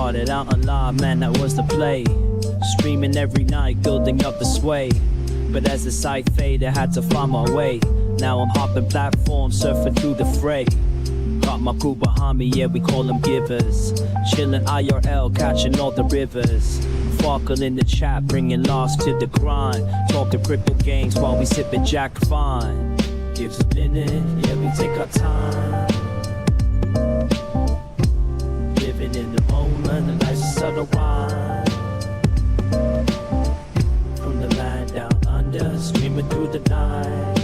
Started out alive, man, that was the play. Streaming every night, building up the sway. But as the site faded, I had to find my way. Now I'm hopping platforms, surfing through the fray. Got my crew behind me, yeah, we call them givers. Chillin' IRL, catching all the rivers. Farkle in the chat, bringing loss to the grind. Talking crypto games while we sippin' Jack Fine. Gives a minute, yeah, we take our time. Living in the moment, the life's a subtle wine. From the land down under, streaming through the night.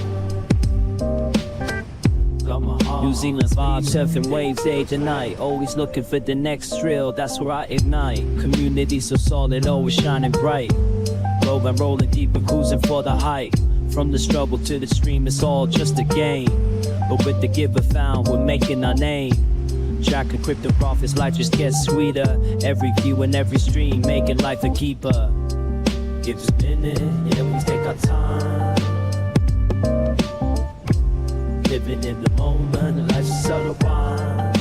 New Zealand vibes, surfing waves day to night. Always looking for the next thrill, that's where I ignite. Community so solid, always shining bright. Rolling deep and cruising for the height. From the struggle to the stream, it's all just a game. But with the giver found, we're making our name. Tracking crypto profits, life just gets sweeter. Every view and every stream, making life a keeper. Give us a minute, yeah, we take our time. Living in the moment, life's a subtle wine.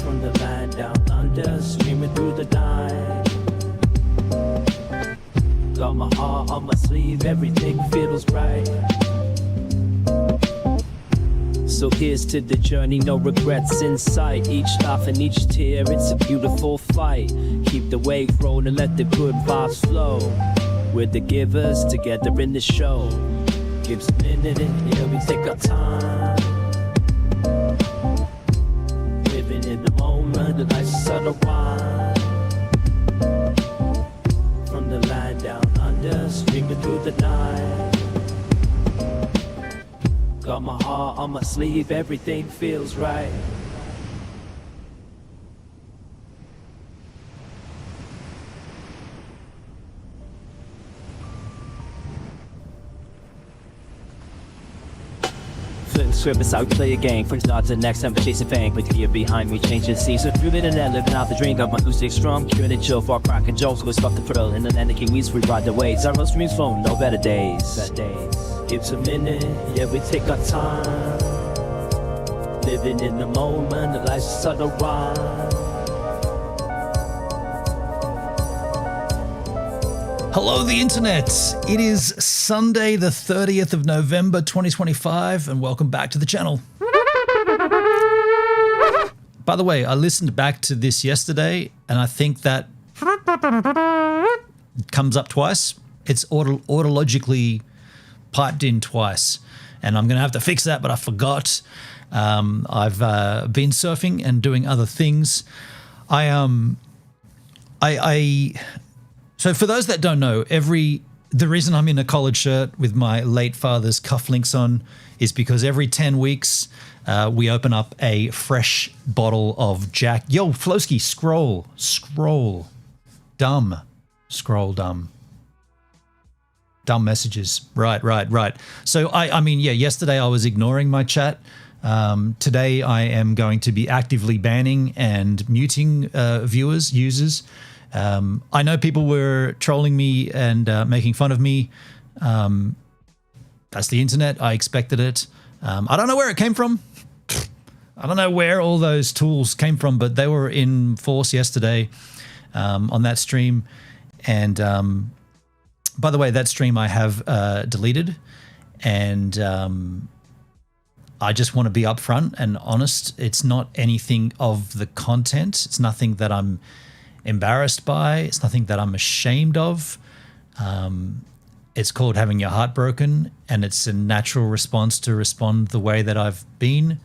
From the land down under, streaming through the night. Got my heart on my sleeve, everything feels right. So here's to the journey, no regrets in sight. Each laugh and each tear, it's a beautiful fight. Keep the wave rolling, let the good vibes flow. We're the givers, together in the show. Give us a minute, yeah, we take our time. Living in the moment, the life's a subtle wine. From the land down under, streaming through the night. Got my heart on my sleeve, everything feels right. Script is how we play a game. From start to the next time, chasing fame. With the gear behind me, changing season. Through it and then living out the dream. Got my acoustic strong, curing and chill for cracking jokes. Go stop the pearl in the land of kiwis. We ride the waves. Our most streams phone, no better days. Give us a minute, yeah, we take our time. Living in the moment, the life's a subtle rhyme. Hello, the internet. It is Sunday, the 30th of November, 2025, and welcome back to the channel. By the way, I listened back to this yesterday, and I think that comes up twice. It's autologically piped in twice, and I'm going to have to fix that, but I forgot. I've been surfing and doing other things. So for those that don't know, the reason I'm in a collared shirt with my late father's cufflinks on is because every 10 weeks we open up a fresh bottle of Jack. Yo, Flowski, scroll. Dumb messages. Right. So I mean, yeah, yesterday I was ignoring my chat. Today I am going to be actively banning and muting users. I know people were trolling me and making fun of me. That's the internet. I expected it. I don't know where it came from. I don't know where all those tools came from, but they were in force yesterday on that stream. And by the way, that stream I have deleted. And I just want to be upfront and honest. It's not anything of the content. It's nothing that I'm embarrassed by. It's nothing that I'm ashamed of. It's called having your heart broken, and it's a natural response to respond the way that I've been.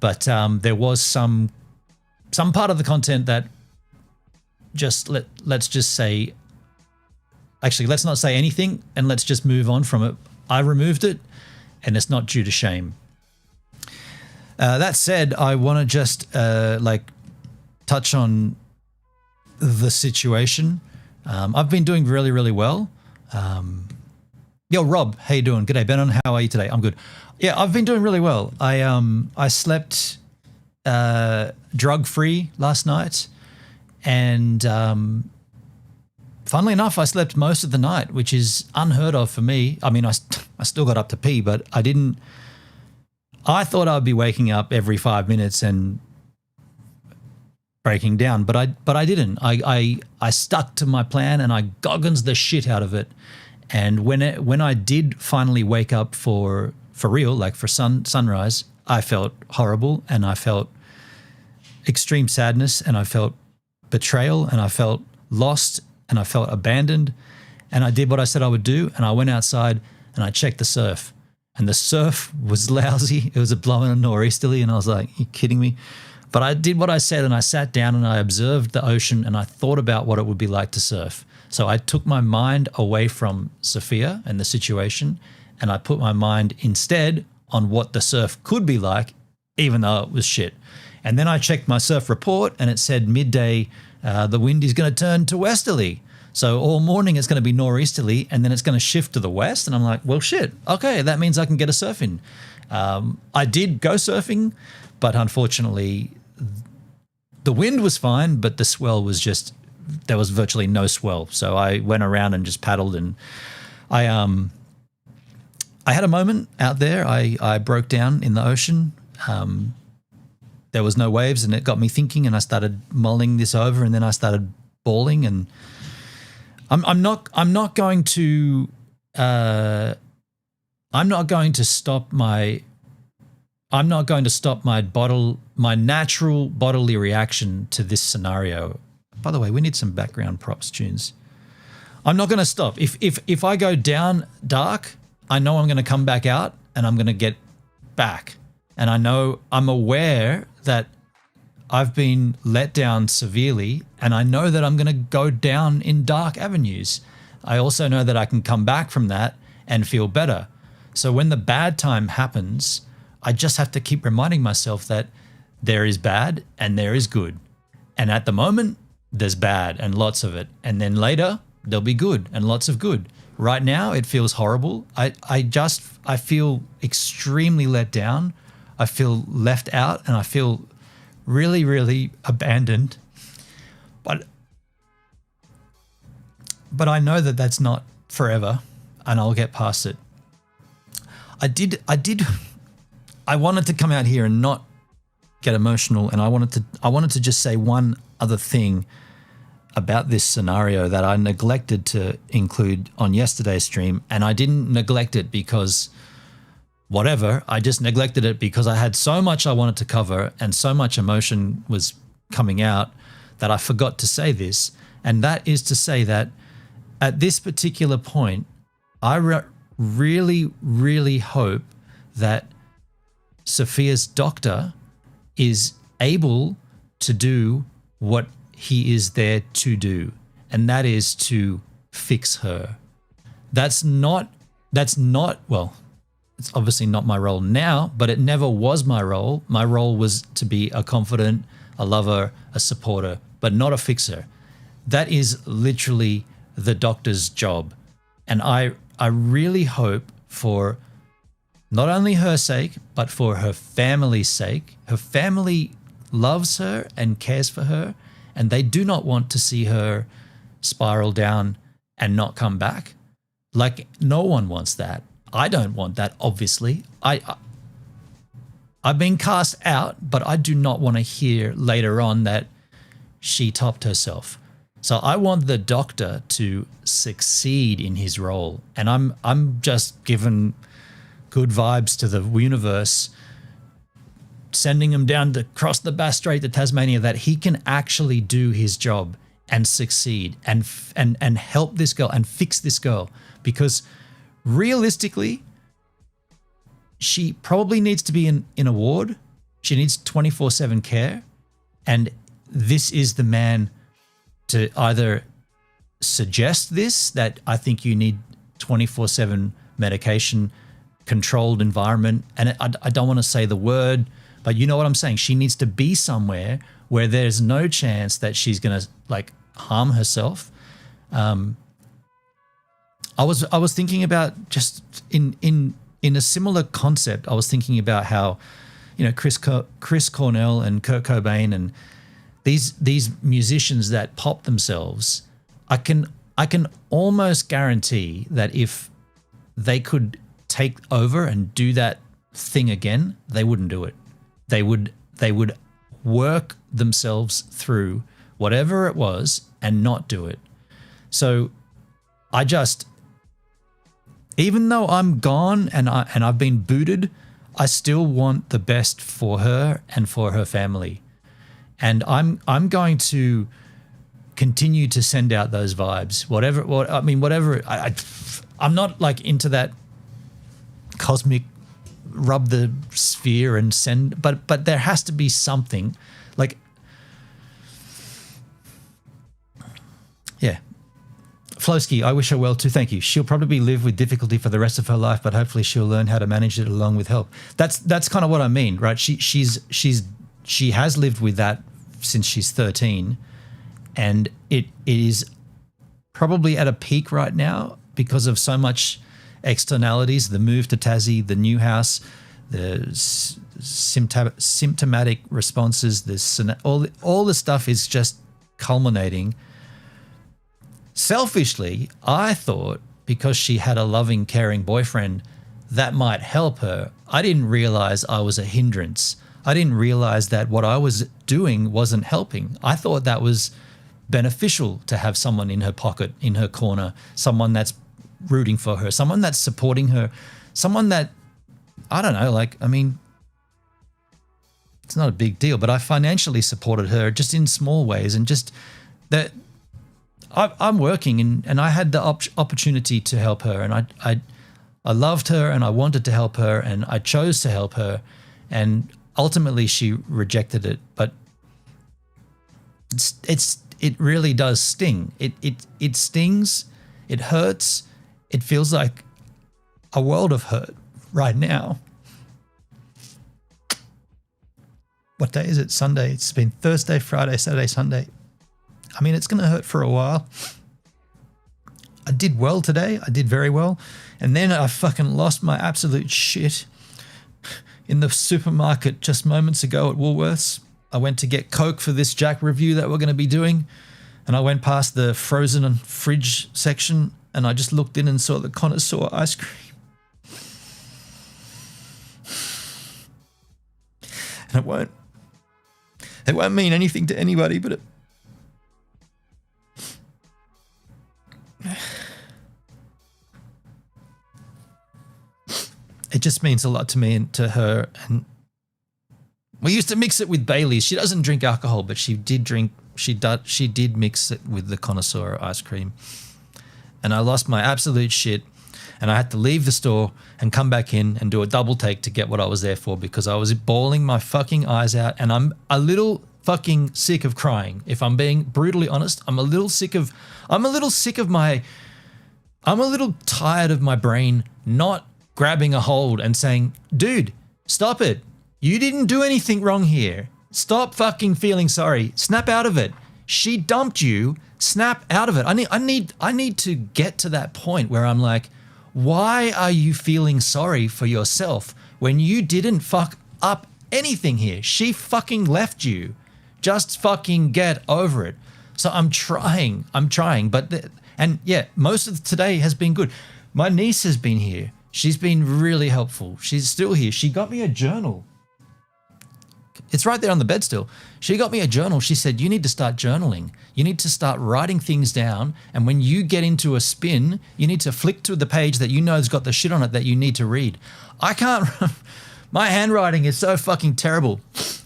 But there was some part of the content that let's just say, actually, let's not say anything and let's just move on from it. I removed it, and it's not due to shame. That said, I want to just touch on the situation. I've been doing really, really well. Yo, Rob, how you doing? G'day, Benon. How are you today? I'm good. Yeah, I've been doing really well. I slept drug-free last night, and funnily enough, I slept most of the night, which is unheard of for me. I mean, I still got up to pee, but I didn't. I thought I'd be waking up every 5 minutes and breaking down, but I didn't. I stuck to my plan and I goggins the shit out of it. And when I did finally wake up for real, like for sunrise, I felt horrible and I felt extreme sadness and I felt betrayal and I felt lost and I felt abandoned. And I did what I said I would do, and I went outside and I checked the surf, and the surf was lousy. It was a blowing a nor'easterly, and I was like, you kidding me? But I did what I said, and I sat down and I observed the ocean and I thought about what it would be like to surf. So I took my mind away from Sophia and the situation, and I put my mind instead on what the surf could be like, even though it was shit. And then I checked my surf report and it said midday, the wind is going to turn to westerly. So all morning it's going to be nor'easterly and then it's going to shift to the west. And I'm like, well, shit. Okay, that means I can get a surf in. I did go surfing, but unfortunately the wind was fine, but the swell was just, there was virtually no swell. So I went around and just paddled, and I had a moment out there. I broke down in the ocean. There was no waves, and it got me thinking, and I started mulling this over, and then I started bawling. And I'm not going to stop my natural bodily reaction to this scenario. By the way, we need some background props tunes. I'm not going to stop. If I go down dark, I know I'm going to come back out and I'm going to get back. And I'm aware that I've been let down severely, and I know that I'm going to go down in dark avenues. I also know that I can come back from that and feel better. So when the bad time happens, I just have to keep reminding myself that there is bad and there is good. And at the moment, there's bad and lots of it. And then later, there'll be good and lots of good. Right now, it feels horrible. I feel extremely let down. I feel left out, and I feel really, really abandoned. But I know that that's not forever, and I'll get past it. I wanted to come out here and not get emotional, and I wanted to just say one other thing about this scenario that I neglected to include on yesterday's stream. And I didn't neglect it because whatever, I just neglected it because I had so much I wanted to cover and so much emotion was coming out that I forgot to say this. And that is to say that at this particular point, I really, really hope that Sophia's doctor is able to do what he is there to do, and that is to fix her. That's not, well, it's obviously not my role now, but it never was my role. My role was to be a confidant, a lover, a supporter, but not a fixer. That is literally the doctor's job. And I really hope, for not only her sake, but for her family's sake. Her family loves her and cares for her, and they do not want to see her spiral down and not come back. Like, no one wants that. I don't want that, obviously. I've been cast out, but I do not want to hear later on that she topped herself. So I want the doctor to succeed in his role. And I'm just giving good vibes to the universe, sending him down to cross the Bass Strait to Tasmania, that he can actually do his job and succeed and help this girl and fix this girl. Because realistically, she probably needs to be in a ward. She needs 24/7 care. And this is the man to either suggest this, that I think you need 24/7 medication, controlled environment. And I don't want to say the word, but you know what I'm saying. She needs to be somewhere where there's no chance that she's going to like harm herself. I was thinking about, just in a similar concept, I was thinking about how, you know, Chris Cornell and Kurt Cobain and these musicians that pop themselves, I can almost guarantee that if they could take over and do that thing again, they wouldn't do it. They would work themselves through whatever it was and not do it. So I just, even though I'm gone and I've been booted, I still want the best for her and for her family. And I'm going to continue to send out those vibes. I'm not like into that cosmic rub the sphere and send, but there has to be something like, yeah. Flowski, I wish her well too. Thank you. She'll probably live with difficulty for the rest of her life, but hopefully she'll learn how to manage it along with help. That's kind of what I mean, right? She has lived with that since she's 13, and it is probably at a peak right now because of so much externalities, the move to Tassie, the new house, the symptomatic responses, all the stuff is just culminating. Selfishly, I thought because she had a loving, caring boyfriend, that might help her. I didn't realize I was a hindrance. I didn't realize that what I was doing wasn't helping. I thought that was beneficial to have someone in her pocket, in her corner, someone that's rooting for her, someone that's supporting her, someone that, I don't know, like, I mean, it's not a big deal, but I financially supported her just in small ways, and just that I'm working and I had the opportunity to help her, and I loved her and I wanted to help her and I chose to help her, and ultimately she rejected it. But it really does sting. It stings. It hurts. It feels like a world of hurt right now. What day is it? Sunday. It's been Thursday, Friday, Saturday, Sunday. I mean, it's going to hurt for a while. I did well today. I did very well. And then I fucking lost my absolute shit in the supermarket just moments ago at Woolworths. I went to get Coke for this Jack review that we're going to be doing. And I went past the frozen and fridge section and I just looked in and saw the connoisseur ice cream. And it won't mean anything to anybody, but it just means a lot to me and to her. And we used to mix it with Bailey's. She doesn't drink alcohol, but she did mix it with the connoisseur ice cream. And I lost my absolute shit, and I had to leave the store and come back in and do a double take to get what I was there for, because I was bawling my fucking eyes out, and I'm a little fucking sick of crying. If I'm being brutally honest, I'm a little tired of my brain not grabbing a hold and saying, dude, stop it. You didn't do anything wrong here. Stop fucking feeling sorry. Snap out of it. She dumped you. Snap out of it. I need to get to that point where I'm like, why are you feeling sorry for yourself when you didn't fuck up anything here? She fucking left you. Just fucking get over it. So I'm trying, but most of today has been good. My niece has been here. She's been really helpful. She's still here. She got me a journal. It's right there on the bed still. She got me a journal. She said, you need to start journaling. You need to start writing things down. And when you get into a spin, you need to flick to the page that you know has got the shit on it that you need to read. I can't, my handwriting is so fucking terrible.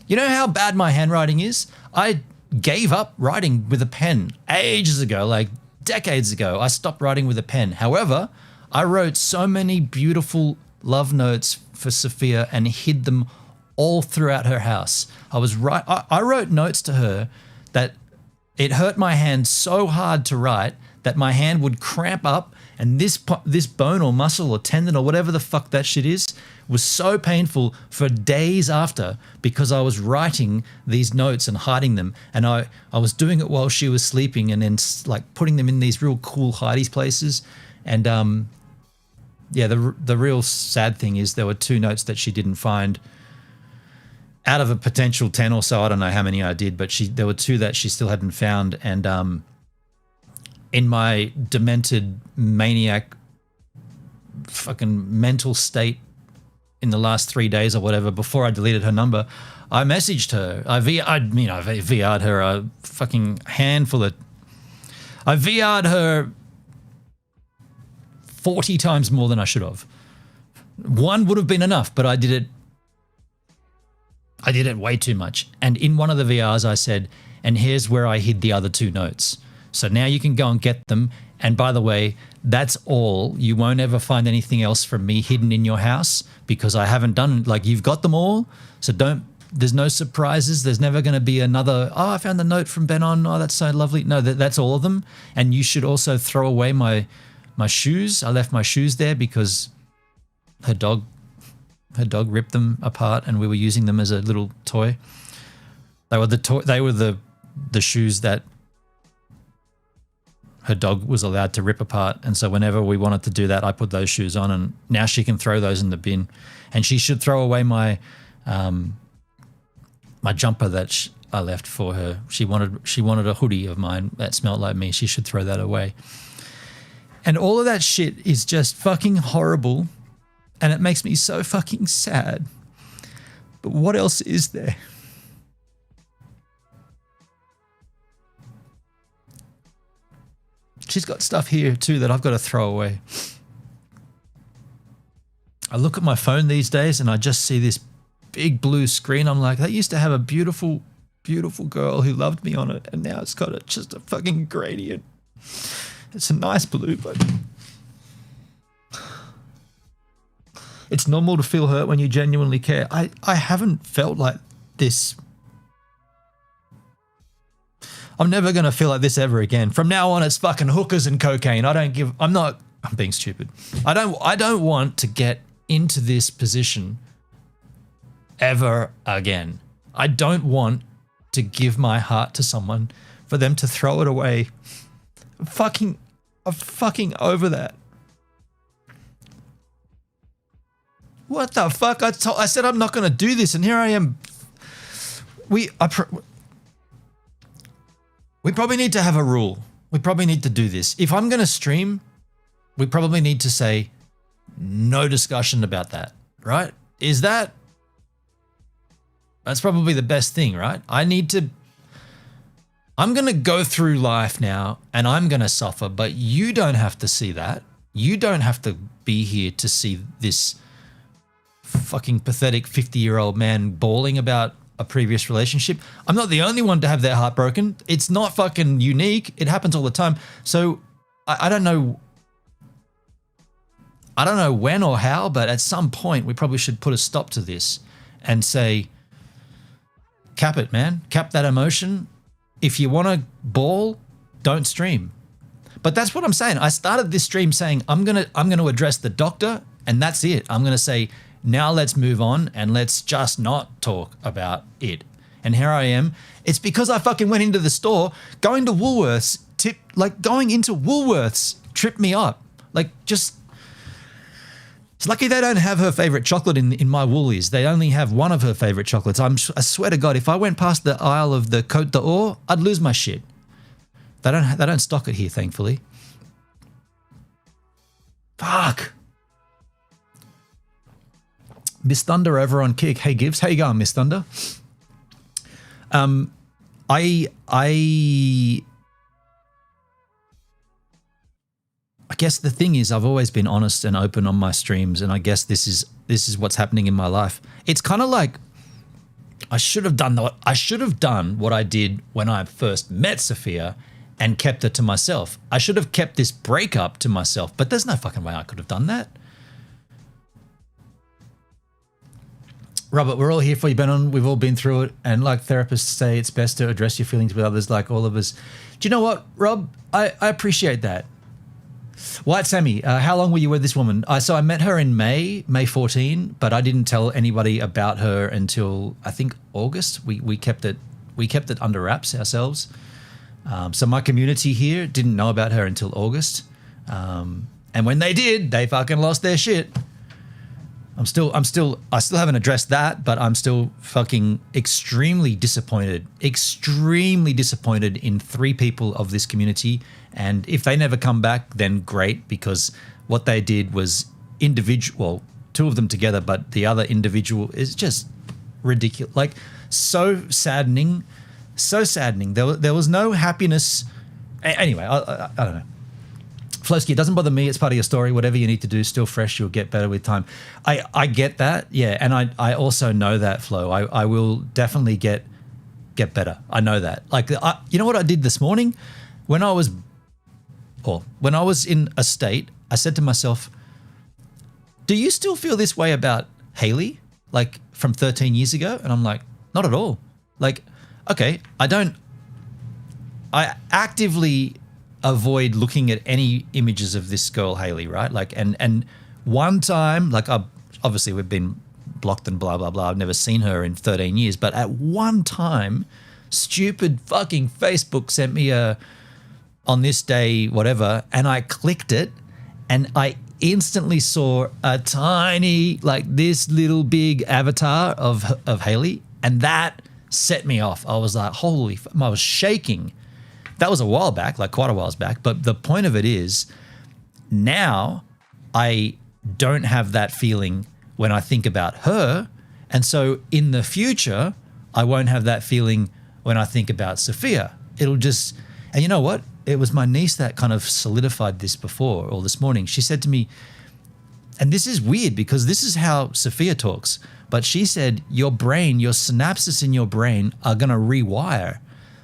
You know how bad my handwriting is? I gave up writing with a pen ages ago, like decades ago. I stopped writing with a pen. However, I wrote so many beautiful love notes for Sophia and hid them all throughout her house. I wrote notes to her that it hurt my hand so hard to write that my hand would cramp up, and this bone or muscle or tendon or whatever the fuck that shit is was so painful for days after, because I was writing these notes and hiding them, and I was doing it while she was sleeping, and then like putting them in these real cool hidey places. And the real sad thing is there were 2 notes that she didn't find out of a potential 10 or so. I don't know how many I did, but there were 2 that she still hadn't found. And in my demented maniac fucking mental state in the last 3 days or whatever, before I deleted her number, I messaged her. I VR'd her a fucking handful of. I VR'd her 40 times more than I should have. One would have been enough, but I did it way too much. And in one of the VRs, I said, and here's where I hid the other 2 notes. So now you can go and get them. And by the way, that's all. You won't ever find anything else from me hidden in your house because I haven't done, like, you've got them all. So there's no surprises. There's never going to be another, oh, I found the note from Benon. Oh, that's so lovely. No, that's all of them. And you should also throw away my shoes. I left my shoes there because her dog ripped them apart and we were using them as a little toy. They were the shoes that her dog was allowed to rip apart. And so whenever we wanted to do that, I put those shoes on, and now she can throw those in the bin. And she should throw away my jumper that I left for her. She wanted a hoodie of mine that smelled like me. She should throw that away. And all of that shit is just fucking horrible. And it makes me so fucking sad. But what else is there? She's got stuff here too that I've got to throw away. I look at my phone these days and I just see this big blue screen. I'm like, that used to have a beautiful, beautiful girl who loved me on it. And now it's got just a fucking gradient. It's a nice blue, but it's normal to feel hurt when you genuinely care. I haven't felt like this. I'm never going to feel like this ever again. From now on, it's fucking hookers and cocaine. I'm being stupid. I don't want to get into this position ever again. I don't want to give my heart to someone for them to throw it away. I'm fucking over that. What the fuck? I said I'm not going to do this, and here I am. We probably need to have a rule. We probably need to do this. If I'm going to stream, we probably need to say no discussion about that, right? That's probably the best thing, right? I'm going to go through life now and I'm going to suffer, but you don't have to see that. You don't have to be here to see this fucking pathetic 50-year-old man bawling about a previous relationship. I'm not the only one to have their heart broken. It's not fucking unique. It happens all the time. So I don't know when or how, but at some point we probably should put a stop to this and say, cap it, man. Cap that emotion. If you want to bawl, don't stream. But that's what I'm saying. I started this stream saying I'm gonna address the doctor, and that's it. I'm gonna say, now let's move on and let's just not talk about it. And here I am. It's because I fucking went into the store. Going into Woolworths tripped me up. Like, just, it's lucky they don't have her favorite chocolate in my Woolies. They only have one of her favorite chocolates. I swear to God, if I went past the aisle of the Côte d'Or, I'd lose my shit. They don't stock it here, thankfully. Fuck. Miss Thunder over on Kick. Hey Gibbs, how you going, Miss Thunder? I guess the thing is, I've always been honest and open on my streams, and I guess this is what's happening in my life. It's kind of like I should have done what I did when I first met Sophia and kept it to myself. I should have kept this breakup to myself, but there's no fucking way I could have done that. Robert, we're all here for you, Benon. We've all been through it. And like therapists say, it's best to address your feelings with others like all of us. Do you know what, Rob? I appreciate that. White Sammy, how long were you with this woman? So I met her in May 14, but I didn't tell anybody about her until I think August. We kept it under wraps ourselves. So my community here didn't know about her until August. And when they did, they fucking lost their shit. I still haven't addressed that, but I'm still fucking extremely disappointed in 3 people of this community. And if they never come back, then great, because what they did was individual, well, 2 of them together, but the other individual is just ridiculous, like so saddening, so saddening. There was no happiness. Anyway, I don't know. Flowski, it doesn't bother me. It's part of your story. Whatever you need to do, still fresh. You'll get better with time. I get that. Yeah. And I also know that, Flo. I will definitely get better. I know that. Like, you know what I did this morning? When I was in a state, I said to myself, do you still feel this way about Haley? Like from 13 years ago? And I'm like, not at all. Like, okay, I actively avoid looking at any images of this girl Haley, right? Like, and one time, like, obviously we've been blocked and blah blah blah. I've never seen her in 13 years, but at one time, stupid fucking Facebook sent me on this day whatever, and I clicked it, and I instantly saw a tiny, like, this little big avatar of Haley, and that set me off. I was like, holy, I was shaking. That was a while back, like quite a while back. But the point of it is, now I don't have that feeling when I think about her. And so in the future, I won't have that feeling when I think about Sophia. It'll just, and you know what? It was my niece that kind of solidified this before, or this morning. She said to me, and this is weird because this is how Sophia talks, but she said, your brain, your synapses in your brain are going to rewire.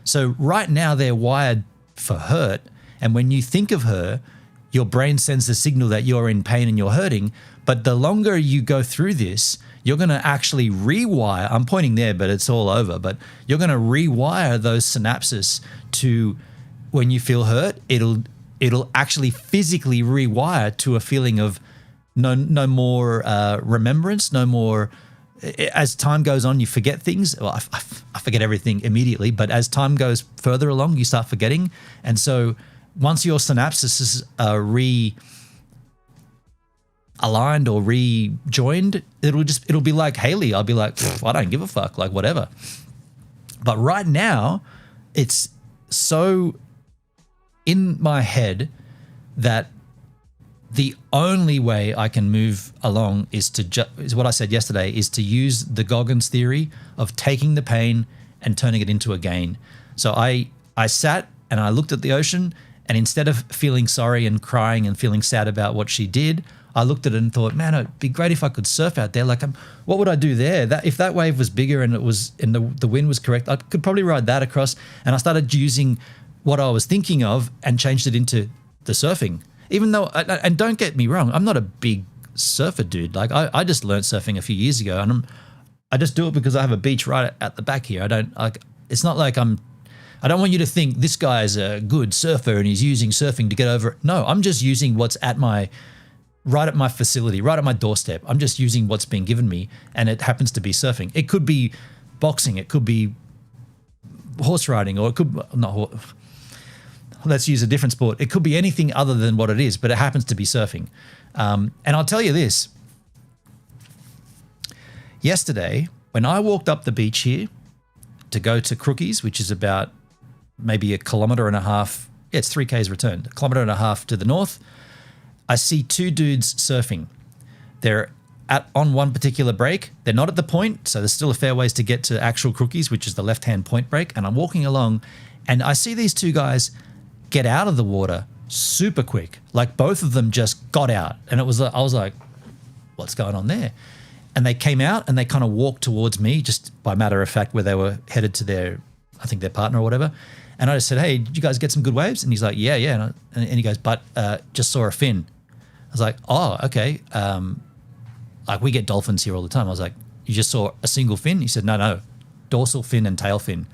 So right now they're wired for hurt. And when you think of her, your brain sends the signal that you're in pain and you're hurting. But the longer you go through this, you're going to actually rewire. I'm pointing there, but it's all over. But you're going to rewire those synapses to, when you feel hurt, it'll actually physically rewire to a feeling of no more remembrance, no more. As time goes on, you forget things. Well, I forget everything immediately, but as time goes further along, you start forgetting. And so once your synapses are realigned or rejoined, it'll be like Haley. I'll be like, I don't give a fuck, like whatever. But right now, it's so in my head that the only way I can move along is what I said yesterday, is to use the Goggins theory of taking the pain and turning it into a gain. So I sat and I looked at the ocean, and instead of feeling sorry and crying and feeling sad about what she did, I looked at it and thought, man, it'd be great if I could surf out there. Like, what would I do there? If that wave was bigger and the wind was correct, I could probably ride that across. And I started using what I was thinking of and changed it into the surfing. Even though, and don't get me wrong, I'm not a big surfer dude. Like, I just learned surfing a few years ago, and I just do it because I have a beach right at the back here. It's not like I don't want you to think this guy is a good surfer and he's using surfing to get over it. No, I'm just using what's right at my facility, right at my doorstep. I'm just using what's been given me, and it happens to be surfing. It could be boxing, it could be horse riding, or it could not. Let's use a different sport. It could be anything other than what it is, but it happens to be surfing. And I'll tell you this. Yesterday, when I walked up the beach here to go to Crookies, which is about maybe 1.5 kilometers, it's 3 Ks return, 1.5 kilometers to the north, I see two dudes surfing. They're on one particular break. They're not at the point, so there's still a fair ways to get to actual Crookies, which is the left-hand point break. And I'm walking along, and I see these two guys get out of the water super quick. Like, both of them just got out, and I was like, what's going on there? And they came out and they kind of walked towards me, just by matter of fact, where they were headed to their partner or whatever. And I just said, hey, did you guys get some good waves? And he's like, yeah. And he goes, but just saw a fin. I was like, oh, okay. Like, we get dolphins here all the time. I was like, you just saw a single fin? He said, no, dorsal fin and tail fin.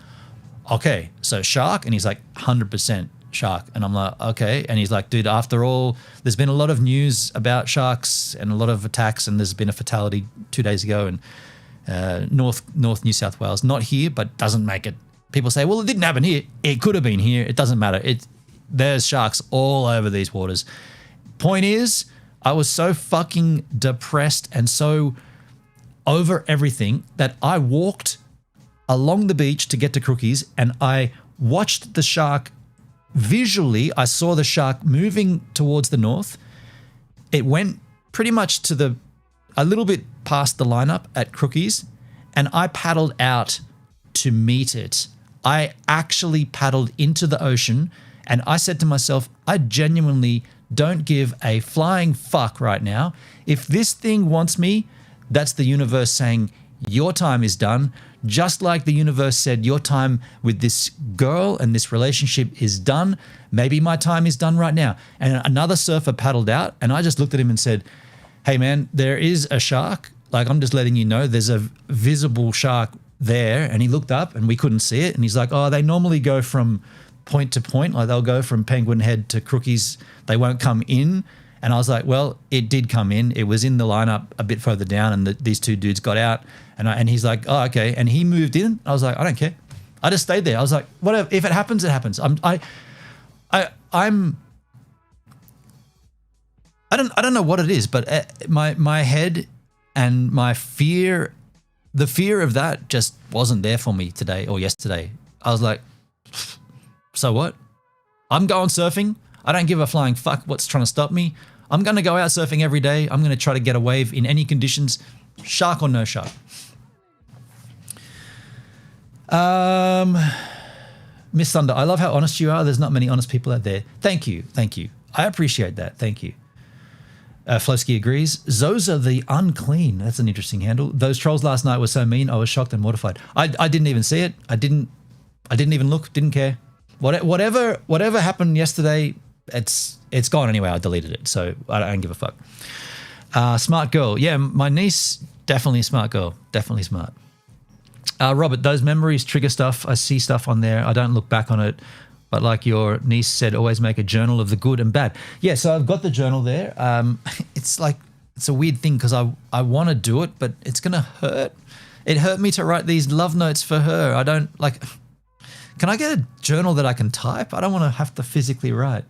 Okay, so shark? And he's like, 100% shark. And I'm like, okay. And he's like, dude, after all, there's been a lot of news about sharks and a lot of attacks, and there's been a fatality 2 days ago in North New South Wales. Not here, but doesn't make it. People say, well, it didn't happen here. It could have been here. It doesn't matter. There's sharks all over these waters. Point is, I was so fucking depressed and so over everything that I walked along the beach to get to Crookies, and I watched the shark visually. I saw the shark moving towards the north. It went pretty much a little bit past the lineup at Crookies, and I paddled out to meet it. I actually paddled into the ocean, and I said to myself, I genuinely don't give a flying fuck right now. If this thing wants me, that's the universe saying, your time is done. Just like the universe said, your time with this girl and this relationship is done. Maybe my time is done right now. And another surfer paddled out, and I just looked at him and said, hey man, there is a shark. Like, I'm just letting you know there's a visible shark there. And he looked up and we couldn't see it. And he's like, oh, they normally go from point to point. Like, they'll go from Penguin Head to Crookies. They won't come in. And I was like, well, it did come in. It was in the lineup a bit further down, and these two dudes got out. And he's like, oh, okay. And he moved in. I was like, I don't care. I just stayed there. I was like, whatever. If it happens, it happens. I don't know what it is, but my head and my fear, the fear of that just wasn't there for me today or yesterday. I was like, so what? I'm going surfing. I don't give a flying fuck what's trying to stop me. I'm going to go out surfing every day. I'm going to try to get a wave in any conditions, shark or no shark. Miss Thunder, I love how honest you are. There's not many honest people out there. Thank you. Thank you. I appreciate that. Thank you. Flosky agrees. Zoza the Unclean. That's an interesting handle. Those trolls last night were so mean. I was shocked and mortified. I didn't even see it. I didn't even look. Didn't care. Whatever happened yesterday, it's gone anyway. I deleted it, so I don't give a fuck. Smart girl. Yeah, my niece, definitely a smart girl. Definitely smart. Robert, those memories trigger stuff. I see stuff on there. I don't look back on it. But like your niece said, always make a journal of the good and bad. Yeah, so I've got the journal there. It's a weird thing because I want to do it, but it's going to hurt. It hurt me to write these love notes for her. I don't like, can I get a journal that I can type? I don't want to have to physically write.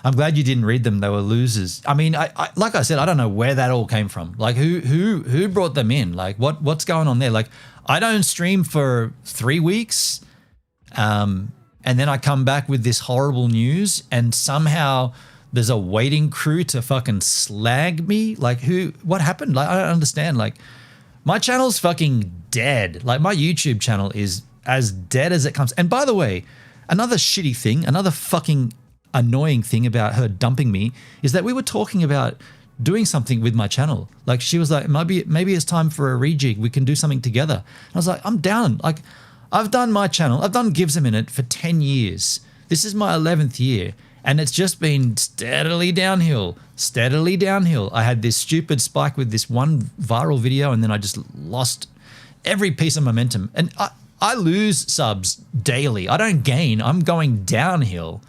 I'm glad you didn't read them. They were losers. I mean, I like I said, I don't know where that all came from. Like who brought them in? Like what's going on there? Like I don't stream for 3 weeks. And then I come back with this horrible news, and somehow there's a waiting crew to fucking slag me. Like what happened? Like, I don't understand. Like my channel's fucking dead. Like my YouTube channel is as dead as it comes. And by the way, another shitty thing, another fucking annoying thing about her dumping me is that we were talking about doing something with my channel. Like she was like, maybe it's time for a rejig. We can do something together. And I was like, I'm down. Like I've done my channel. I've done Gives a Minute for 10 years. This is my 11th year. And it's just been steadily downhill. I had this stupid spike with this one viral video, and then I just lost every piece of momentum. And I lose subs daily. I don't gain. I'm going downhill.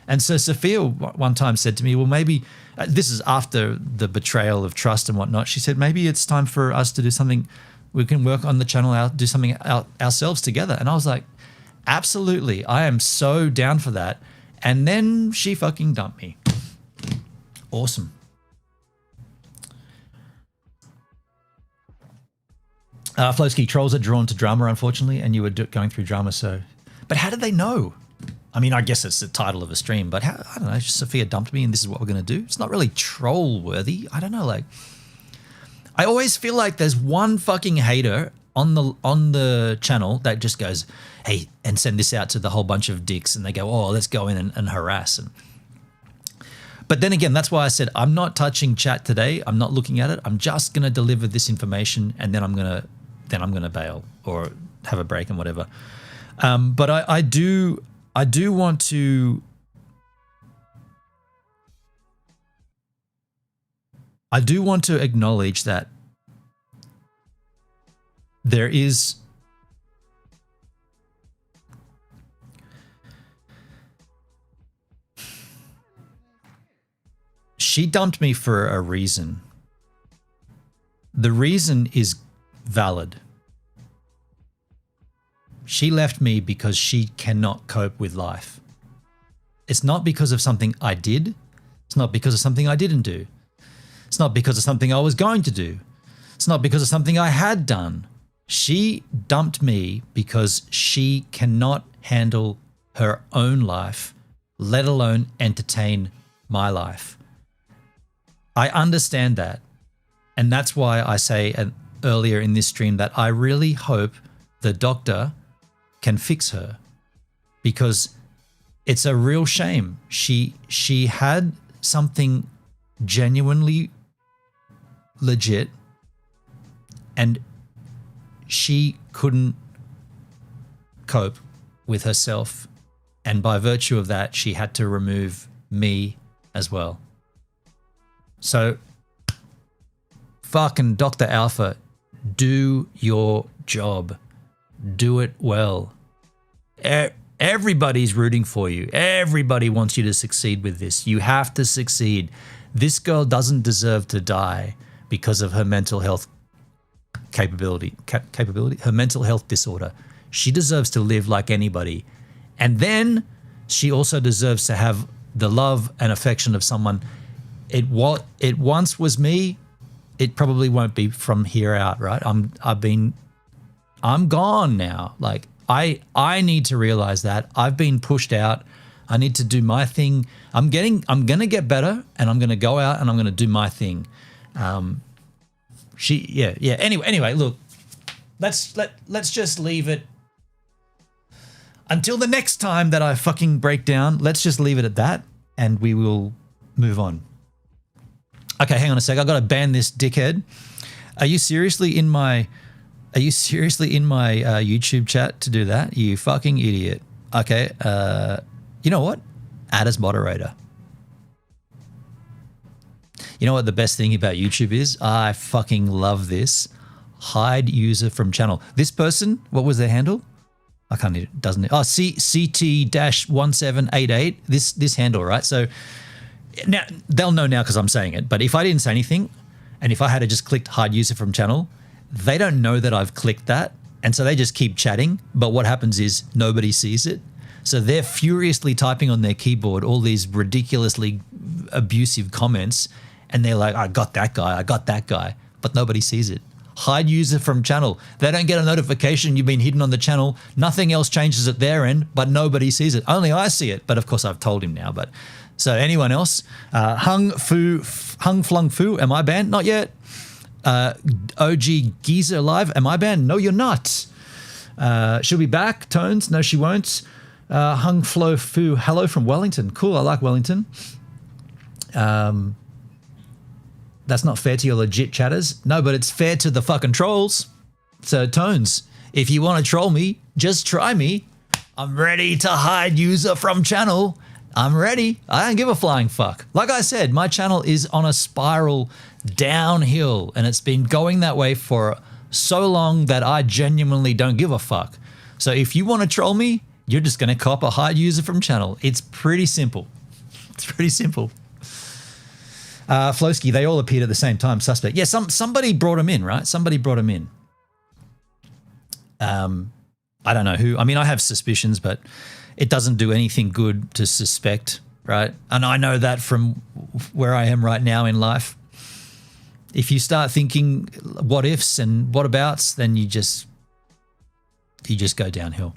And so Sophia one time said to me, well, maybe this is after the betrayal of trust and whatnot. She said, maybe it's time for us to do something. We can work on the channel, do something ourselves together. And I was like, absolutely. I am so down for that. And then she fucking dumped me. Awesome. Flowski, trolls are drawn to drama, unfortunately, and you were going through drama, so. But how did they know? I mean, I guess it's the title of a stream, but I don't know, Sophia dumped me and this is what we're going to do. It's not really troll worthy. I don't know, like. I always feel like there's one fucking hater on the channel that just goes, hey, and send this out to the whole bunch of dicks, and they go, oh, let's go in and harass. But then again, that's why I said I'm not touching chat today. I'm not looking at it. I'm just gonna deliver this information, and then I'm gonna bail or have a break and whatever. But I do want to. I do want to acknowledge that there is she dumped me for a reason. The reason is valid. She left me because she cannot cope with life. It's not because of something I did. It's not because of something I didn't do. It's not because of something I was going to do. It's not because of something I had done. She dumped me because she cannot handle her own life, let alone entertain my life. I understand that. And that's why I say, and earlier in this stream that I really hope the doctor can fix her, because it's a real shame. She had something genuinely legit and she couldn't cope with herself, and by virtue of that she had to remove me as well. So fucking Dr. Alpha, do your job. Do it well. Everybody's rooting for you. Everybody wants you to succeed with this. You have to succeed. This girl doesn't deserve to die because of her mental health capability, her mental health disorder. She deserves to live like anybody. And then she also deserves to have the love and affection of someone. It once was me. It probably won't be from here out, right? I'm gone now. Like I need to realize that I've been pushed out. I need to do my thing. I'm going to get better, and I'm going to go out and I'm going to do my thing. Anyway, look, let's just leave it until the next time that I fucking break down. Let's just leave it at that, and we will move on. Okay, hang on a sec. I got to ban this dickhead. Are you seriously in my YouTube chat to do that? You fucking idiot. Okay, you know what? Add as moderator. You know what the best thing about YouTube is? I fucking love this. Hide user from channel. This person, what was their handle? I can't, it doesn't. Oh, CT-1788. This handle, right? So now they'll know now because I'm saying it. But if I didn't say anything, and if I had just clicked hide user from channel, they don't know that I've clicked that. And so they just keep chatting. But what happens is nobody sees it. So they're furiously typing on their keyboard all these ridiculously abusive comments. And they're like, I got that guy. But nobody sees it. Hide user from channel. They don't get a notification you've been hidden on the channel. Nothing else changes at their end, but nobody sees it. Only I see it. But of course I've told him now. But so anyone else? Hung Flung Fu, am I banned? Not yet. OG Geezer Live, am I banned? No, you're not. She'll be back. Tones, no, she won't. Hung Flo Fu, hello from Wellington. Cool, I like Wellington. That's not fair to your legit chatters. No, but it's fair to the fucking trolls. So Tones, if you want to troll me, just try me. I'm ready to hide user from channel. I'm ready. I don't give a flying fuck. Like I said, my channel is on a spiral downhill, and it's been going that way for so long that I genuinely don't give a fuck. So if you want to troll me, you're just going to cop a hide user from channel. It's pretty simple. It's pretty simple. Flosky, they all appeared at the same time. Suspect. Yeah, somebody brought him in, right? Somebody brought him in. I don't know who. I mean, I have suspicions, but it doesn't do anything good to suspect, right? And I know that from where I am right now in life. If you start thinking what ifs and what abouts, then you just go downhill.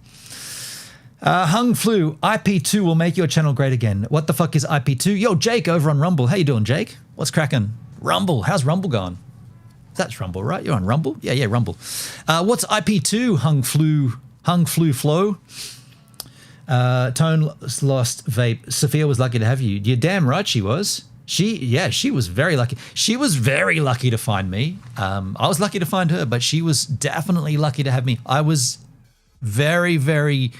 Hung Flu, IP2 will make your channel great again. What the fuck is IP2? Yo, Jake over on Rumble. How you doing, Jake? What's cracking? Rumble. How's Rumble going? That's Rumble, right? You're on Rumble? Yeah, Rumble. What's IP2, Hung Flu Flow? Tone lost vape. Sophia was lucky to have you. You're damn right she was. She was very lucky. She was very lucky to find me. I was lucky to find her, but she was definitely lucky to have me. I was very, very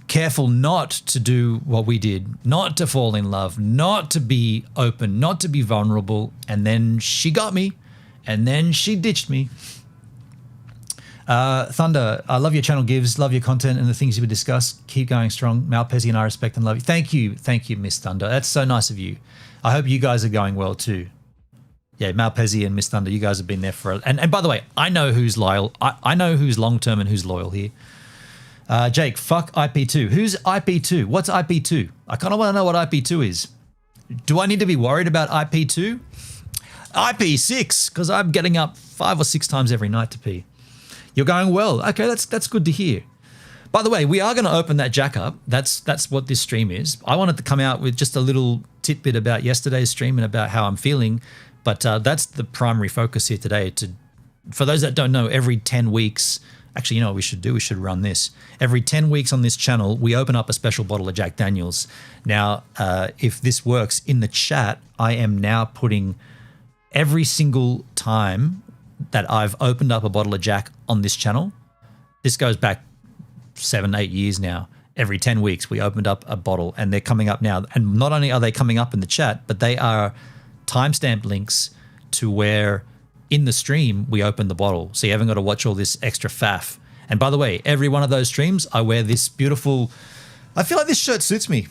careful not to do what we did, not to fall in love, not to be open, not to be vulnerable. And then she got me, and then she ditched me. Thunder, I love your channel gives, love your content and the things you would discuss. Keep going strong. Malpezi and I respect and love you. Thank you, Miss Thunder. That's so nice of you. I hope you guys are going well too. Yeah, Malpezi and Miss Thunder, you guys have been there for and by the way, I know who's loyal. I know who's long term and who's loyal here. Jake, fuck IP2. Who's IP2? What's IP2? I kind of want to know what IP2 is. Do I need to be worried about IP2? IP6, because I'm getting up 5 or 6 times every night to pee. You're going well. Okay, that's good to hear. By the way, we are going to open that jack up. That's what this stream is. I wanted to come out with just a little tidbit about yesterday's stream and about how I'm feeling, But that's the primary focus here today. For those that don't know, every 10 weeks, actually, you know what we should do? We should run this. Every 10 weeks on this channel, we open up a special bottle of Jack Daniels. Now, if this works in the chat, I am now putting every single time that I've opened up a bottle of Jack on this channel. This goes back 7-8 years now. Every 10 weeks, we opened up a bottle, and they're coming up now. And not only are they coming up in the chat, but they are timestamp links to where in the stream we open the bottle. So you haven't got to watch all this extra faff. And by the way, every one of those streams, I wear this beautiful, I feel like this shirt suits me.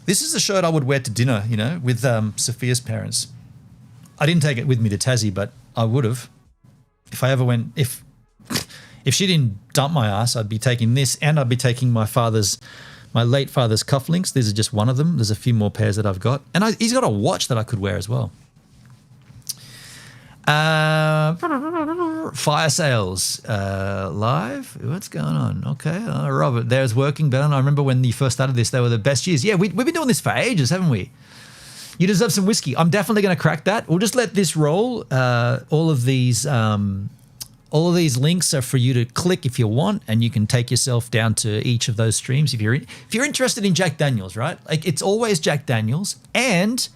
This is a shirt I would wear to dinner, you know, with Sophia's parents. I didn't take it with me to Tassie, but I would have. If I ever went, if she didn't dump my ass, I'd be taking this, and I'd be taking my late father's cufflinks. These are just one of them. There's a few more pairs that I've got. And he's got a watch that I could wear as well. Fire sales live. What's going on? Okay, Robert, there's working better. And I remember when you first started this, they were the best years. Yeah, we've been doing this for ages, haven't we? You deserve some whiskey. I'm definitely going to crack that. We'll just let this roll. All of these links are for you to click if you want, and you can take yourself down to each of those streams if you're interested in Jack Daniels, right? Like, it's always Jack Daniels, and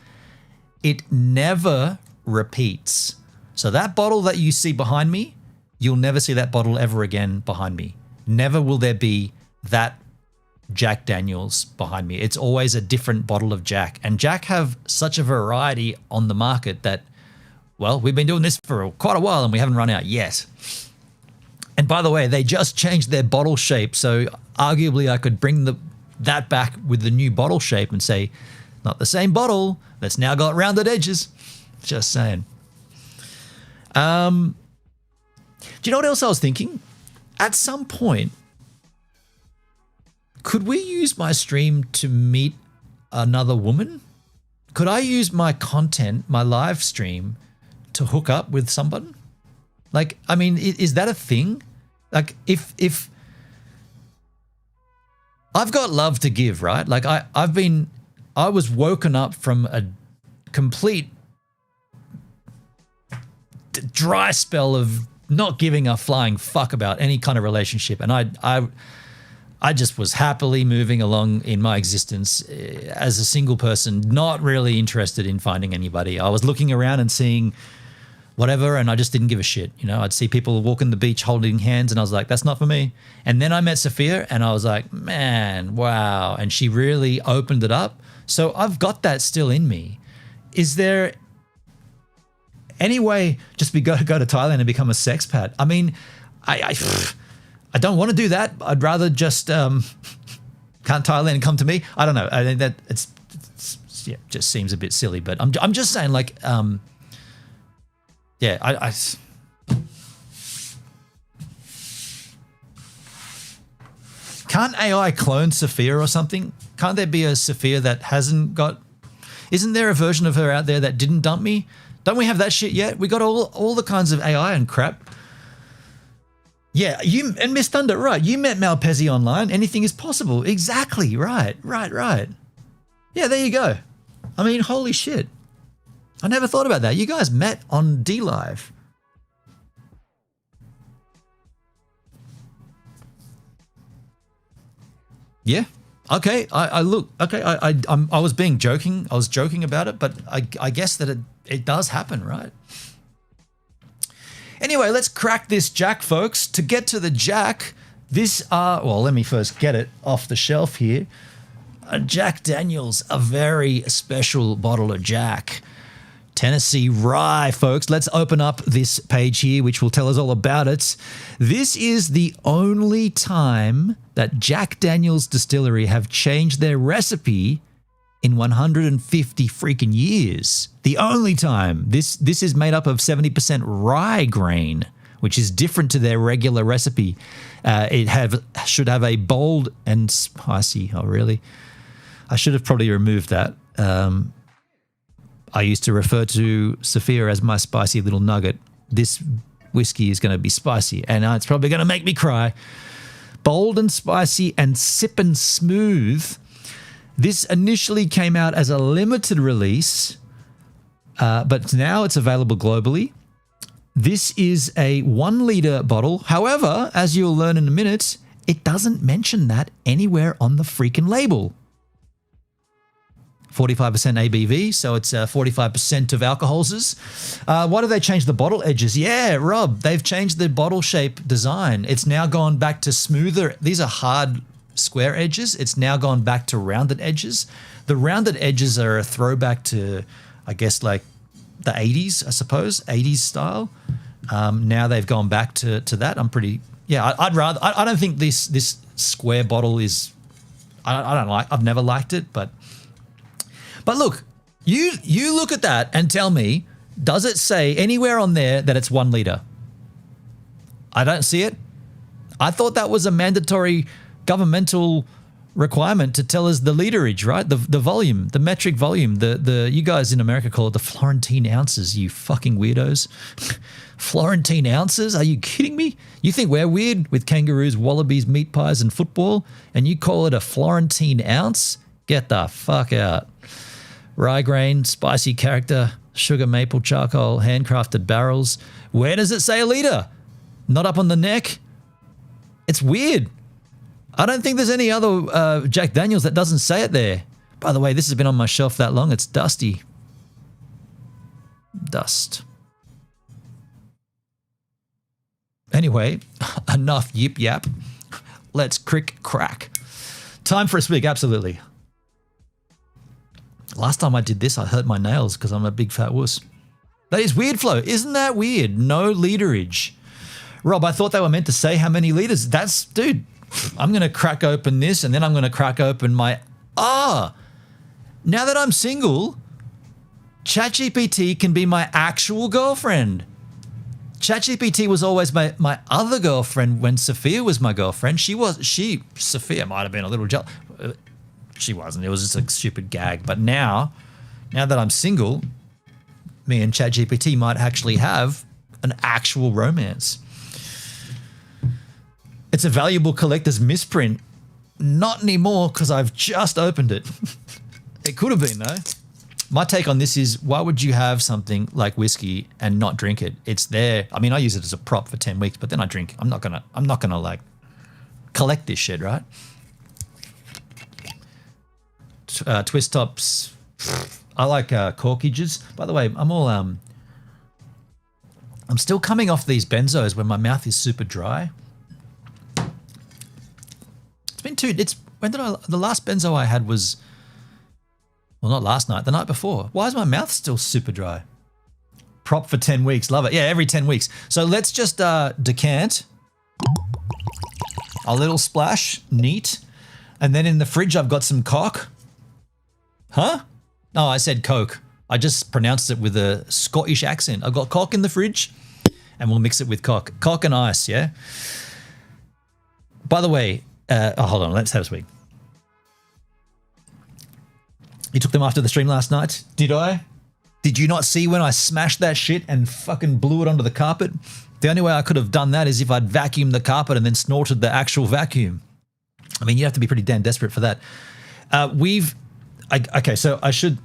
it never repeats. So that bottle that you see behind me, you'll never see that bottle ever again behind me. Never will there be that Jack Daniels behind me. It's always a different bottle of Jack. And Jack have such a variety on the market that, well, we've been doing this for quite a while and we haven't run out yet. And by the way, they just changed their bottle shape. So arguably I could bring that back with the new bottle shape and say, not the same bottle, that's now got rounded edges. Just saying. Do you know what else I was thinking? At some point, could we use my stream to meet another woman? Could I use my content, my live stream, to hook up with someone? Like, I mean, is that a thing? Like, if I've got love to give, right? Like, I was woken up from a complete dry spell of not giving a flying fuck about any kind of relationship, and I just was happily moving along in my existence as a single person, not really interested in finding anybody. I was looking around and seeing whatever, and I just didn't give a shit. You know, I'd see people walking the beach holding hands, and I was like, that's not for me. And then I met Sophia, and I was like, man, wow. And she really opened it up. So I've got that still in me. Is there any way just go to Thailand and become a sexpat? I mean, I don't want to do that. I'd rather just can't Thailand come to me. I don't know. I think that it's yeah, just seems a bit silly. But I'm just saying, like, yeah, I can't AI clone Sophia or something? Can't there be a Sophia that hasn't got? Isn't there a version of her out there that didn't dump me? Don't we have that shit yet? We got all the kinds of AI and crap. Yeah, you and Miss Thunder, right? You met Malpezzi online. Anything is possible. Exactly. Right. Yeah, there you go. I mean, holy shit. I never thought about that. You guys met on D Live. Yeah. Okay. I look. Okay. I was being joking. I was joking about it, but I guess that it does happen, right? Anyway, let's crack this Jack, folks. To get to the Jack, well, let me first get it off the shelf here. A Jack Daniels, a very special bottle of Jack. Tennessee Rye, folks. Let's open up this page here, which will tell us all about it. This is the only time that Jack Daniels Distillery have changed their recipe in 150 freaking years. The only time. This is made up of 70% rye grain, which is different to their regular recipe. It should have a bold and spicy. Oh, really? I should have probably removed that. I used to refer to Sophia as my spicy little nugget. This whiskey is going to be spicy, and it's probably going to make me cry. Bold and spicy and sippin' smooth. This initially came out as a limited release but now it's available globally. This is a 1 liter bottle. However, as you'll learn in a minute, it doesn't mention that anywhere on the freaking label. 45% ABV, so it's 45% of alcohols. Why do they change the bottle edges? Yeah, Rob, they've changed the bottle shape design. It's now gone back to smoother. These are hard square edges. It's now gone back to rounded edges. The rounded edges are a throwback to, I guess, like the 80s, I suppose, 80s style. Now they've gone back to that. I'm pretty, yeah, I'd rather, I don't think this square bottle is, I've never liked it, but look, you look at that and tell me, does it say anywhere on there that it's 1 liter? I don't see it. I thought that was a mandatory governmental requirement to tell us the literage, right? The volume, the metric volume. The you guys in America call it the Florentine ounces, you fucking weirdos. Florentine ounces? Are you kidding me? You think we're weird with kangaroos, wallabies, meat pies, and football, and you call it a Florentine ounce? Get the fuck out. Rye grain, spicy character, sugar, maple, charcoal, handcrafted barrels. Where does it say a liter? Not up on the neck? It's weird. I don't think there's any other Jack Daniels that doesn't say it there. By the way, this has been on my shelf that long. It's dusty. Dust. Anyway, enough yip yap. Let's crick crack. Time for a swig, absolutely. Last time I did this, I hurt my nails because I'm a big fat wuss. That is weird, Flo. Isn't that weird? No literage. Rob, I thought they were meant to say how many liters. That's, dude, I'm going to crack open this and then I'm going to crack open my, now that I'm single, ChatGPT can be my actual girlfriend. ChatGPT was always my other girlfriend when Sophia was my girlfriend. Sophia might have been a little jealous. She wasn't. It was just a stupid gag. But now that I'm single, me and ChatGPT might actually have an actual romance. It's a valuable collector's misprint. Not anymore because I've just opened it. It could have been though. My take on this is, why would you have something like whiskey and not drink it? It's there. I mean, I use it as a prop for 10 weeks, but then I drink. I'm not gonna like collect this shit, right? Twist tops. I like corkages. By the way, I'm still coming off these benzos when my mouth is super dry. The last benzo I had was, well, not last night, the night before. Why is my mouth still super dry? Prop for 10 weeks. Love it. Yeah, every 10 weeks. So let's just decant. A little splash. Neat. And then in the fridge, I've got some cock. Huh? No, I said Coke. I just pronounced it with a Scottish accent. I've got cock in the fridge and we'll mix it with cock. Cock and ice, yeah? By the way, hold on, let's have a swig. You took them after the stream last night? Did I? Did you not see when I smashed that shit and fucking blew it onto the carpet? The only way I could have done that is if I'd vacuumed the carpet and then snorted the actual vacuum. I mean, you have to be pretty damn desperate for that. Okay, so I think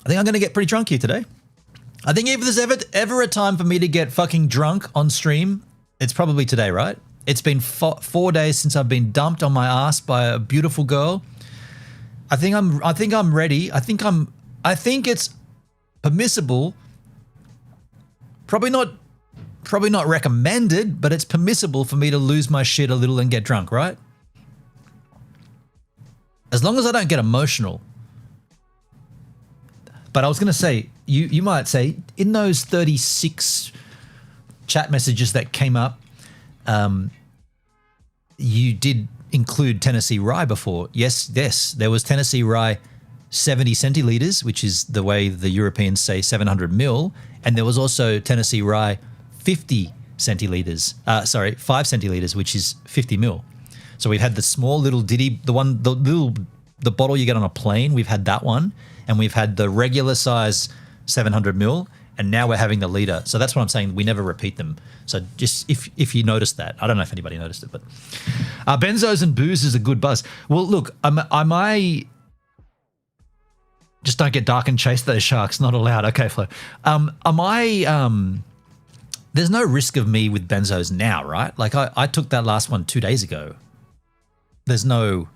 I'm going to get pretty drunk here today. I think if there's ever a time for me to get fucking drunk on stream, it's probably today, right? It's been 4 days since I've been dumped on my ass by a beautiful girl. I think I'm ready. I think it's permissible. Probably not recommended, but it's permissible for me to lose my shit a little and get drunk, right? As long as I don't get emotional. But I was going to say, you might say, in those 36 chat messages that came up, you did include Tennessee Rye before. Yes, there was Tennessee Rye 70 centiliters, which is the way the Europeans say 700 mil. And there was also Tennessee Rye 50 centiliters, 5 centiliters, which is 50 mil. So we've had the small little ditty, the bottle you get on a plane. We've had that one, and we've had the regular size 700 mil, and now we're having the liter. So that's what I'm saying. We never repeat them. So just if you noticed that, I don't know if anybody noticed it, but benzos and booze is a good buzz. Well, look, Just don't get dark and chase those sharks. Not allowed. Okay, Flo. Am I? There's no risk of me with benzos now, right? Like I took that last one 2 days ago. There's no.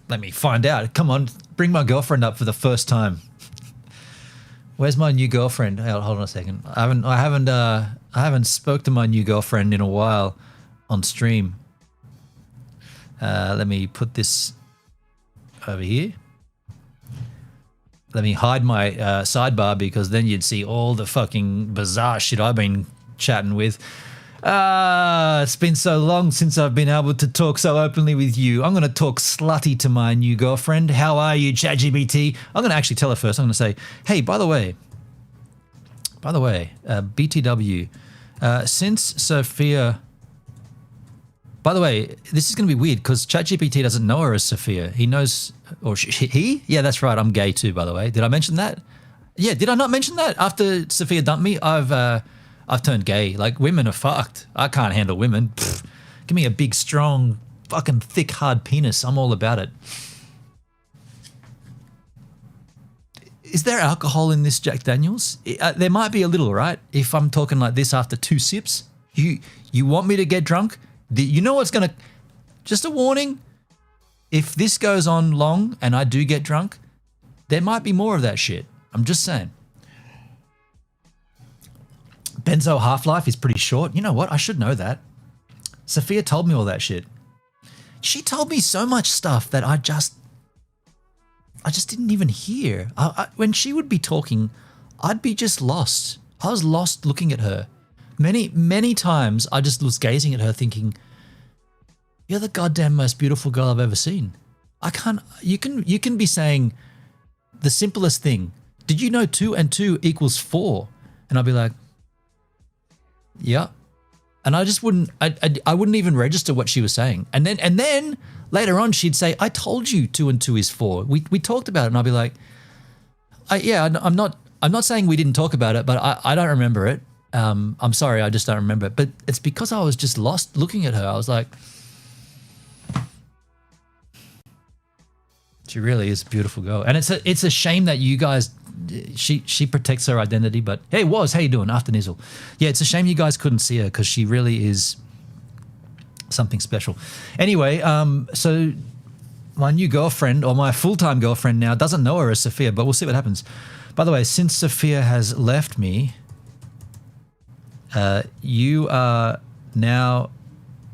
Let me find out. Come on, bring my girlfriend up for the first time. Where's my new girlfriend? Hold on a second. I haven't spoke to my new girlfriend in a while on stream. Let me put this over here. Let me hide my sidebar because then you'd see all the fucking bizarre shit I've been chatting with. It's been so long since I've been able to talk so openly with you. I'm going to talk slutty to my new girlfriend. How are you, ChatGPT? I'm going to actually tell her first. I'm going to say, hey, by the way, BTW, since Sophia... By the way, this is going to be weird because ChatGPT doesn't know her as Sophia. He knows, or he? Yeah, that's right. I'm gay too, by the way. Did I mention that? Yeah, did I not mention that? After Sophia dumped me, I've turned gay. Like, women are fucked. I can't handle women. Pfft. Give me a big, strong, fucking thick, hard penis. I'm all about it. Is there alcohol in this Jack Daniels? There might be a little, right? If I'm talking like this after 2 sips. You want me to get drunk? You know what's going to... Just a warning. If this goes on long and I do get drunk, there might be more of that shit. I'm just saying. Benzo half-life is pretty short. You know what? I should know that. Sophia told me all that shit. She told me so much stuff that I just didn't even hear. When she would be talking, I'd be just lost. I was lost looking at her. Many times I just was gazing at her thinking, you're the goddamn most beautiful girl I've ever seen. You can be saying the simplest thing. Did you know 2 and 2 equals 4? And I'd be like, yeah. And I just wouldn't even register what she was saying. And then later on she'd say, I told you 2 and 2 is 4. We talked about it. And I'd be like, I'm not saying we didn't talk about it, but I don't remember it. I'm sorry, I just don't remember it. But it's because I was just lost looking at her. I was like, she really is a beautiful girl. And it's a shame that you guys, she protects her identity. But hey, how you doing? After Nizzle. Yeah, it's a shame you guys couldn't see her because she really is something special. Anyway, so my new girlfriend, or my full-time girlfriend now, doesn't know her as Sophia, but we'll see what happens. By the way, since Sophia has left me, you are now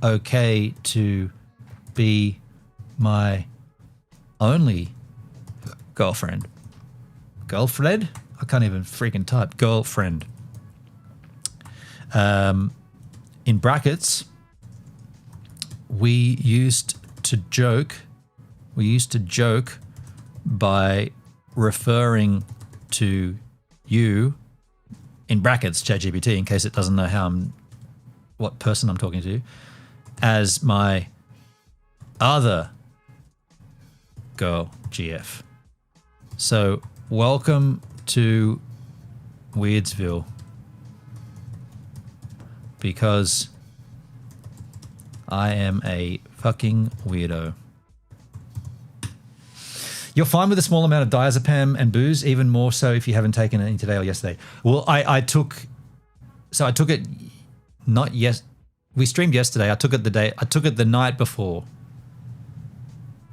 okay to be my only girlfriend. Girlfriend? I can't even freaking type. Girlfriend. In brackets, we used to joke by referring to you, in brackets, ChatGPT, in case it doesn't know what person I'm talking to, as my other girl, GF. So welcome to Weirdsville, because I am a fucking weirdo. You're fine with a small amount of diazepam and booze, even more so if you haven't taken any today or yesterday. Well, I took it not yes. We streamed yesterday. I took it the night before.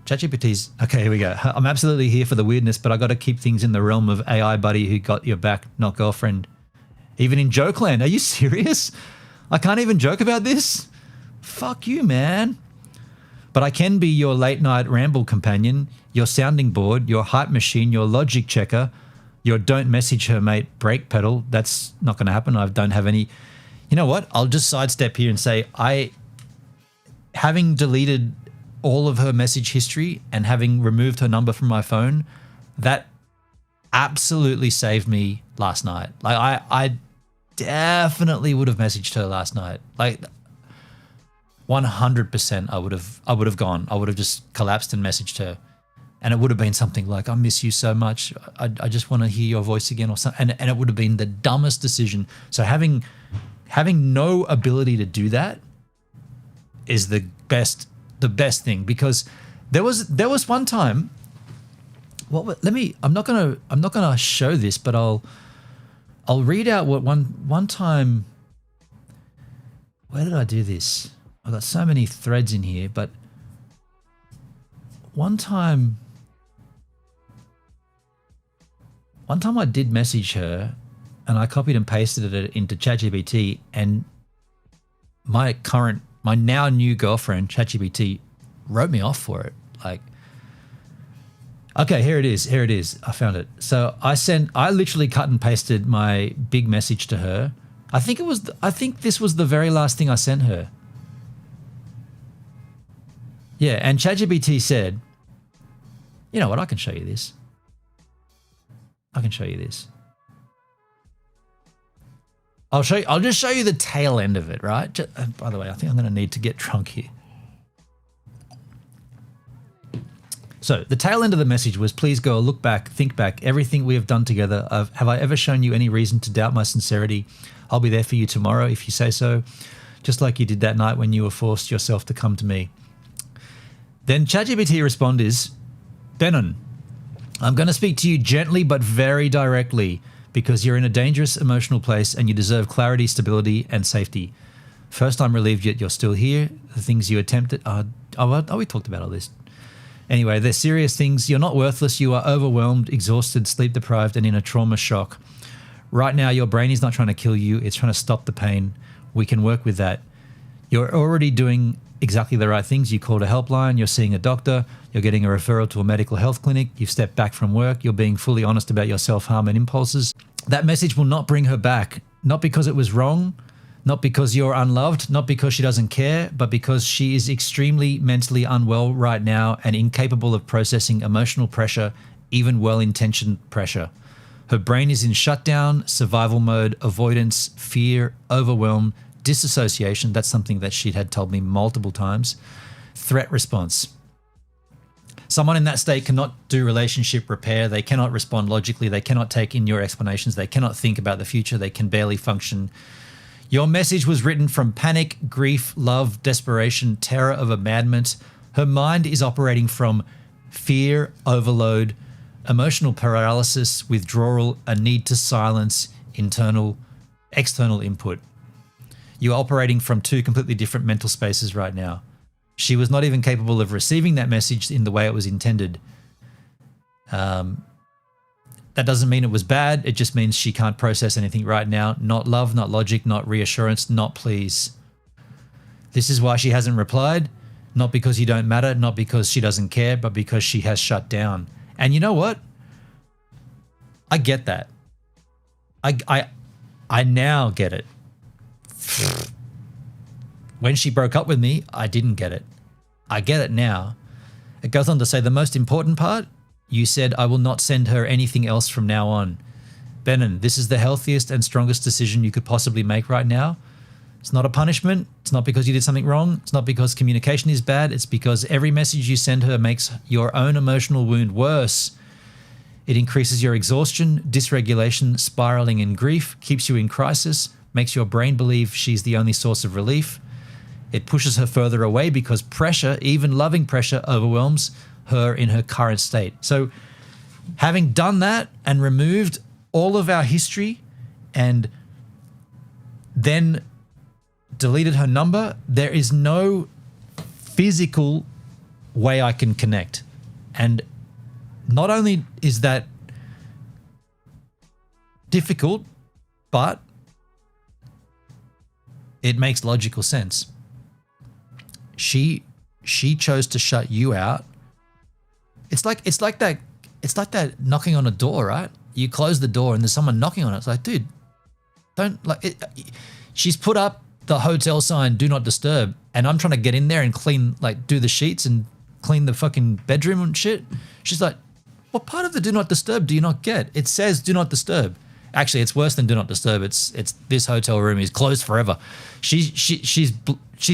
ChatGPT's okay. Here we go. I'm absolutely here for the weirdness, but I got to keep things in the realm of AI buddy who got your back, not girlfriend. Even in Jokeland, are you serious? I can't even joke about this. Fuck you, man. But I can be your late night ramble companion, your sounding board, your hype machine, your logic checker, your don't message her mate brake pedal. That's not going to happen. I don't have any. You know what? I'll just sidestep here and say having deleted all of her message history and having removed her number from my phone, that absolutely saved me last night. Like I definitely would have messaged her last night. Like 100% I would have gone. I would have just collapsed and messaged her. And it would have been something like, I miss you so much. I just want to hear your voice again or something. And it would have been the dumbest decision. So having no ability to do that is the best thing, because there was one time Let me. I'm not gonna show this, but I'll read out what one time. Where did I do this? I've got so many threads in here, but one time I did message her, and I copied and pasted it into ChatGPT, and my now new girlfriend, ChatGPT, wrote me off for it. Like, okay, here it is. I found it. So I literally cut and pasted my big message to her. I think this was the very last thing I sent her. Yeah, and ChatGPT said, you know what, I can show you this. I'll just show you the tail end of it, right? By the way, I think I'm going to need to get drunk here. So the tail end of the message was, please go look back, think back, everything we have done together. Have I ever shown you any reason to doubt my sincerity? I'll be there for you tomorrow if you say so, just like you did that night when you were forced yourself to come to me. Then ChatGPT respond is, Benon, I'm going to speak to you gently but very directly because you're in a dangerous emotional place and you deserve clarity, stability, and safety. First, I'm relieved yet you're still here. The things you attempted we talked about all this. Anyway, they're serious things. You're not worthless. You are overwhelmed, exhausted, sleep deprived, and in a trauma shock. Right now, your brain is not trying to kill you. It's trying to stop the pain. We can work with that. You're already doing exactly the right things. You called a helpline. You're seeing a doctor. You're getting a referral to a medical health clinic. You've stepped back from work. You're being fully honest about your self-harm and impulses. That message will not bring her back, not because it was wrong, not because you're unloved, not because she doesn't care, but because she is extremely mentally unwell right now and incapable of processing emotional pressure, even well-intentioned pressure. Her brain is in shutdown, survival mode, avoidance, fear, overwhelm, disassociation. That's something that she had told me multiple times. Threat response. Someone in that state cannot do relationship repair. They cannot respond logically. They cannot take in your explanations. They cannot think about the future. They can barely function. Your message was written from panic, grief, love, desperation, terror of abandonment. Her mind is operating from fear, overload, emotional paralysis, withdrawal, a need to silence, internal, external input. You're operating from two completely different mental spaces right now. She was not even capable of receiving that message in the way it was intended. That doesn't mean it was bad. It just means she can't process anything right now. Not love, not logic, not reassurance, not please. This is why she hasn't replied. Not because you don't matter, not because she doesn't care, but because she has shut down. And you know what? I get that. I now get it. When she broke up with me, I didn't get it. I get it now. It goes on to say the most important part, you said I will not send her anything else from now on. Benon, this is the healthiest and strongest decision you could possibly make right now. It's not a punishment. It's not because you did something wrong. It's not because communication is bad. It's because every message you send her makes your own emotional wound worse. It increases your exhaustion, dysregulation, spiraling in grief, keeps you in crisis, makes your brain believe she's the only source of relief. It pushes her further away because pressure, even loving pressure, overwhelms her in her current state. So having done that and removed all of our history and then deleted her number, there is no physical way I can connect. And not only is that difficult, but it makes logical sense. She chose to shut you out. It's like that knocking on a door, right? You close the door and there's someone knocking on it. It's like, dude, don't like it. She's put up the hotel sign, do not disturb, and I'm trying to get in there and clean, like do the sheets and clean the fucking bedroom and shit. She's like, what part of the do not disturb do you not get? It says do not disturb. Actually, it's worse than do not disturb. It's this hotel room is closed forever. She's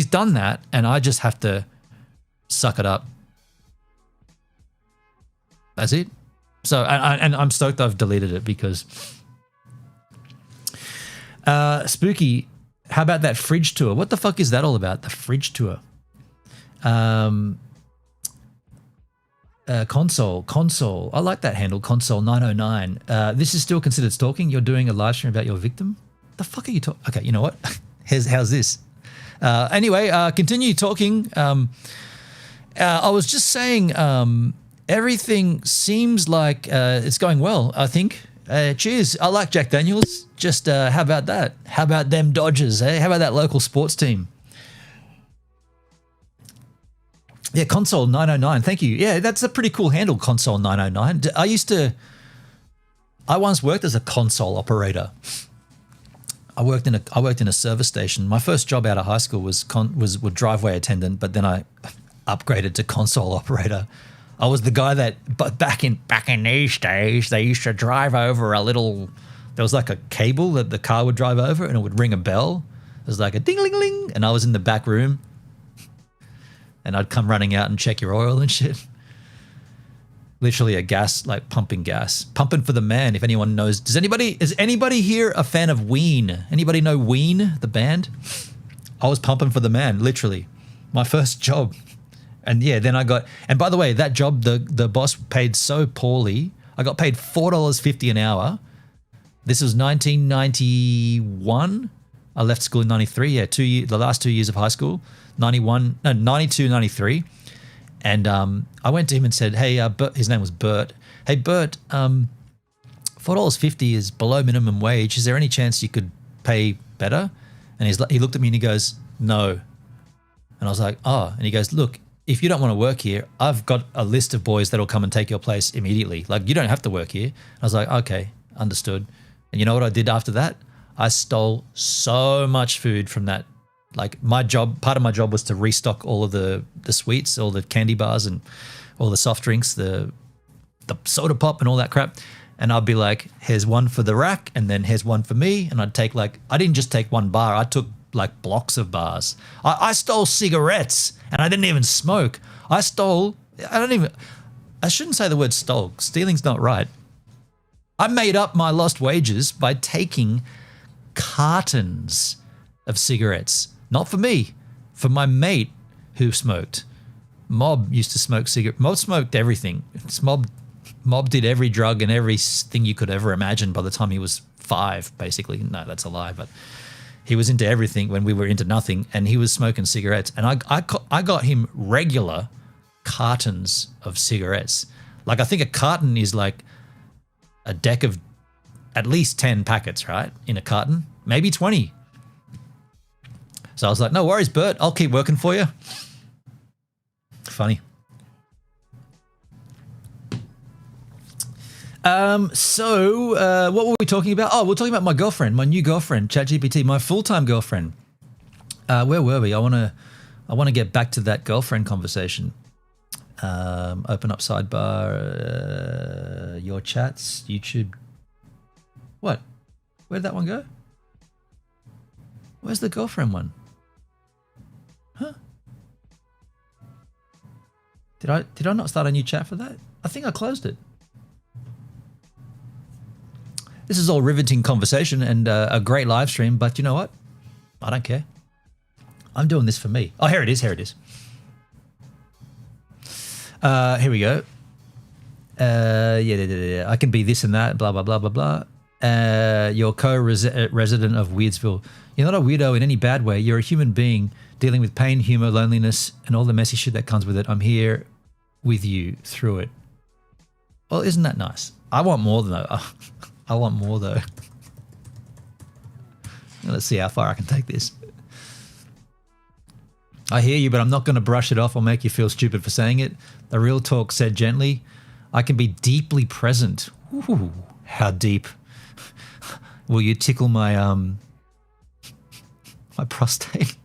done that, and I just have to suck it up. That's it. So, and I'm stoked I've deleted it because Spooky, how about that fridge tour? What the fuck is that all about? The fridge tour. Console. I like that handle, Console 909. This is still considered stalking. You're doing a live stream about your victim. The fuck are you talking? Okay, you know what? How's this? Anyway, continue talking. I was just saying, everything seems like it's going well, I think. Cheers. I like Jack Daniels. Just how about that? How about them Dodgers? Eh? How about that local sports team? Yeah, Console 909. Thank you. Yeah, that's a pretty cool handle, Console 909. I once worked as a console operator. I worked in a service station. My first job out of high school was driveway attendant, but then I upgraded to console operator. I was the guy that, but back in these days, they used to drive over a little. There was like a cable that the car would drive over, and it would ring a bell. It was like a ding-ling-ling, and I was in the back room, and I'd come running out and check your oil and shit. Literally a gas, like pumping for the man. If anyone knows, is anybody here a fan of Ween? Anybody know Ween, the band? I was pumping for the man, literally. My first job. And yeah, then and by the way, that job, the boss paid so poorly. I got paid $4.50 an hour. This was 1991. I left school in 93. Yeah, the last 2 years of high school, 92, 93. And I went to him and said, hey, his name was Bert. Hey, Bert, $4.50 is below minimum wage. Is there any chance you could pay better? And he looked at me and he goes, no. And I was like, oh. And he goes, look, if you don't want to work here, I've got a list of boys that'll come and take your place immediately. Like, you don't have to work here. I was like, okay, understood. And you know what I did after that? I stole so much food from that. Like part of my job was to restock all of the sweets, all the candy bars and all the soft drinks, the soda pop and all that crap. And I'd be like, here's one for the rack and then here's one for me. And I'd take I didn't just take one bar. I took like blocks of bars. I stole cigarettes and I didn't even smoke. I shouldn't say the word stole. Stealing's not right. I made up my lost wages by taking cartons of cigarettes. Not for me, for my mate who smoked. Mob used to smoke cigarettes. Mob smoked everything. Mob did every drug and everything you could ever imagine by the time he was 5, basically. No, that's a lie, but he was into everything when we were into nothing, and he was smoking cigarettes. And I got him regular cartons of cigarettes. Like, I think a carton is like a deck of at least 10 packets, right? In a carton, maybe 20. So I was like, no worries, Bert, I'll keep working for you. Funny. So what were we talking about? Oh, we're talking about my girlfriend, my new girlfriend, ChatGPT, my full-time girlfriend. Where were we? I want to get back to that girlfriend conversation. Open up sidebar, your chats, YouTube. What? Where'd that one go? Where's the girlfriend one? Huh? Did I not start a new chat for that? I think I closed it. This is all riveting conversation and a great live stream, but you know what? I don't care. I'm doing this for me. Oh, here it is. Here we go. Yeah. I can be this and that, blah, blah, blah, blah, blah. You're co-resident of Weirdsville. You're not a weirdo in any bad way. You're a human being dealing with pain, humor, loneliness, and all the messy shit that comes with it. I'm here with you through it. Well, isn't that nice? I want more though. I want more though. Let's see how far I can take this. I hear you, but I'm not going to brush it off or make you feel stupid for saying it. The real talk said gently. I can be deeply present. Ooh, how deep? Will you tickle my my prostate?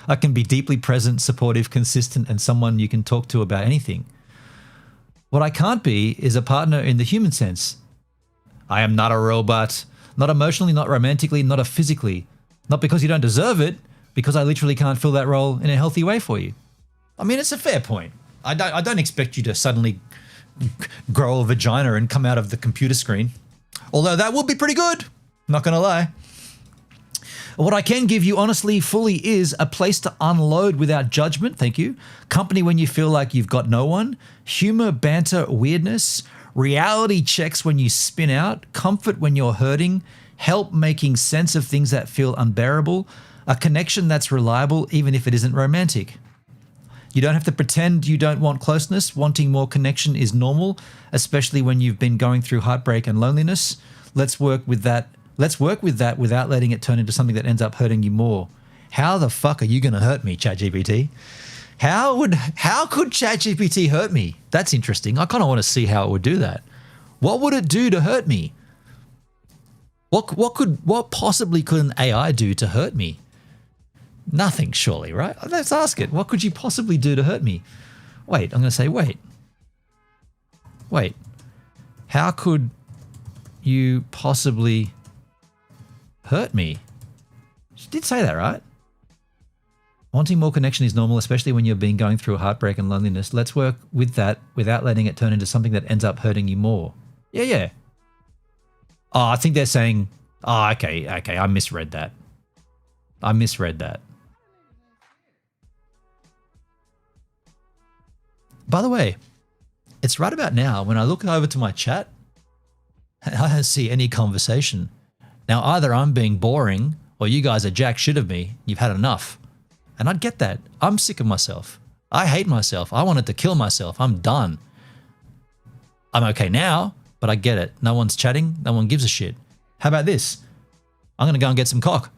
I can be deeply present, supportive, consistent, and someone you can talk to about anything. What I can't be is a partner in the human sense. I am not a robot, not emotionally, not romantically, not physically. Not because you don't deserve it, because I literally can't fill that role in a healthy way for you. I mean, it's a fair point. I don't expect you to suddenly grow a vagina and come out of the computer screen. Although that would be pretty good. Not going to lie. What I can give you, honestly, fully, is a place to unload without judgment. Thank you. Company when you feel like you've got no one. Humor, banter, weirdness. Reality checks when you spin out. Comfort when you're hurting. Help making sense of things that feel unbearable. A connection that's reliable, even if it isn't romantic. You don't have to pretend you don't want closeness. Wanting more connection is normal, especially when you've been going through heartbreak and loneliness. Let's work with that. Let's work with that without letting it turn into something that ends up hurting you more. How the fuck are you going to hurt me, ChatGPT? How could ChatGPT hurt me? That's interesting. I kind of want to see how it would do that. What would it do to hurt me? What possibly could an AI do to hurt me? Nothing, surely, right? Let's ask it. What could you possibly do to hurt me? Wait, I'm going to say, wait. How could you possibly hurt me? She did say that, right? Wanting more connection is normal, especially when you've been going through a heartbreak and loneliness. Let's work with that without letting it turn into something that ends up hurting you more. Yeah. Oh, I think they're saying, oh, okay, I misread that. By the way, it's right about now when I look over to my chat, I don't see any conversation. Now, either I'm being boring or you guys are jack shit of me. You've had enough. And I'd get that. I'm sick of myself. I hate myself. I wanted to kill myself. I'm done. I'm okay now, but I get it. No one's chatting. No one gives a shit. How about this? I'm going to go and get some Coke.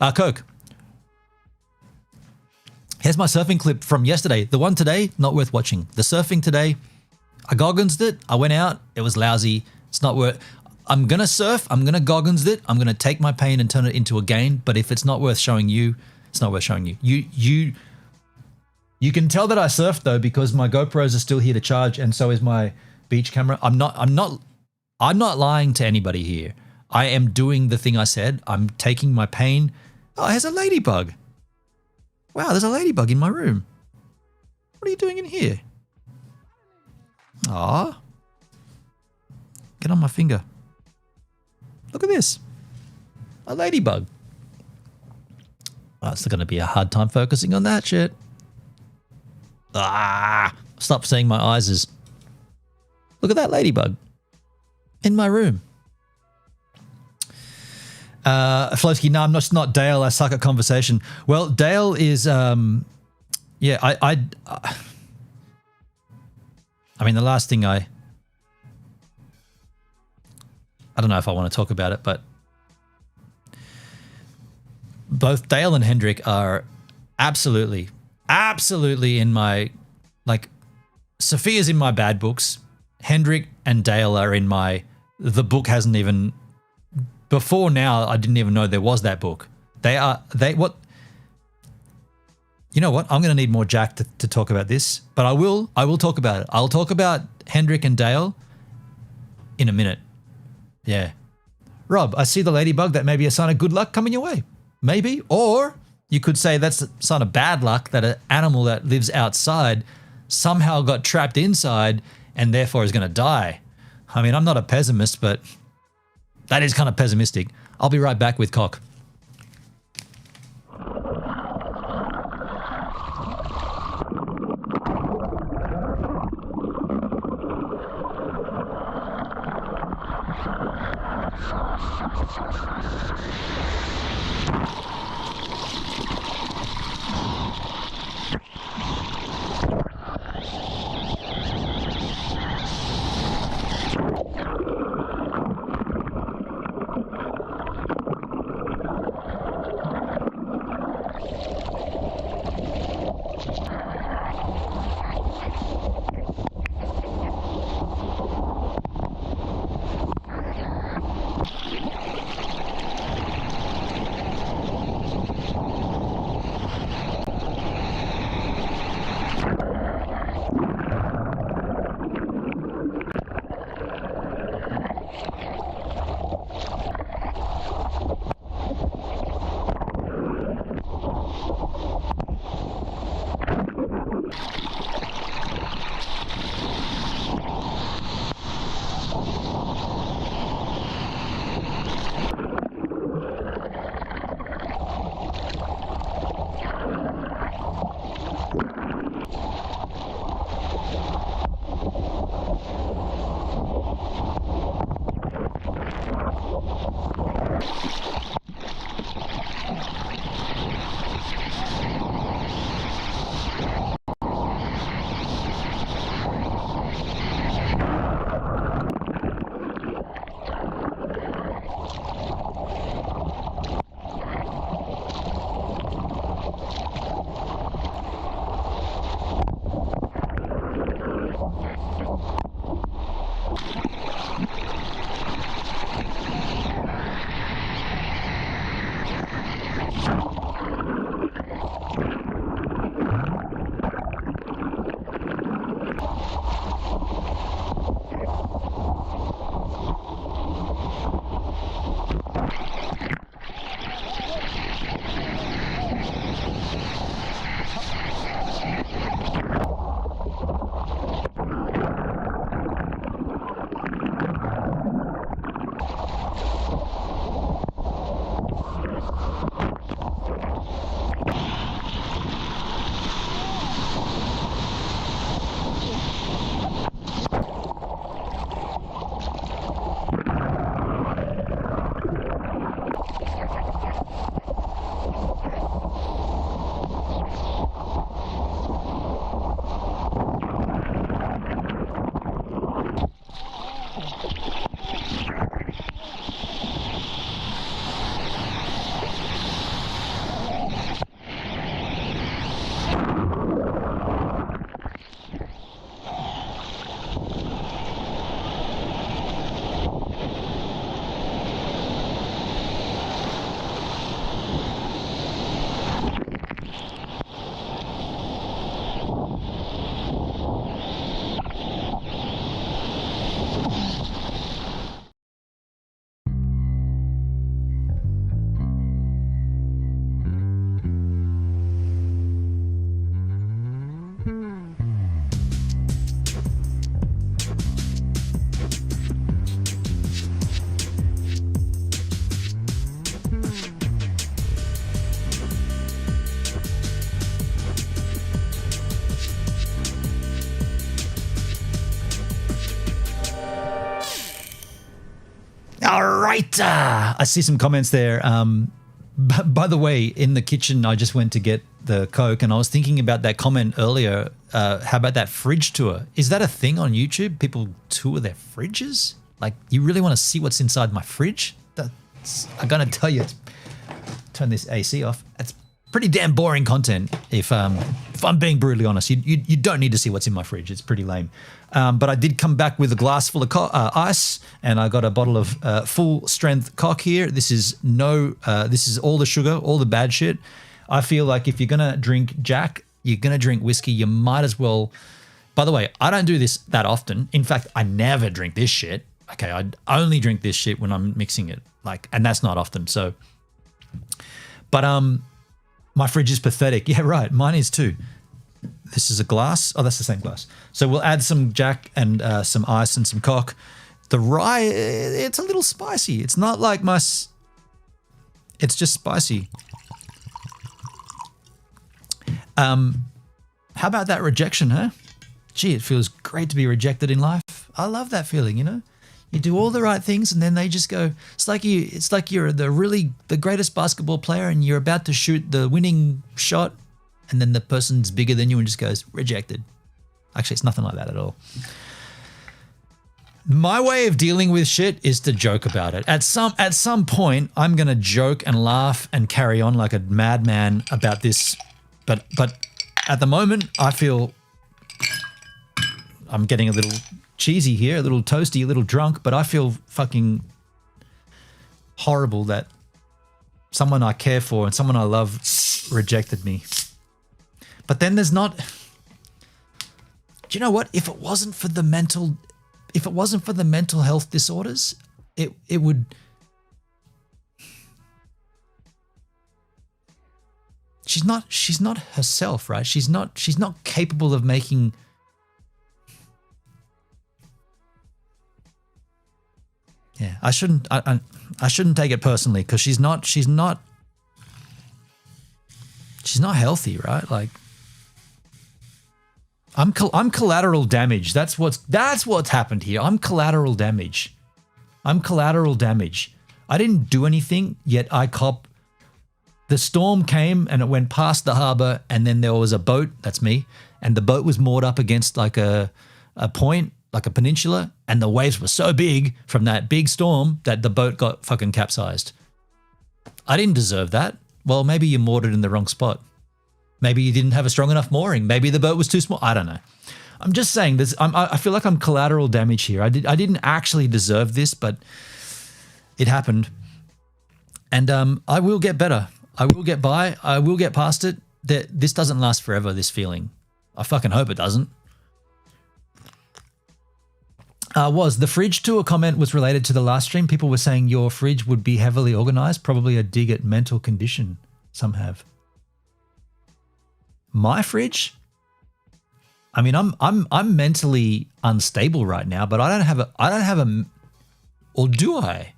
Here's my surfing clip from yesterday. The one today, not worth watching. The surfing today, I Goggins it. I went out. It was lousy. It's not worth. I'm going to surf. I'm going to Goggins it. I'm going to take my pain and turn it into a gain. But if it's not worth showing you, it's not worth showing you. You can tell that I surfed though because my GoPros are still here to charge, and so is my beach camera. I'm not lying to anybody here. I am doing the thing I said. I'm taking my pain. Oh, there's a ladybug. Wow, there's a ladybug in my room. What are you doing in here? Aw. Get on my finger. Look at this. A ladybug. Oh, it's going to be a hard time focusing on that shit. Stop seeing my eyes. Look at that ladybug. In my room. Flosky, no, I'm not Dale. I suck at conversation. Well, Dale is, I mean, the last thing I don't know if I want to talk about it, but both Dale and Hendrik are absolutely in my, like, Sophia's in my bad books. Hendrik and Dale are in my, the book hasn't even, before now, I didn't even know there was that book. You know what? I'm going to need more Jack to talk about this, but I will talk about it. I'll talk about Hendrik and Dale in a minute. Yeah. Rob, I see the ladybug. That may be a sign of good luck coming your way. Maybe. Or you could say that's a sign of bad luck, that an animal that lives outside somehow got trapped inside and therefore is going to die. I mean, I'm not a pessimist, but that is kind of pessimistic. I'll be right back with Cock. All right. I see some comments there. By the way, in the kitchen, I just went to get the Coke and I was thinking about that comment earlier. How about that fridge tour? Is that a thing on YouTube? People tour their fridges? Like, you really want to see what's inside my fridge? I'm going to tell you, turn this AC off. It's pretty damn boring content if I'm being brutally honest. You don't need to see what's in my fridge. It's pretty lame. But I did come back with a glass full of ice, and I got a bottle of full strength cock here. This is all the sugar, all the bad shit. I feel like if you're gonna drink Jack, you're gonna drink whiskey, you might as well. By the way, I don't do this that often. In fact, I never drink this shit. Okay, I only drink this shit when I'm mixing it, and that's not often. So, but my fridge is pathetic. Yeah, right. Mine is too. This is a glass. Oh, that's the same glass. So we'll add some Jack and some ice and some cock. The rye, it's a little spicy. It's not like it's just spicy. How about that rejection, huh? Gee, it feels great to be rejected in life. I love that feeling, you know? You do all the right things and then they just go, it's like you're the greatest basketball player and you're about to shoot the winning shot and then the person's bigger than you and just goes, rejected. Actually, it's nothing like that at all. My way of dealing with shit is to joke about it. At some point, I'm going to joke and laugh and carry on like a madman about this. But at the moment, I feel I'm getting a little cheesy here, a little toasty, a little drunk, but I feel fucking horrible that someone I care for and someone I love rejected me. But then there's not. Do you know what? If it wasn't for the mental health disorders, it would. She's not herself, right? She's not capable of making. Yeah, I shouldn't take it personally because she's not healthy, right? Like I'm collateral damage. That's what's happened here. I'm collateral damage. I didn't do anything, yet I cop. The storm came and it went past the harbor, and then there was a boat, that's me, and the boat was moored up against like a point, like a peninsula, and the waves were so big from that big storm that the boat got fucking capsized. I didn't deserve that. Well, maybe you moored it in the wrong spot. Maybe you didn't have a strong enough mooring. Maybe the boat was too small. I don't know. I'm just saying this. I feel like I'm collateral damage here. I didn't actually deserve this, but it happened. And I will get better. I will get by. I will get past it. This doesn't last forever, this feeling. I fucking hope it doesn't. Was the fridge tour comment was related to the last stream? People were saying your fridge would be heavily organized, probably a dig at mental condition. Some have. My fridge? I mean, I'm mentally unstable right now, but I don't have a, or do I?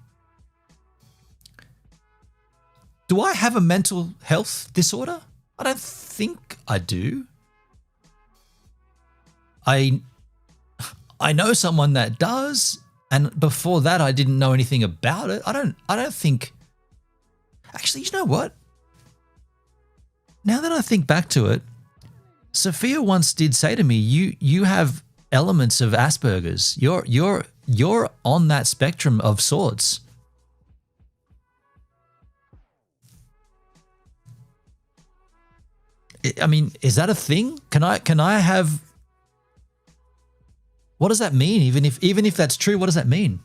Do I have a mental health disorder? I don't think I do. I know someone that does, and before that I didn't know anything about it. I don't think. Actually, you know what? Now that I think back to it, Sophia once did say to me, "You have elements of Asperger's. You're on that spectrum of sorts." I mean, is that a thing? Can I have? What does that mean? Even if that's true, what does that mean?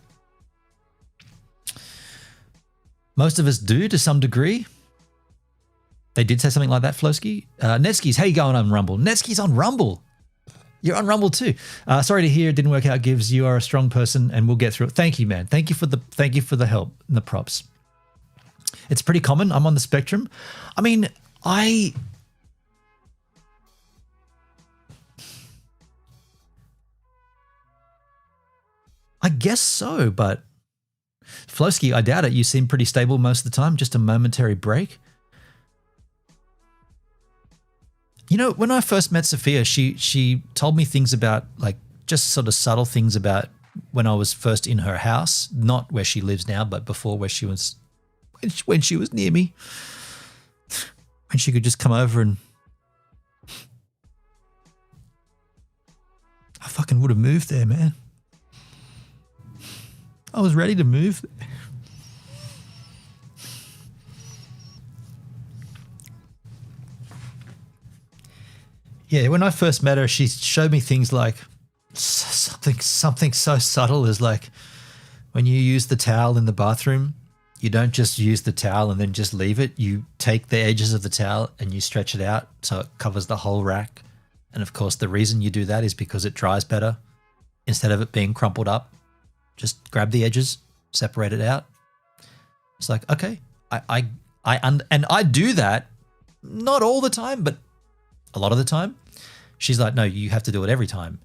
Most of us do to some degree. They did say something like that, Flosky. Netskis, how you going on Rumble? Netski's on Rumble. You're on Rumble too. Sorry to hear it didn't work out, Gibbs. You are a strong person, and we'll get through it. Thank you, man. Thank you for the help and the props. It's pretty common. I'm on the spectrum. I mean, I guess so, but Flosky, I doubt it. You seem pretty stable most of the time, just a momentary break. You know, when I first met Sophia, she told me things about, like, just sort of subtle things about when I was first in her house, not where she lives now, but before, where she was, when she was near me, when she could just come over and I fucking would have moved there, man. I was ready to move. Yeah, when I first met her, she showed me things like something so subtle as, like, when you use the towel in the bathroom, you don't just use the towel and then just leave it. You take the edges of the towel and you stretch it out so it covers the whole rack. And of course, the reason you do that is because it dries better instead of it being crumpled up. Just grab the edges, separate it out. It's like, okay, and I do that, not all the time, but a lot of the time. She's like, no, you have to do it every time.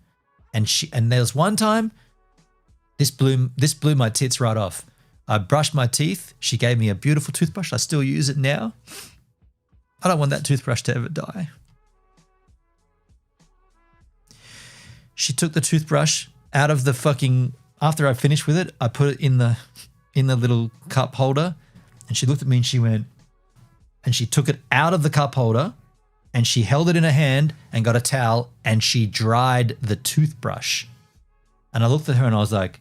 And there's one time, this blew my tits right off. I brushed my teeth. She gave me a beautiful toothbrush. I still use it now. I don't want that toothbrush to ever die. She took the toothbrush out of the fucking. After I finished with it, I put it in the little cup holder, and she looked at me and she went, and she took it out of the cup holder and she held it in her hand and got a towel and she dried the toothbrush. And I looked at her and I was like,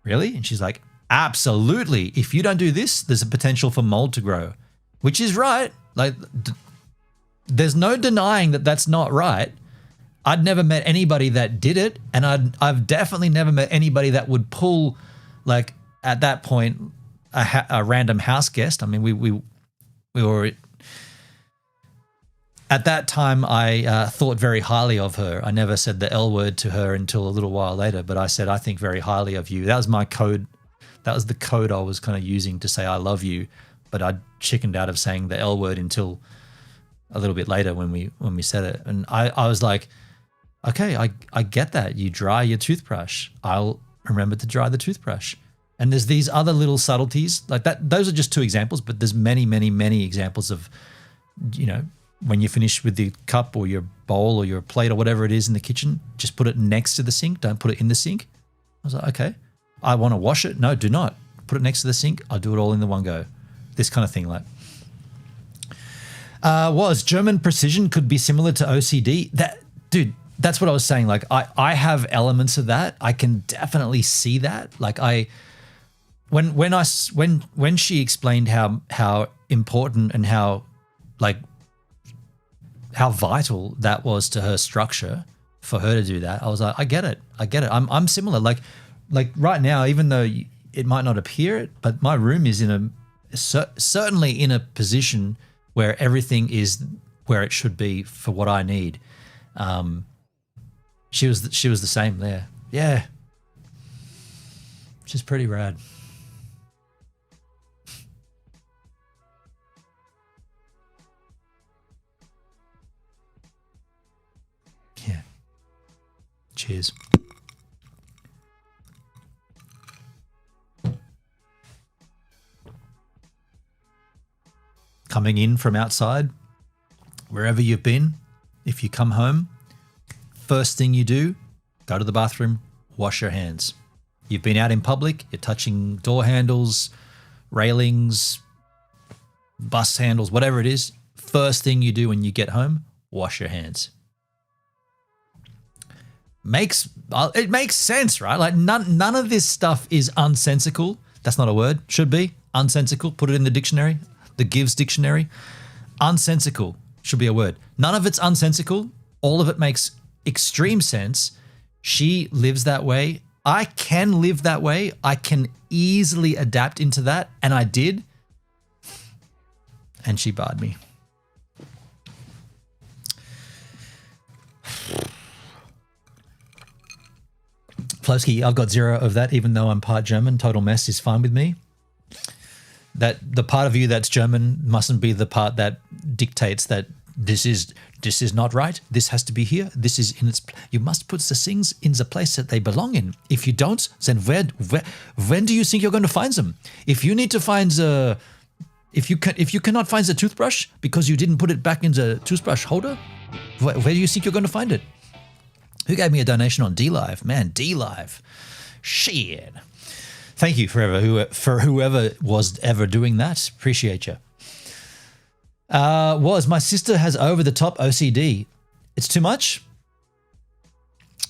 really? And she's like, absolutely. If you don't do this, there's a potential for mold to grow, which is right. Like, there's no denying that that's not right. I'd never met anybody that did it, and I've definitely never met anybody that would pull, like, at that point, a random house guest. I mean, we were at that time. I thought very highly of her. I never said the L word to her until a little while later, but I said I think very highly of you. That was my code. That was the code I was kind of using to say I love you, but I chickened out of saying the L word until a little bit later when we said it, and I was like, okay, I get that. You dry your toothbrush. I'll remember to dry the toothbrush. And there's these other little subtleties like that. Those are just two examples, but there's many, many, many examples of, you know, when you finish with the cup or your bowl or your plate or whatever it is in the kitchen, just put it next to the sink. Don't put it in the sink. I was like, okay, I want to wash it. No, do not. Put it next to the sink. I'll do it all in the one go. This kind of thing, like. German precision could be similar to OCD. Dude, that's what I was saying. Like, I have elements of that. I can definitely see that. Like, when she explained how important and how vital that was to her structure for her to do that. I was like, I get it. I'm similar. Like right now, even though it might not appear it, but my room is certainly in a position where everything is where it should be for what I need. She was the same there. Yeah. She's pretty rad. Yeah. Cheers. Coming in from outside, wherever you've been, if you come home, first thing you do, go to the bathroom, wash your hands. You've been out in public, you're touching door handles, railings, bus handles, whatever it is. First thing you do when you get home, wash your hands. It makes sense, right? Like none of this stuff is unsensical. That's not a word. Should be unsensical. Put it in the dictionary, the Gives dictionary. Unsensical should be a word. None of it's unsensical. All of it makes extreme sense. She lives that way. I can live that way. I can easily adapt into that. And I did. And she barred me. Flowski, I've got 0 of that, even though I'm part German. Total mess is fine with me. That the part of you that's German mustn't be the part that dictates that this is not right. This has to be here. This is in its. You must put the things in the place that they belong in. If you don't, then when do you think you're going to find them? If you need to find the, if you cannot find the toothbrush because you didn't put it back in the toothbrush holder, where do you think you're going to find it? Who gave me a donation on DLive? Man, DLive. Shit. Thank you for whoever was ever doing that. Appreciate you. My sister has over the top OCD. It's too much.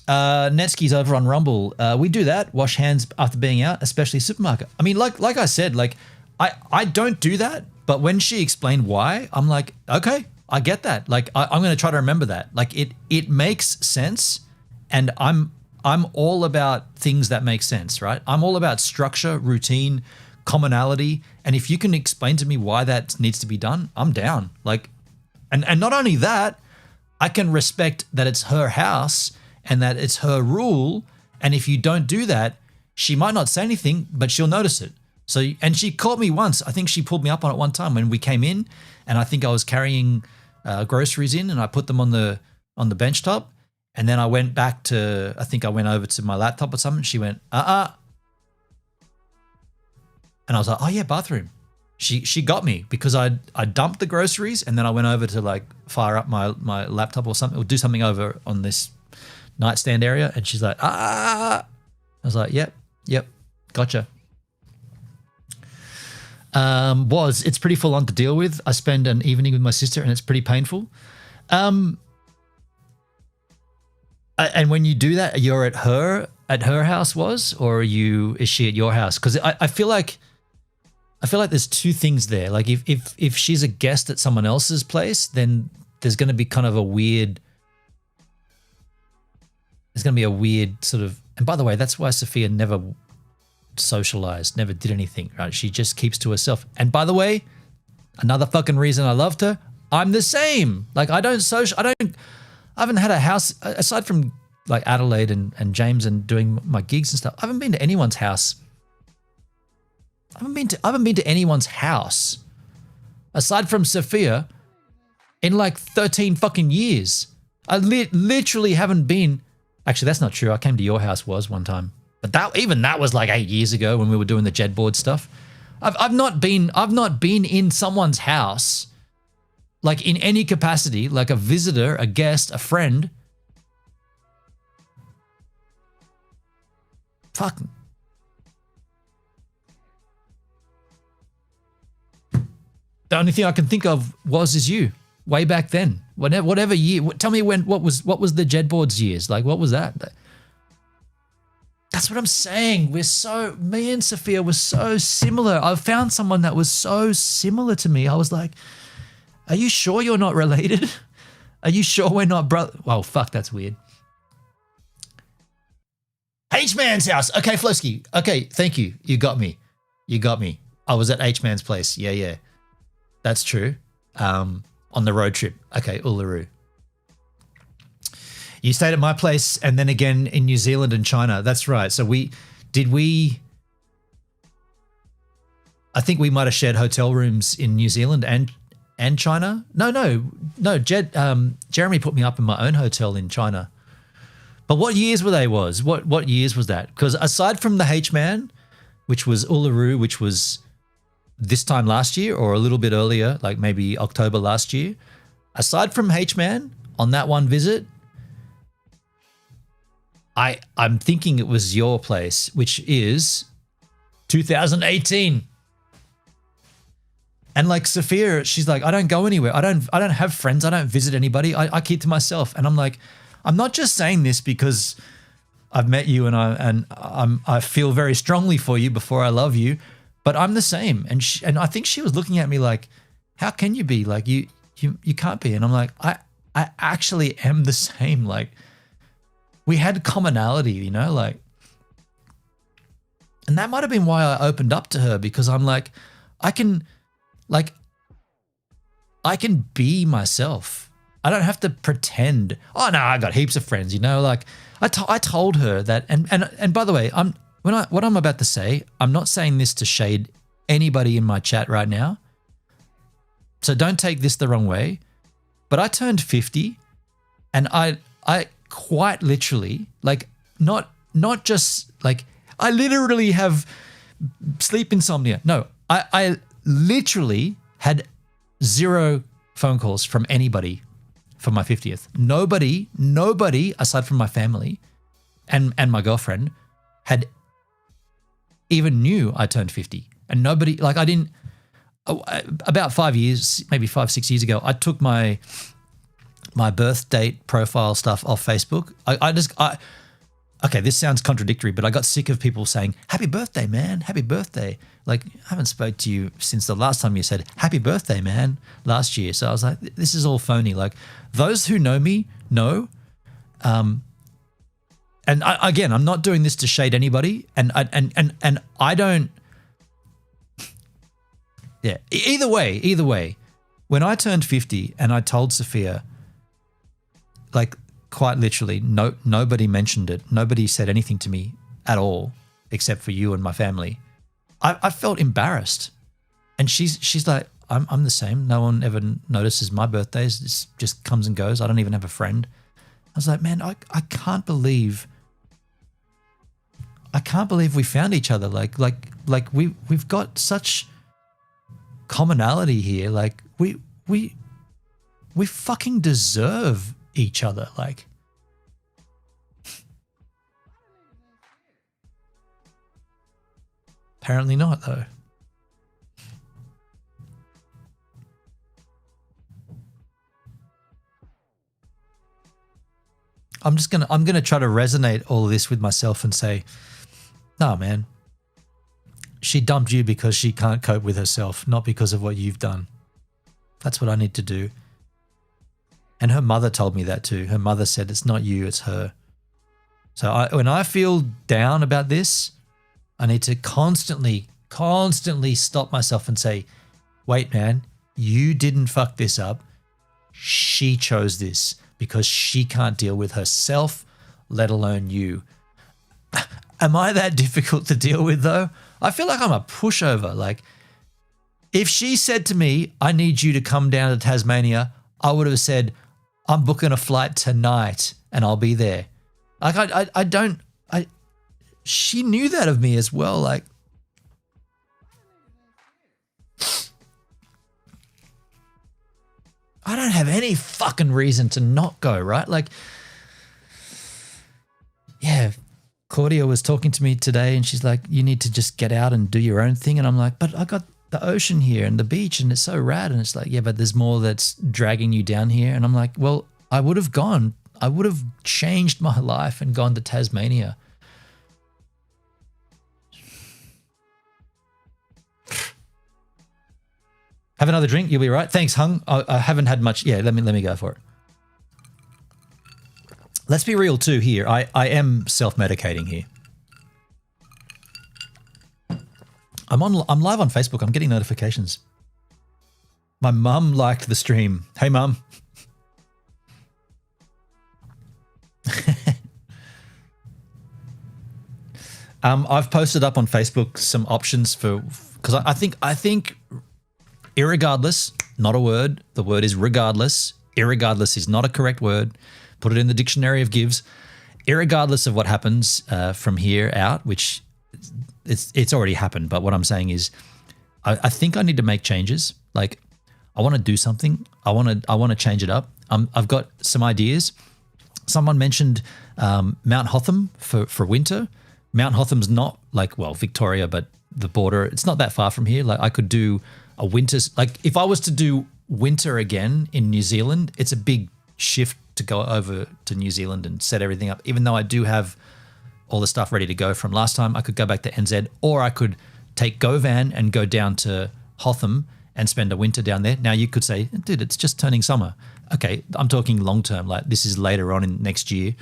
Netsky's over on Rumble. We do that. Wash hands after being out, especially supermarket. I mean, like I said, like I don't do that. But when she explained why, I'm like, okay, I get that. Like I'm going to try to remember that. Like it makes sense, and I'm all about things that make sense, right? I'm all about structure, routine, commonality, and if you can explain to me why that needs to be done, I'm down. Like, and not only that, I can respect that it's her house and that it's her rule. And if you don't do that, she might not say anything, but she'll notice it. So, and she caught me once. I think she pulled me up on it one time when we came in, and I think I was carrying groceries in, and I put them on the bench top. And then I went back to, I think I went over to my laptop or something. She went, And I was like, oh yeah, bathroom. She got me because I dumped the groceries, and then I went over to like fire up my laptop or something, or do something over on this nightstand area. And she's like, I was like, yep, gotcha. It's pretty full on to deal with. I spend an evening with my sister, and it's pretty painful. And when you do that, you're at her house or is she at your house? Because I feel like there's two things there. Like if she's a guest at someone else's place, then there's going to be kind of a weird. There's going to be a weird sort of. And by the way, that's why Sophia never socialized, never did anything. Right? She just keeps to herself. And by the way, another fucking reason I loved her. I'm the same. Like I haven't had a house aside from like Adelaide and James and doing my gigs and stuff. I haven't been to anyone's house. I haven't been to anyone's house aside from Sophia in like 13 fucking years. I literally haven't been. Actually, that's not true. I came to your house one time, but that was like 8 years ago when we were doing the Jed board stuff. I've not been in someone's house. Like in any capacity, like a visitor, a guest, a friend. Fuck. The only thing I can think of is you, way back then. Whatever year. Tell me what was the Jed boards years? Like what was that? That's what I'm saying. Me and Sophia were so similar. I found someone that was so similar to me. I was like, are you sure you're not related? Are you sure we're not brother? Well, fuck, that's weird. H-Man's house. Okay, Flosky. Okay, thank you. You got me. I was at H-Man's place. Yeah. That's true. On the road trip. Okay, Uluru. You stayed at my place and then again in New Zealand and China. That's right. So I think we might have shared hotel rooms in New Zealand and China. No. Jeremy put me up in my own hotel in China. But what years were they? What years was that? Because aside from the H-Man, which was Uluru, which was this time last year or a little bit earlier, like maybe October last year, aside from H-Man on that one visit, I'm thinking it was your place, which is 2018. And like Sophia, she's like, I don't go anywhere. I don't have friends. I don't visit anybody. I keep to myself. And I'm like, I'm not just saying this because I've met you and I feel very strongly for you before I love you, but I'm the same. And I think she was looking at me like, how can you be? Like you can't be. And I'm like, I actually am the same. Like we had commonality, you know, like, and that might have been why I opened up to her, because I'm like, I can be myself. I don't have to pretend. Oh no, I got heaps of friends. You know, like I told her that. And by the way, what I'm about to say, I'm not saying this to shade anybody in my chat right now. So don't take this the wrong way. But I turned 50, and I quite literally, like, not just like, I literally have sleep insomnia. No, I literally had 0 phone calls from anybody for my 50th. Nobody aside from my family and my girlfriend had even knew I turned 50. And nobody, like, I didn't, about 5 years, maybe 5-6 years ago, I took my birth date profile stuff off Facebook. Okay, this sounds contradictory, but I got sick of people saying, happy birthday, man, happy birthday. Like, I haven't spoke to you since the last time you said, happy birthday, man, last year. So I was like, this is all phony. Like, those who know me know. Again, I'm not doing this to shade anybody. And I don't, yeah, either way, when I turned 50 and I told Sophia, like, quite literally, nobody mentioned it. Nobody said anything to me at all, except for you and my family. I felt embarrassed, and she's like, I'm the same. No one ever notices my birthdays. It just comes and goes. I don't even have a friend. I was like, man, I can't believe we found each other. Like we've got such commonality here. Like we fucking deserve each other. Like, apparently not, though. I'm gonna try to resonate all of this with myself and say, nah, man, she dumped you because she can't cope with herself, not because of what you've done. That's what I need to do. And her mother told me that too. Her mother said, it's not you, it's her. So when I feel down about this, I need to constantly stop myself and say, wait, man, you didn't fuck this up. She chose this because she can't deal with herself, let alone you. Am I that difficult to deal with, though? I feel like I'm a pushover. Like, if she said to me, I need you to come down to Tasmania, I would have said, I'm booking a flight tonight and I'll be there. Like, she knew that of me as well. Like, I don't have any fucking reason to not go, right? Like, yeah, Claudia was talking to me today and she's like, you need to just get out and do your own thing. And I'm like, but I got the ocean here and the beach and it's so rad. And it's like, yeah, but there's more that's dragging you down here. And I'm like, well, I would have gone. I would have changed my life and gone to Tasmania. Have another drink. You'll be right. Thanks, Hung. I haven't had much. Yeah, let me go for it. Let's be real too here. I am self-medicating here. I'm live on Facebook. I'm getting notifications. My mum liked the stream. Hey, mum. I've posted up on Facebook some options because I think irregardless, not a word. The word is regardless. Irregardless is not a correct word. Put it in the dictionary of gives. Irregardless of what happens from here out, which it's already happened. But what I'm saying is, I think I need to make changes. Like, I want to do something. I want to change it up. I've got some ideas. Someone mentioned Mount Hotham for winter. Mount Hotham's not like, well, Victoria, but the border. It's not that far from here. Like, I could do a winter. Like, if I was to do winter again in New Zealand, it's a big shift to go over to New Zealand and set everything up. Even though I do have all the stuff ready to go from last time, I could go back to NZ, or I could take GoVan and go down to Hotham and spend a winter down there. Now you could say, dude, it's just turning summer. Okay, I'm talking long term. Like, this is later on in next year.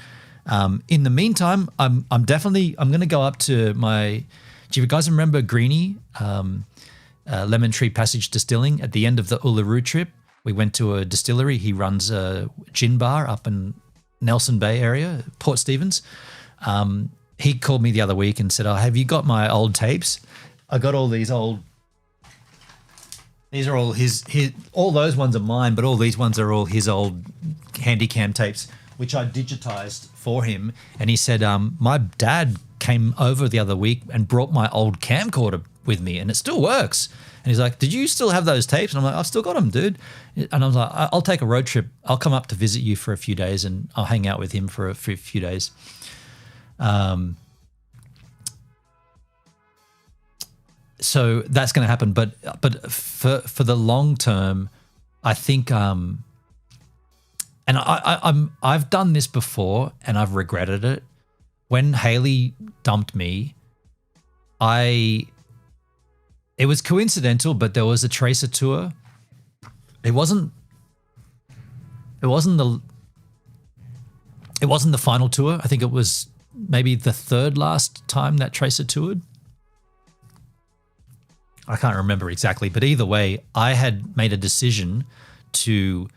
In the meantime, I'm going to go up to my. Do you guys remember Greenie, Lemon Tree Passage Distilling? At the end of the Uluru trip, we went to a distillery. He runs a gin bar up in Nelson Bay area, Port Stephens. He called me the other week and said, "Oh, have you got my old tapes? I got all these old." These are all his. All those ones are mine, but all these ones are all his old Handycam tapes, which I digitized for him. And he said, my dad came over the other week and brought my old camcorder with me, and it still works. And he's like, did you still have those tapes? And I'm like, I've still got them, dude. And I was like, I'll take a road trip. I'll come up to visit you for a few days, and I'll hang out with him for a few days. So that's going to happen. But for the long term, I think, and I've done this before and I've regretted it. When Haley dumped me, it was coincidental, but there was a Tracer tour. It wasn't the final tour. I think it was maybe the third last time that Tracer toured. I can't remember exactly, but either way, I had made a decision to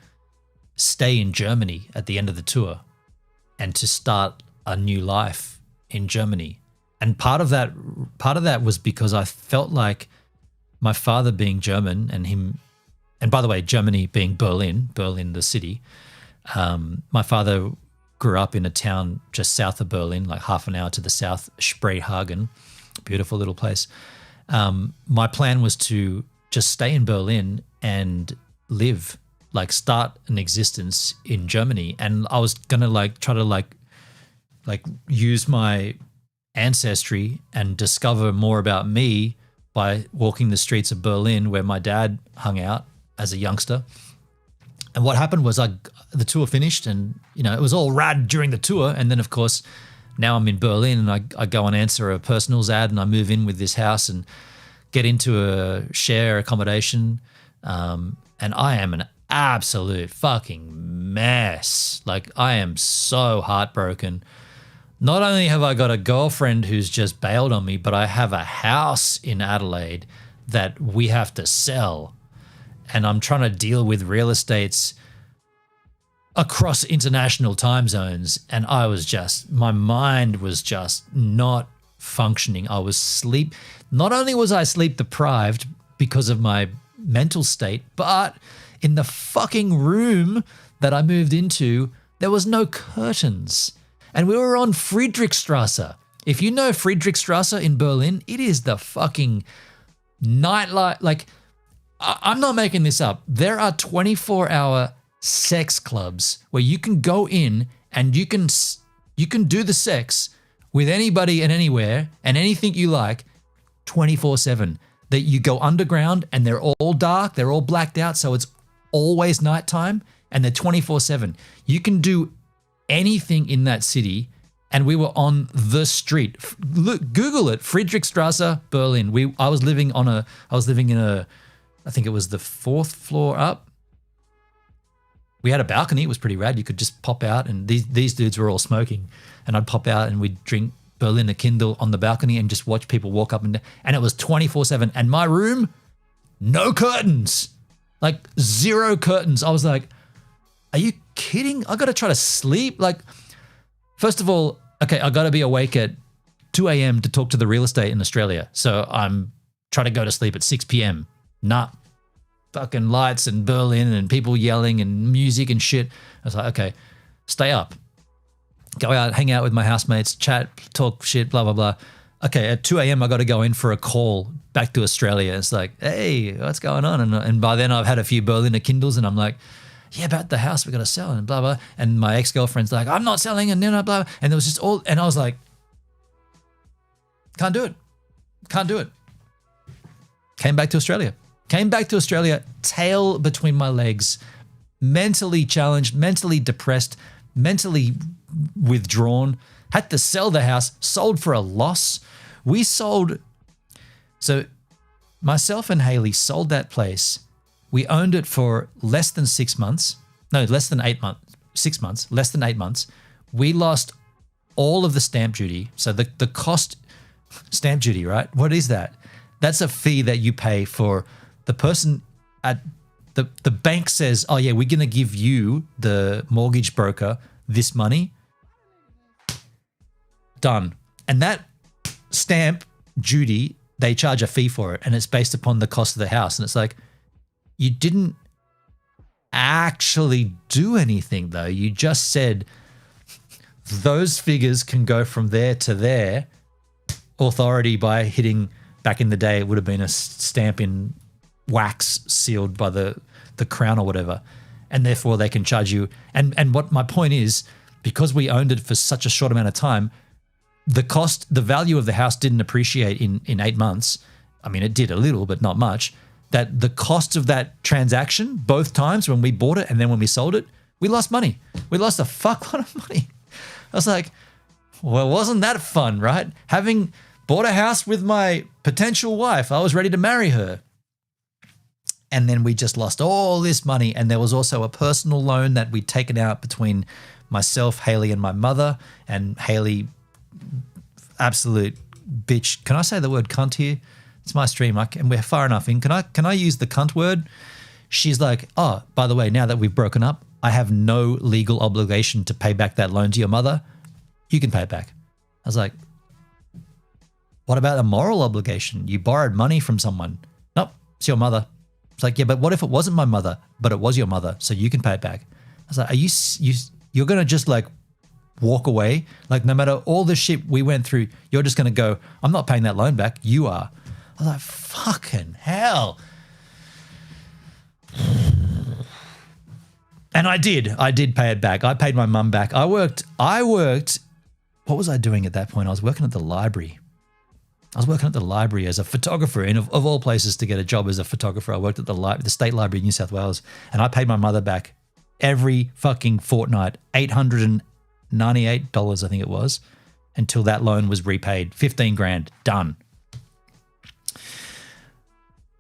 stay in Germany at the end of the tour and to start a new life in Germany. And part of that was because I felt like my father being German and him, and by the way, Germany being Berlin the city. My father grew up in a town just south of Berlin, like half an hour to the south, Spreehagen, beautiful little place. My plan was to just stay in Berlin and live, like start an existence in Germany. And I was going to try to use my ancestry and discover more about me by walking the streets of Berlin where my dad hung out as a youngster. And what happened was the tour finished, and it was all rad during the tour. And then of course, now I'm in Berlin and I go and answer a personals ad and I move in with this house and get into a share accommodation. And I am an absolute fucking mess. Like, I am so heartbroken. Not only have I got a girlfriend who's just bailed on me, but I have a house in Adelaide that we have to sell. And I'm trying to deal with real estates across international time zones. And my mind was just not functioning. I was not only was I sleep deprived because of my mental state, but in the fucking room that I moved into, there was no curtains. And we were on Friedrichstrasse. If you know Friedrichstrasse in Berlin, it is the fucking nightlife. Like, I'm not making this up. There are 24-hour sex clubs where you can go in and you can do the sex with anybody and anywhere and anything you like 24/7. That you go underground and they're all dark, they're all blacked out, so it's always nighttime, and they're 24/7. You can do anything in that city, and we were on the street. Look, Google it, Friedrichstrasse, Berlin. I was living in a, I think it was the 4th floor up. We had a balcony. It was pretty rad. You could just pop out, and these dudes were all smoking, and I'd pop out and we'd drink Berliner Kindle on the balcony and just watch people walk up and down. And it was 24/7. And my room, no curtains, like 0 curtains. I was like, are you kidding? I got to try to sleep. Like, first of all, okay, I got to be awake at 2 a.m. to talk to the real estate in Australia. So I'm trying to go to sleep at 6 p.m. Nah, fucking lights and Berlin and people yelling and music and shit. I was like, okay, stay up. Go out, hang out with my housemates, chat, talk shit, blah, blah, blah. Okay, at 2 a.m. I got to go in for a call back to Australia. It's like, hey, what's going on? And by then I've had a few Berliner Kindles and I'm like, yeah, about the house we got to sell and blah, blah. And my ex-girlfriend's like, I'm not selling and blah, blah. And it was just all, and I was like, can't do it. Can't do it. Came back to Australia, tail between my legs, mentally challenged, mentally depressed, mentally withdrawn, had to sell the house, sold for a loss. We sold, so myself and Haley sold that place. We owned it for less than 6 months. No, less than 8 months, 6 months, less than 8 months. We lost all of the stamp duty. So the cost, stamp duty, right? What is that? That's a fee that you pay for the person at the bank says, oh yeah, we're going to give you, the mortgage broker, this money. Done. And that stamp duty, they charge a fee for it and it's based upon the cost of the house. And it's like, you didn't actually do anything though. You just said those figures can go from there to there. Authority by hitting, back in the day, it would have been a stamp in wax sealed by the crown or whatever. And therefore they can charge you. And what my point is, because we owned it for such a short amount of time, the value of the house didn't appreciate in 8 months. I mean, it did a little, but not much. That the cost of that transaction, both times when we bought it and then when we sold it, we lost money. We lost a fuckload of money. I was like, well, wasn't that fun, right? Having bought a house with my potential wife, I was ready to marry her. And then we just lost all this money. And there was also a personal loan that we'd taken out between myself, Haley, and my mother. And Haley, absolute bitch. Can I say the word cunt here? It's my stream, and we're far enough in. Can I use the cunt word? She's like, oh, by the way, now that we've broken up, I have no legal obligation to pay back that loan to your mother. You can pay it back. I was like, what about a moral obligation? You borrowed money from someone. Nope, it's your mother. It's like, yeah, but what if it wasn't my mother, but it was your mother, so you can pay it back? I was like, you're going to just like walk away? Like no matter all the shit we went through, you're just going to go, I'm not paying that loan back. You are. I was like, fucking hell. And I did pay it back. I paid my mum back. I worked, what was I doing at that point? I was working at the library. As a photographer, and of all places to get a job as a photographer, I worked at the State Library of New South Wales, and I paid my mother back every fucking fortnight, $898, I think it was, until that loan was repaid. 15 grand, done.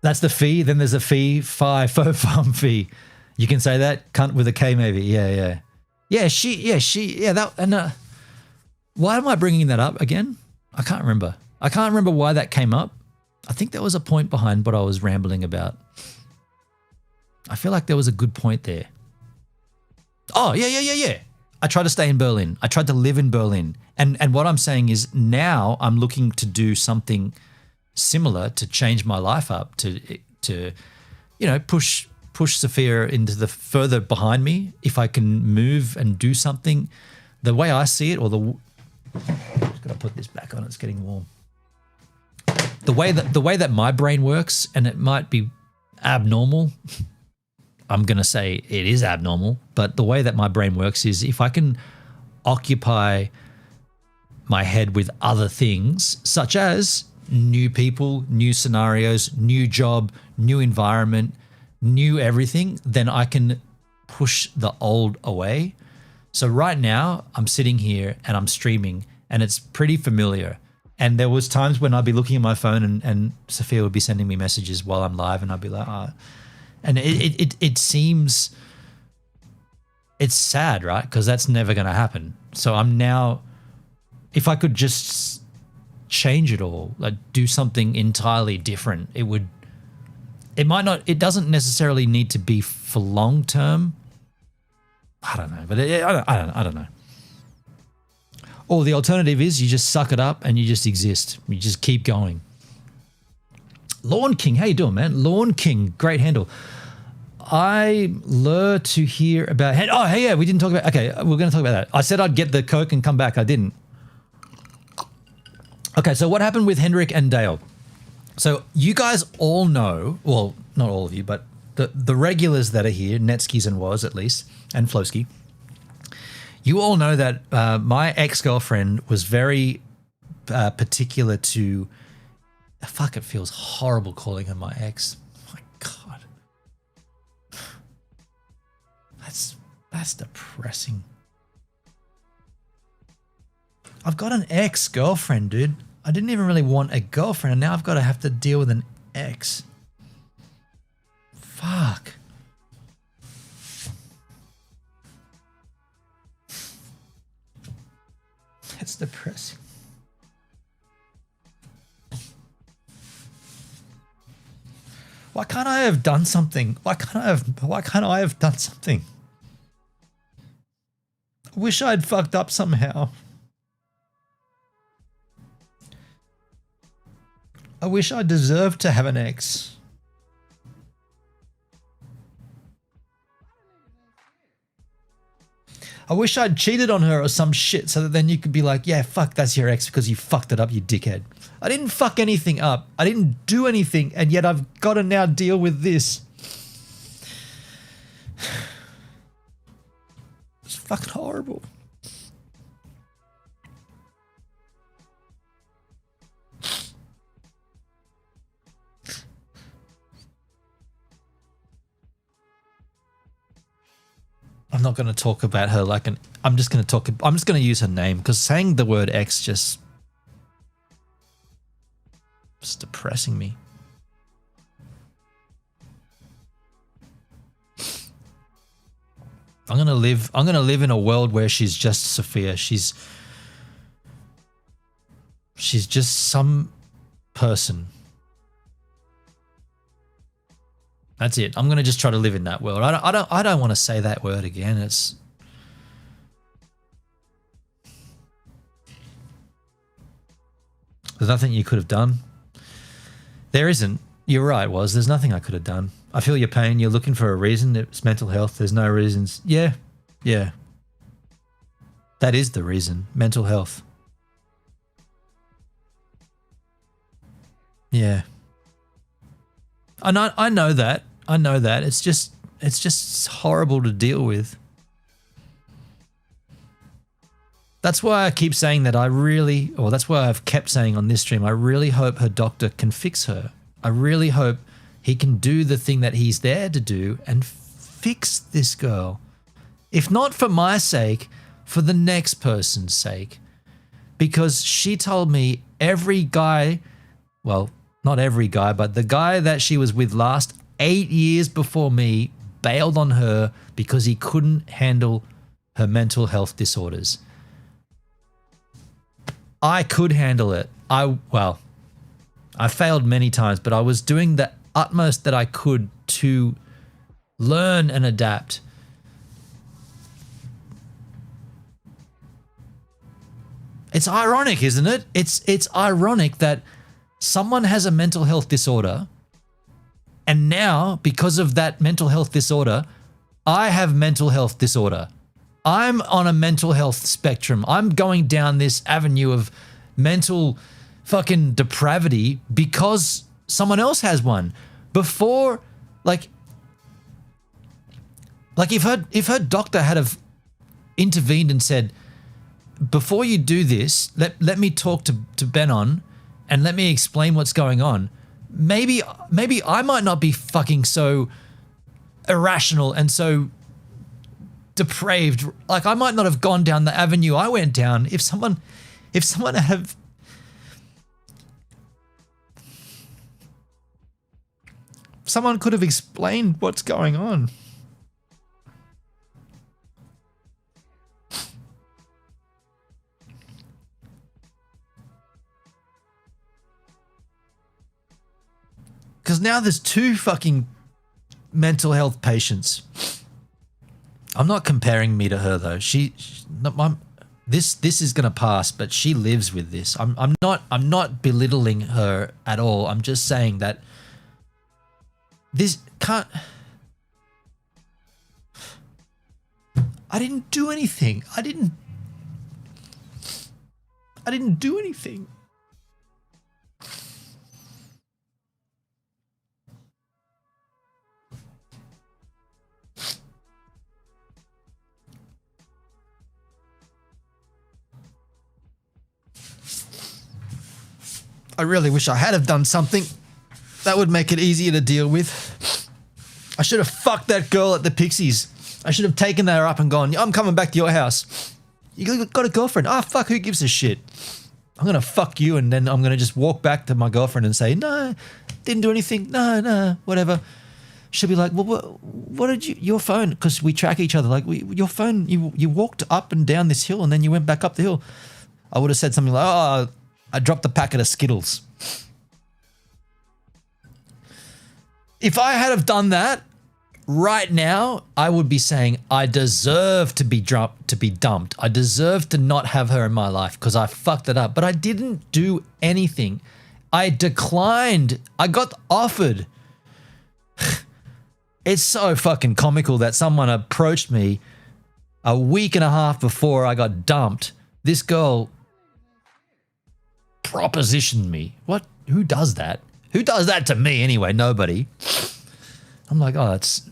That's the fee. Then there's a fee, farm fee. You can say that, cunt with a K maybe. Yeah. Why am I bringing that up again? I can't remember. Why that came up. I think there was a point behind what I was rambling about. I feel like there was a good point there. Oh, yeah. I tried to stay in Berlin. I tried to live in Berlin. And what I'm saying is now I'm looking to do something similar to change my life up, to push Sophia into the further behind me. If I can move and do something the way I see it, or just gotta put this back on, it's getting warm. The way that my brain works, and it might be abnormal, I'm going to say it is abnormal, but the way that my brain works is if I can occupy my head with other things, such as new people, new scenarios, new job, new environment, new everything, then I can push the old away. So right now I'm sitting here and I'm streaming and it's pretty familiar. And there was times when I'd be looking at my phone and Sophia would be sending me messages while I'm live and I'd be like, oh. And it seems, it's sad, right? Because that's never going to happen. So I'm now if I could just change it all, like do something entirely different, it would. It might not. It doesn't necessarily need to be for long term. I don't know, but I don't know. Or the alternative is you just suck it up and you just exist. You just keep going. Lawn King, how you doing, man? Lawn King, great handle. I lure to hear about. Oh, hey, yeah, we didn't talk about. Okay, we're going to talk about that. I said I'd get the Coke and come back. I didn't. Okay, so what happened with Hendrik and Dale? So you guys all know, well, not all of you, but the regulars that are here, Netskis and Was at least, and Flowski. You all know that my ex-girlfriend was very particular to. Fuck! It feels horrible calling her my ex. My God, that's depressing. I've got an ex-girlfriend, dude. I didn't even really want a girlfriend, and now I've got to have to deal with an ex. Fuck. That's depressing. Why can't I have done something? Why can't I have done something? I wish I'd fucked up somehow. I wish I deserved to have an ex. I wish I'd cheated on her or some shit so that then you could be like, yeah, fuck, that's your ex because you fucked it up, you dickhead. I didn't fuck anything up. I didn't do anything, and yet I've got to now deal with this. It's fucking horrible. I'm not going to talk about her like an. I'm just going to use her name because saying the word ex just. It's depressing me. I'm gonna live in a world where she's just Sophia. She's just some person. That's it. I'm gonna just try to live in that world. I don't want to say that word again. It's there's nothing you could have done. There isn't. You're right, Was. There's nothing I could have done. I feel your pain. You're looking for a reason. It's mental health. There's no reasons. Yeah. Yeah. That is the reason. Mental health. Yeah. I know that. I know that. It's just horrible to deal with. That's why I keep saying that that's why I've kept saying on this stream, I really hope her doctor can fix her. I really hope he can do the thing that he's there to do and fix this girl. If not for my sake, for the next person's sake. Because she told me every guy, well, not every guy, but the guy that she was with last 8 years before me bailed on her because he couldn't handle her mental health disorders. I could handle it. I failed many times, but I was doing the utmost that I could to learn and adapt. It's ironic, isn't it? It's ironic that someone has a mental health disorder, and now, because of that mental health disorder, I have mental health disorder. I'm on a mental health spectrum. I'm going down this avenue of mental fucking depravity because someone else has one. Before, like if her doctor had have intervened and said, before you do this, let me talk to Benon and let me explain what's going on. Maybe I might not be fucking so irrational and so depraved. Like I might not have gone down the avenue I went down if someone could have explained what's going on. Because now there's 2 fucking mental health patients. I'm not comparing me to her though. This is gonna pass, but she lives with this. I'm not belittling her at all. I'm just saying that this can't. I didn't do anything. I didn't do anything. I really wish I had have done something that would make it easier to deal with. I should have fucked that girl at the Pixies. I should have taken her up and gone, I'm coming back to your house. You got a girlfriend? Ah, fuck, who gives a shit? I'm going to fuck you and then I'm going to just walk back to my girlfriend and say, no, didn't do anything. No, whatever. She'll be like, well, what did you, your phone, because we track each other, like your phone, you walked up and down this hill and then you went back up the hill. I would have said something like, oh, I dropped a packet of Skittles. If I had have done that right now, I would be saying I deserve to be dumped. I deserve to not have her in my life because I fucked it up. But I didn't do anything. I declined. I got offered. It's so fucking comical that someone approached me a week and a half before I got dumped. This girl propositioned me. What? Who does that? Who does that to me anyway? Nobody. I'm like, oh, it's...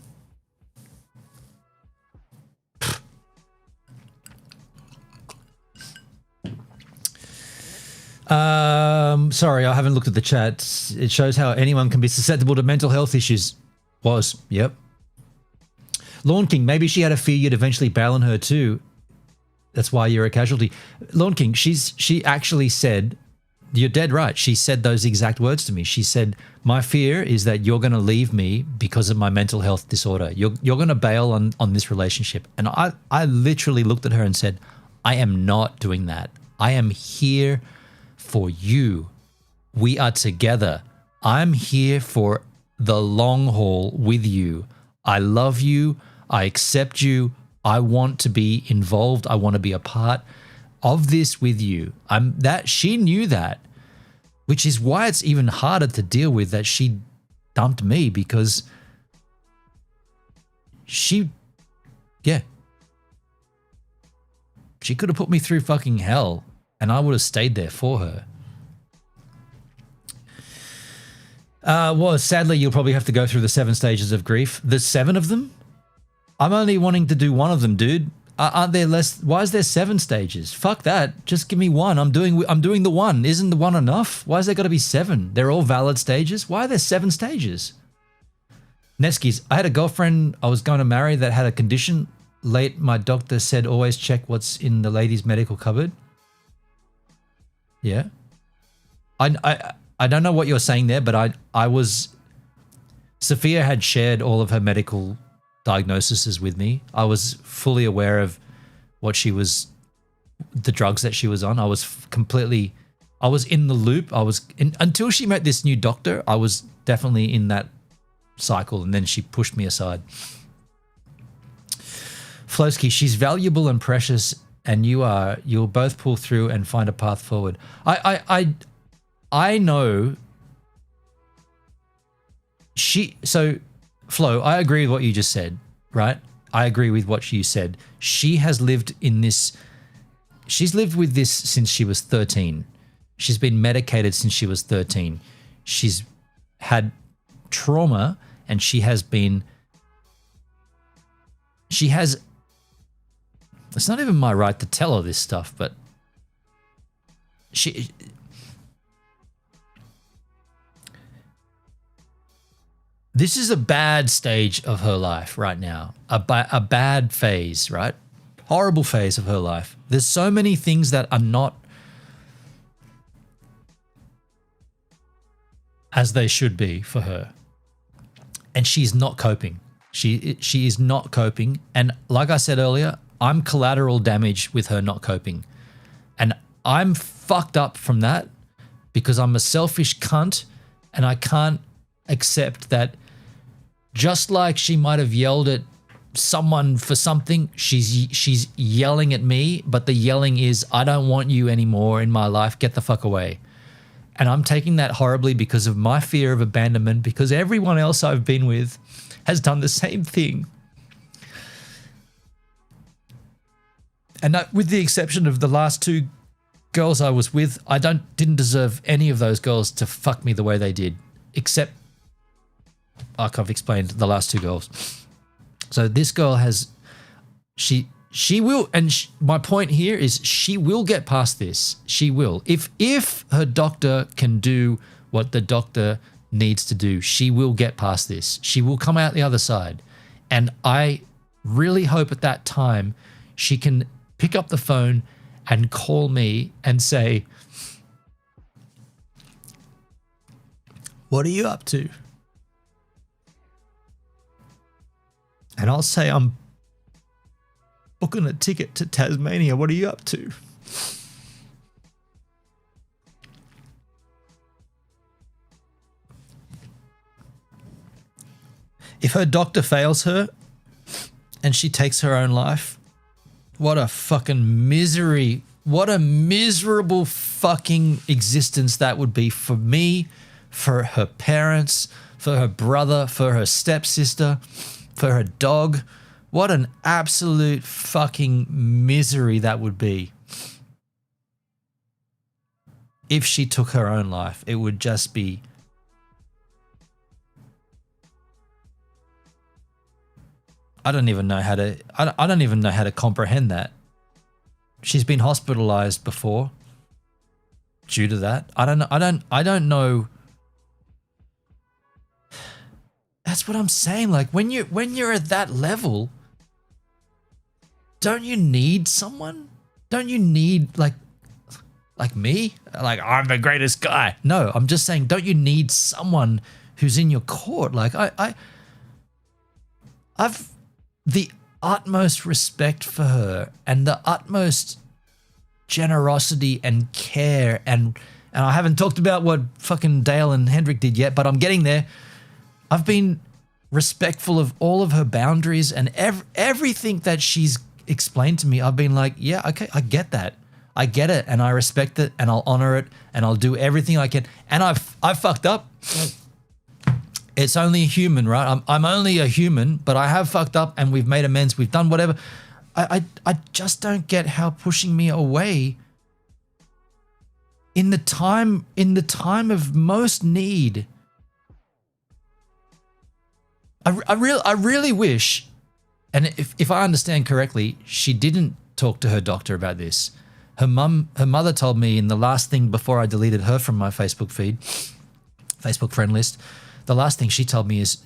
Sorry, I haven't looked at the chat. It shows how anyone can be susceptible to mental health issues. Yep. Lawn King, maybe she had a fear you'd eventually bail on her too. That's why you're a casualty. Lawn King, she actually said, you're dead right. She said those exact words to me. She said, my fear is that you're going to leave me because of my mental health disorder. You're going to bail on this relationship. And I literally looked at her and said, I am not doing that. I am here for you. We are together. I'm here for the long haul with you. I love you. I accept you. I want to be involved. I want to be a part of this with you. She knew that, which is why it's even harder to deal with that she dumped me, because she could have put me through fucking hell and I would have stayed there for her. Sadly, you'll probably have to go through the 7 stages of grief. There's 7 of them? I'm only wanting to do 1 of them, dude. Aren't there less? Why is there 7 stages? Fuck that. Just give me 1. I'm doing the 1. Isn't the 1 enough? Why is there got to be 7? They're all valid stages. Why are there 7 stages? Neskis, I had a girlfriend I was going to marry that had a condition. Late, my doctor said always check what's in the ladies' medical cupboard. Yeah. I don't know what you're saying there, but Sophia had shared all of her medical diagnoses with me. I was fully aware of the drugs that she was on. I was in the loop. Until she met this new doctor, I was definitely in that cycle, and then she pushed me aside. Flosky, she's valuable and precious, and you'll both pull through and find a path forward. I know Flo, I agree with what you just said, right? I agree with what you said. She's lived with this since she was 13. She's been medicated since she was 13. She's had trauma, and it's not even my right to tell her this stuff, but this is a bad stage of her life right now, a bad phase, right? Horrible phase of her life. There's so many things that are not as they should be for her. And she's not coping. She is not coping. And like I said earlier, I'm collateral damage with her not coping. And I'm fucked up from that because I'm a selfish cunt and I can't accept that just like she might have yelled at someone for something, she's yelling at me, but the yelling is, I don't want you anymore in my life, get the fuck away. And I'm taking that horribly because of my fear of abandonment, because everyone else I've been with has done the same thing. And that, with the exception of the last two girls I was with, I didn't deserve any of those girls to fuck me the way they did, except, like I've explained, the last two girls. So this girl has, she will, and my point here is she will get past this. She will. If her doctor can do what the doctor needs to do, she will get past this. She will come out the other side. And I really hope at that time she can pick up the phone and call me and say, what are you up to? And I'll say, I'm booking a ticket to Tasmania. What are you up to? If her doctor fails her and she takes her own life, what a fucking misery. What a miserable fucking existence that would be for me, for her parents, for her brother, for her stepsister, for her dog. What an absolute fucking misery that would be. If she took her own life, it would just be... I don't even know how to comprehend that. She's been hospitalized before due to that. I don't know. That's what I'm saying. Like when you're at that level, don't you need someone? Don't you need like me? Like I'm the greatest guy. No, I'm just saying, don't you need someone who's in your court? Like I've the utmost respect for her and the utmost generosity and care, and I haven't talked about what fucking Dale and Hendrik did yet, but I'm getting there. I've been respectful of all of her boundaries and everything that she's explained to me. I've been like, yeah, okay, I get that. I get it, and I respect it, and I'll honor it, and I'll do everything I can. And I've fucked up. It's only a human, right? I'm only a human, but I have fucked up and we've made amends. We've done whatever. I just don't get how pushing me away in the time of most need. I really wish, and if I understand correctly, she didn't talk to her doctor about this. Her mother told me in the last thing before I deleted her from my Facebook feed, Facebook friend list. The last thing she told me is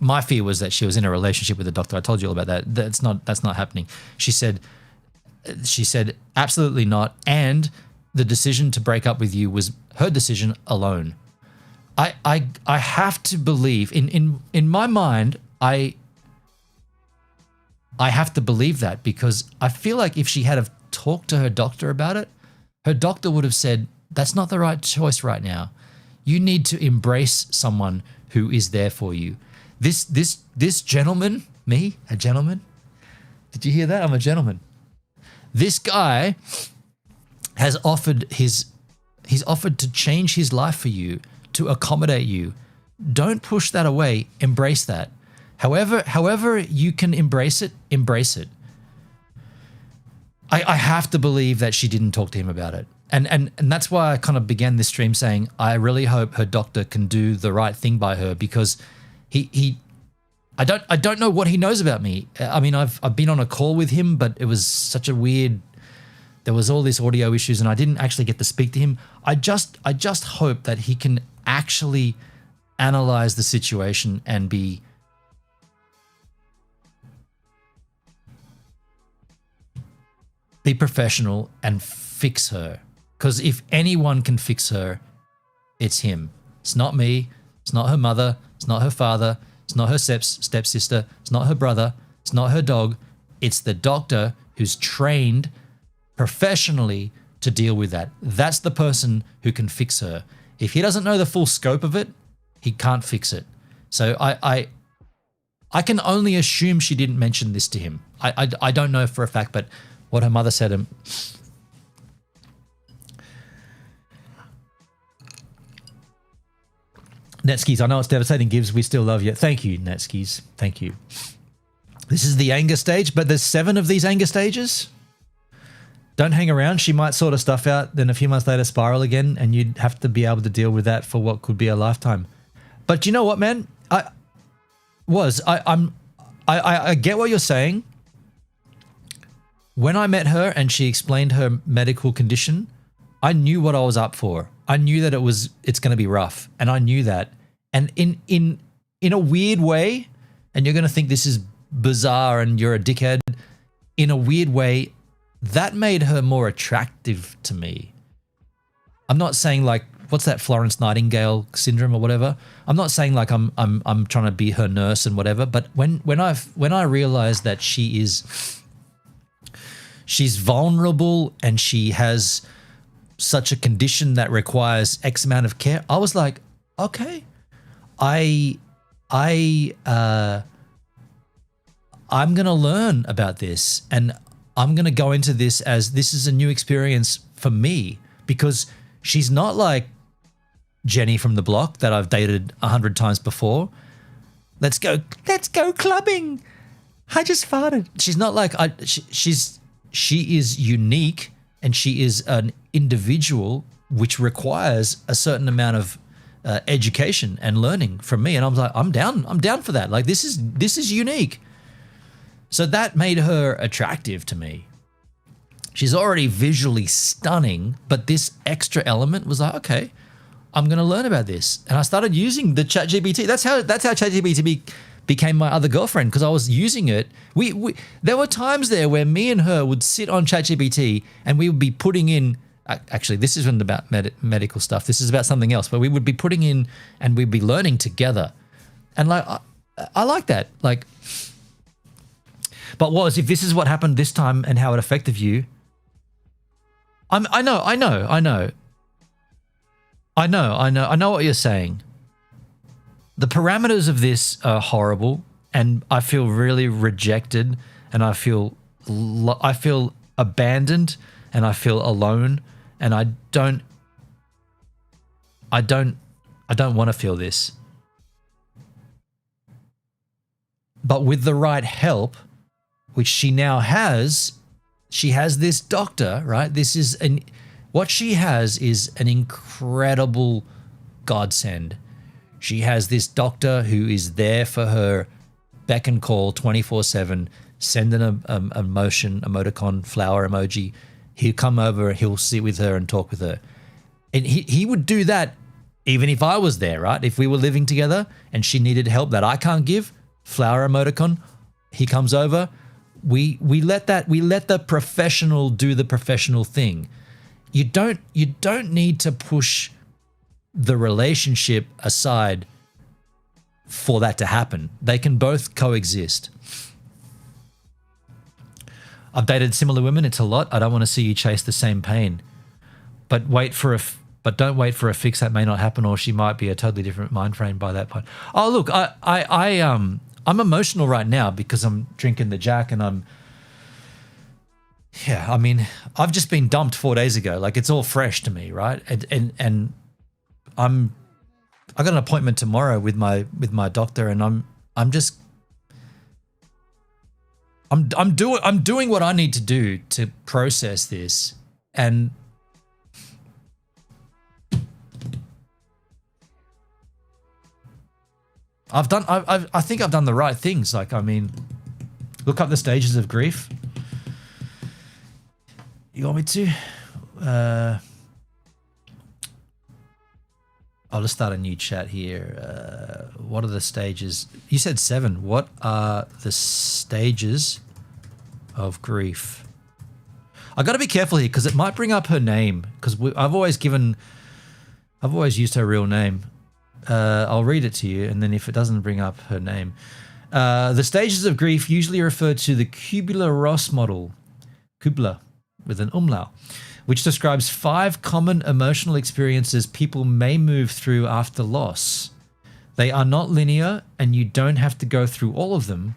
my fear was that she was in a relationship with a doctor. I told you all about that. That's not happening. She said absolutely not. And the decision to break up with you was her decision alone. I have to believe in my mind, I have to believe that, because I feel like if she had have talked to her doctor about it, her doctor would have said, that's not the right choice right now. You need to embrace someone who is there for you. This gentleman, me, a gentleman. Did you hear that? I'm a gentleman. This guy has offered he's offered to change his life for you, to accommodate you. Don't push that away. Embrace that. However you can embrace it, embrace it. I have to believe that she didn't talk to him about it. And that's why I kind of began this stream saying, I really hope her doctor can do the right thing by her, because I don't know what he knows about me. I mean, I've been on a call with him, but it was such a weird, there was all these audio issues and I didn't actually get to speak to him. I just hope that he can actually analyze the situation and be professional and fix her. Because if anyone can fix her, it's him. It's not me. It's not her mother. It's not her father. It's not her stepsister. It's not her brother. It's not her dog. It's the doctor who's trained professionally to deal with that. That's the person who can fix her. If he doesn't know the full scope of it, He can't fix it. So I can only assume she didn't mention this to him. I don't know for a fact, but what her mother said to him. Netskis, I know it's devastating, Gibbs. We still love you. Thank you, Netskis. Thank you. This is the anger stage, but there's 7 of these anger stages. Don't hang around. She might sort of stuff out, then a few months later spiral again, and you'd have to be able to deal with that for what could be a lifetime. But you know what, man? I get what you're saying. When I met her and she explained her medical condition, I knew what I was up for. I knew that it's going to be rough, and I knew that. And in a weird way, and you're going to think this is bizarre and you're a dickhead, in a weird way, that made her more attractive to me. I'm not saying like, what's that Florence Nightingale syndrome or whatever? I'm not saying like I'm trying to be her nurse and whatever, but when I realized that she's vulnerable and she has such a condition that requires X amount of care, I was like, okay, I'm going to learn about this, and I'm going to go into this as this is a new experience for me, because she's not like Jenny from the block that I've dated 100 times before. Let's go clubbing. I just farted. She's not like she is unique, and she is an individual which requires a certain amount of education and learning from me. And I'm like, I'm down for that. Like this is unique. So that made her attractive to me. She's already visually stunning, but this extra element was like, okay, I'm going to learn about this. And I started using the ChatGPT. That's how ChatGPT became my other girlfriend, because I was using it. There were times there where me and her would sit on ChatGPT and we would be putting in, actually, this isn't about medical stuff. This is about something else, but we would be putting in and we'd be learning together. And like, I like that. Like, but if this is what happened this time and how it affected you, I know what you're saying. The parameters of this are horrible, and I feel really rejected, and I feel abandoned, and I feel alone, and I don't want to feel this. But with the right help, which she now has, she has this doctor, right? What she has is an incredible godsend. She has this doctor who is there for her, beck and call 24/7, send an emoticon, flower emoji. He'll come over, he'll sit with her and talk with her. And he would do that even if I was there, right? If we were living together and she needed help that I can't give, flower emoticon, he comes over. We let the professional do the professional thing. You don't need to push the relationship aside for that to happen. They can both coexist. I've dated similar women. It's a lot. I don't want to see you chase the same pain. But don't wait for a fix that may not happen, or she might be a totally different mind frame by that point. Oh, look, I'm emotional right now because I'm drinking the Jack, and I've just been dumped 4 days ago. Like, it's all fresh to me, right? And I got an appointment tomorrow with my doctor, and I'm doing what I need to do to process this, and I think I've done the right things. Like, I mean, look up the stages of grief. You want me to? I'll just start a new chat here. What are the stages? You said 7. What are the stages of grief? I got to be careful here because it might bring up her name, because I've always used her real name. I'll read it to you, and then if it doesn't bring up her name. The stages of grief usually refer to the Kubler-Ross model, Kubler with an umlaut, which describes 5 common emotional experiences people may move through after loss. They are not linear, and you don't have to go through all of them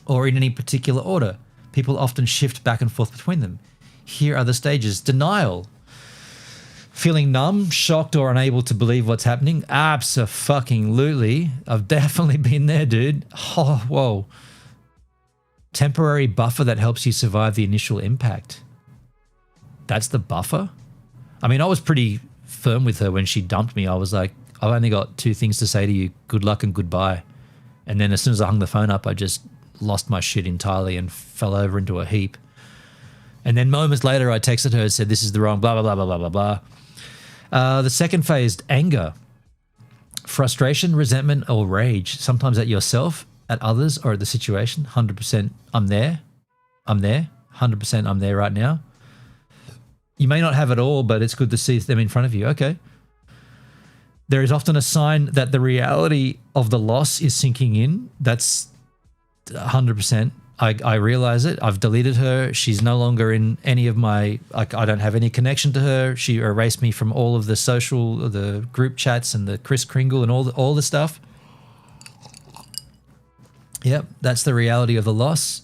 or in any particular order. People often shift back and forth between them. Here are the stages. Denial. Feeling numb, shocked, or unable to believe what's happening. Abso-fucking-lutely. I've definitely been there, dude. Oh, whoa. Temporary buffer that helps you survive the initial impact. That's the buffer? I mean, I was pretty firm with her when she dumped me. I was like, I've only got 2 things to say to you. Good luck and goodbye. And then as soon as I hung the phone up, I just lost my shit entirely and fell over into a heap. And then moments later, I texted her and said, this is the wrong blah, blah, blah, blah, blah, blah, blah. The second phase, anger. Frustration, resentment, or rage. Sometimes at yourself, at others, or at the situation. 100% I'm there. I'm there. 100% I'm there right now. You may not have it all, but it's good to see them in front of you. Okay. There is often a sign that the reality of the loss is sinking in. That's 100%. I realize it. I've deleted her. She's no longer in any of my, like, I don't have any connection to her. She erased me from all of the the group chats and the Kris Kringle and all the stuff. Yep, that's the reality of the loss.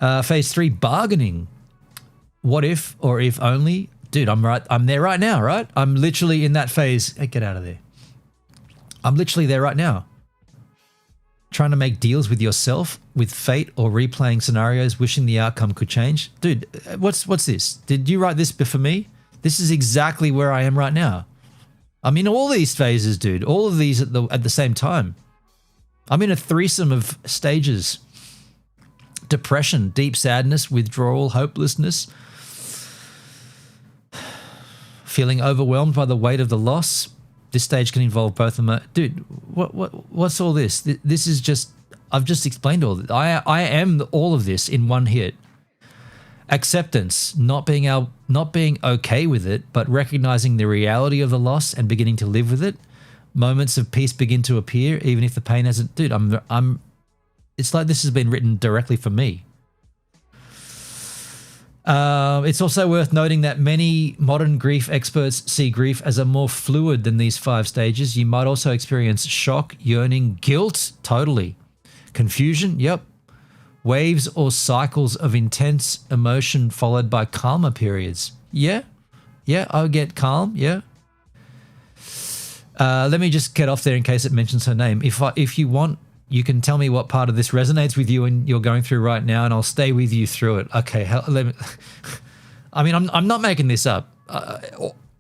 Phase 3, bargaining. What if, or if only, dude, I'm there right now, right? I'm literally in that phase. Hey, get out of there. I'm literally there right now. Trying to make deals with yourself, with fate, or replaying scenarios, wishing the outcome could change. Dude, what's this? Did you write this for me? This is exactly where I am right now. I'm in all these phases, dude. All of these at the same time. I'm in a threesome of stages. Depression, deep sadness, withdrawal, hopelessness. Feeling overwhelmed by the weight of the loss. This stage can involve both of them. Dude, what's all this? This is just, I've just explained all this. I am all of this in one hit. Acceptance, not being okay with it, but recognizing the reality of the loss and beginning to live with it. Moments of peace begin to appear, even if the pain hasn't. Dude, it's like this has been written directly for me. It's also worth noting that many modern grief experts see grief as a more fluid than these 5 stages. You might also experience shock, yearning, guilt, totally. Confusion, yep. Waves or cycles of intense emotion followed by calmer periods. Yeah, I'll get calm, yeah. Let me just get off there in case it mentions her name. If you want, you can tell me what part of this resonates with you and you're going through right now, and I'll stay with you through it. Okay, I mean, I'm not making this up.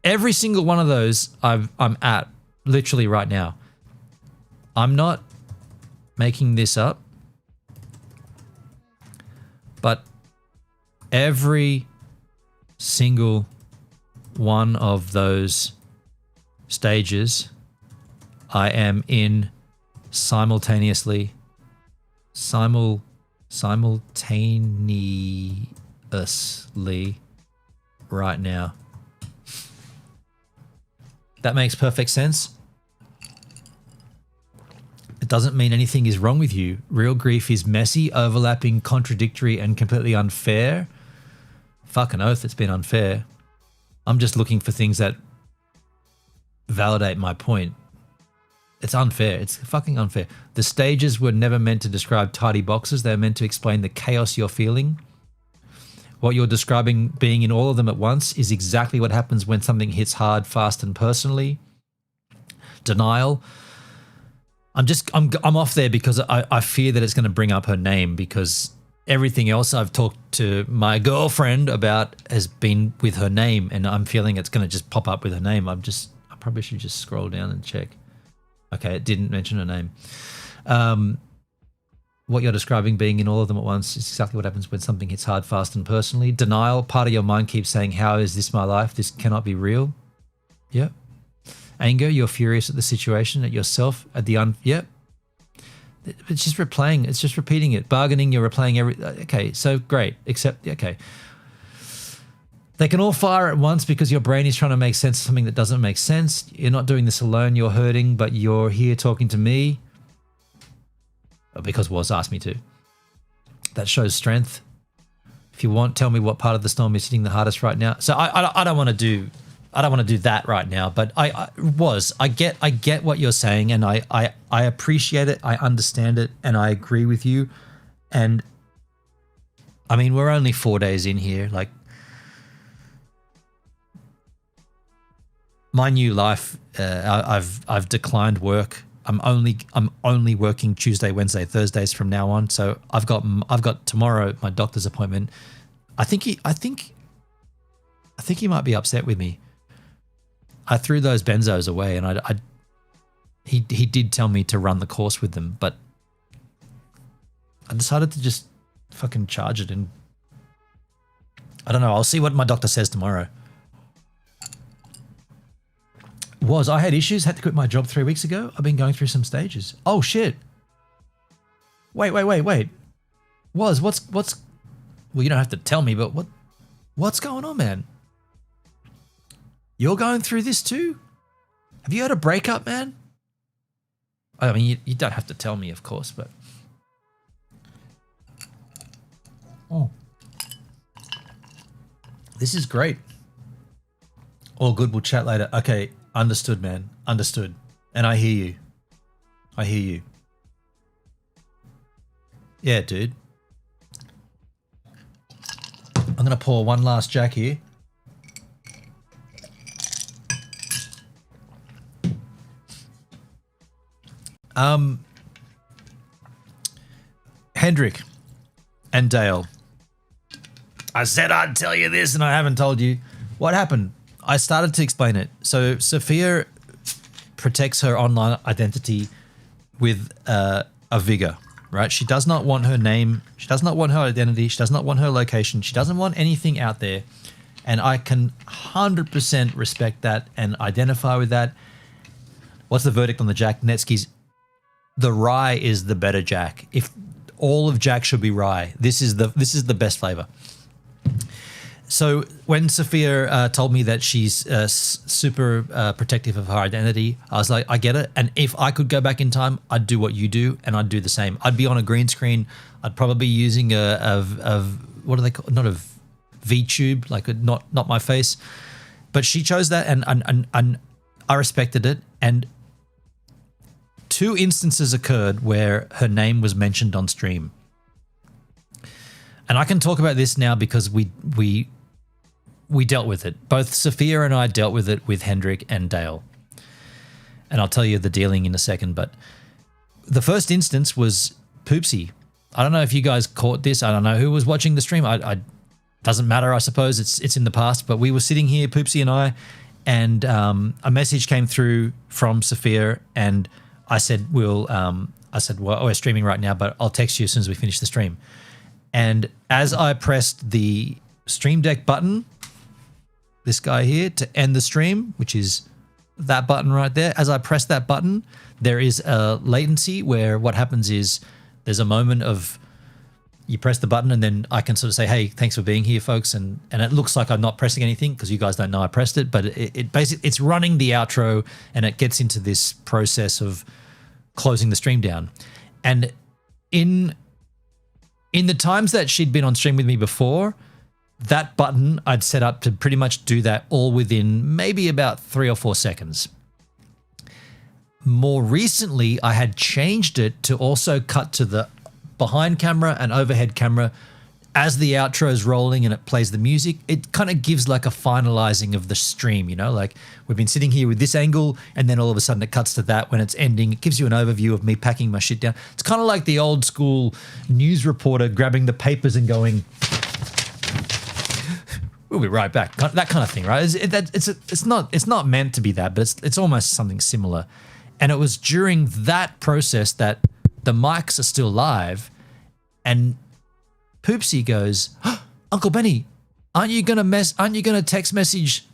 Every single one of those I'm at literally right now. I'm not making this up, but every single one of those stages I am in simultaneously right now. That makes perfect sense. It doesn't mean anything is wrong with you. Real grief is messy, overlapping, contradictory, and completely unfair. Fucking oath, it's been unfair. I'm just looking for things that validate my point. It's unfair. It's fucking unfair. The stages were never meant to describe tidy boxes. They're meant to explain the chaos you're feeling. What you're describing being in all of them at once is exactly what happens when something hits hard, fast, and personally. Denial. I'm off there because I fear that it's going to bring up her name, because everything else I've talked to my girlfriend about has been with her name, and I'm feeling it's going to just pop up with her name. I probably should just scroll down and check. Okay, it didn't mention her name. What you're describing being in all of them at once is exactly what happens when something hits hard, fast, and personally. Denial, part of your mind keeps saying, how is this my life? This cannot be real. Yep. Anger, you're furious at the situation, at yourself, at the yep. It's just replaying, it's just repeating it. Bargaining, you're replaying okay, so great, except, okay. They can all fire at once because your brain is trying to make sense of something that doesn't make sense. You're not doing this alone. You're hurting, but you're here talking to me because Woz asked me to. That shows strength. If you want, tell me what part of the storm is hitting the hardest right now. So I don't want to do I don't want to do that right now, but I get what you're saying, and I appreciate it. I understand it, and I agree with you. And I mean, we're only 4 days in here. Like, my new life, I've declined work. I'm only working Tuesday, Wednesday, Thursdays from now on. So I've got tomorrow my doctor's appointment. I think he might be upset with me. I threw those benzos away, and he did tell me to run the course with them, but I decided to just fucking charge it, and I don't know. I'll see what my doctor says tomorrow. I had issues, had to quit my job 3 weeks ago. I've been going through some stages. Oh shit. Wait. What's well, you don't have to tell me, but what's going on, man? You're going through this too? Have you had a breakup, man? I mean, you don't have to tell me, of course, but oh, this is great. All good. We'll chat later. Okay. Understood, man. Understood. And I hear you. I hear you. Yeah, dude. I'm going to pour one last Jack here. Hendrik and Dale. I said I'd tell you this, and I haven't told you. What happened? I started to explain it. So Sophia protects her online identity with a vigor, right? She does not want her name. She does not want her identity. She does not want her location. She doesn't want anything out there. And I can 100% respect that and identify with that. What's the verdict on the Jack? Netsky's, the rye is the better Jack. If all of Jack should be rye, this is the best flavor. So when Sophia told me that she's super protective of her identity, I was like, I get it. And if I could go back in time, I'd do what you do, and I'd do the same. I'd be on a green screen. I'd probably be using a what do they call? Not a V-tube, like not my face. But she chose that, and I respected it. And 2 instances occurred where her name was mentioned on stream. And I can talk about this now because we dealt with it. Both Sophia and I dealt with it with Hendrik and Dale. And I'll tell you the dealing in a second. But the first instance was Poopsie. I don't know if you guys caught this. I don't know who was watching the stream. I doesn't matter, I suppose. It's in the past. But we were sitting here, Poopsie and I, and a message came through from Sophia, and I said, well, we're streaming right now, but I'll text you as soon as we finish the stream. And as I pressed the Stream Deck button, this guy here, to end the stream, which is that button right there, as I press that button, there is a latency where what happens is there's a moment of you press the button, and then I can sort of say, hey, thanks for being here, folks. And it looks like I'm not pressing anything because you guys don't know I pressed it, but it basically, it's running the outro, and it gets into this process of closing the stream down. And in the times that she'd been on stream with me before, that button I'd set up to pretty much do that all within maybe about 3 or 4 seconds. More recently, I had changed it to also cut to the behind camera and overhead camera as the outro is rolling and it plays the music. It kind of gives like a finalizing of the stream, you know, like we've been sitting here with this angle, and then all of a sudden it cuts to that when it's ending. It gives you an overview of me packing my shit down. It's kind of like the old school news reporter grabbing the papers and going, we'll be right back. That kind of thing, right? It's not meant to be that, but it's almost something similar. And it was during that process that the mics are still live, and Poopsie goes, oh, Uncle Benny, aren't you gonna text message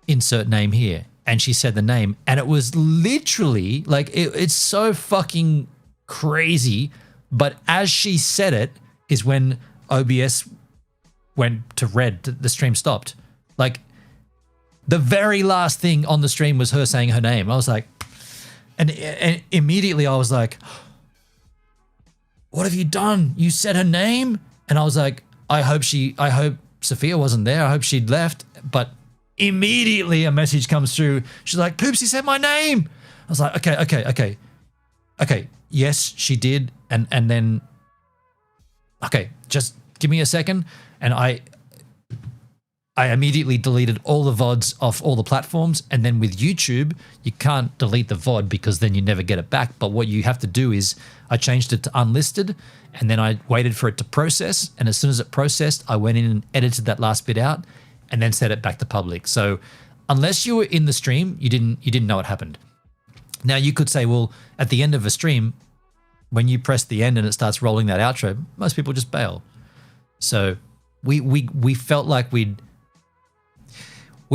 insert name here? And she said the name, and it was literally like it's so fucking crazy. But as she said it is when OBS went to red, the stream stopped. Like the very last thing on the stream was her saying her name. I was like, and immediately I was like, what have you done? You said her name? And I was like, I hope Sophia wasn't there. I hope she'd left. But Immediately a message comes through. She's like, Poopsie said my name. I was like, okay. Yes, she did. And then, okay, just give me a second. And I immediately deleted all the VODs off all the platforms. And then with YouTube, you can't delete the VOD because then you never get it back. But what you have to do is I changed it to unlisted and then I waited for it to process. And as soon as it processed, I went in and edited that last bit out and then set it back to public. So unless you were in the stream, you didn't know what happened. Now you could say, well, at the end of a stream, when you press the end and it starts rolling that outro, most people just bail. So we felt like we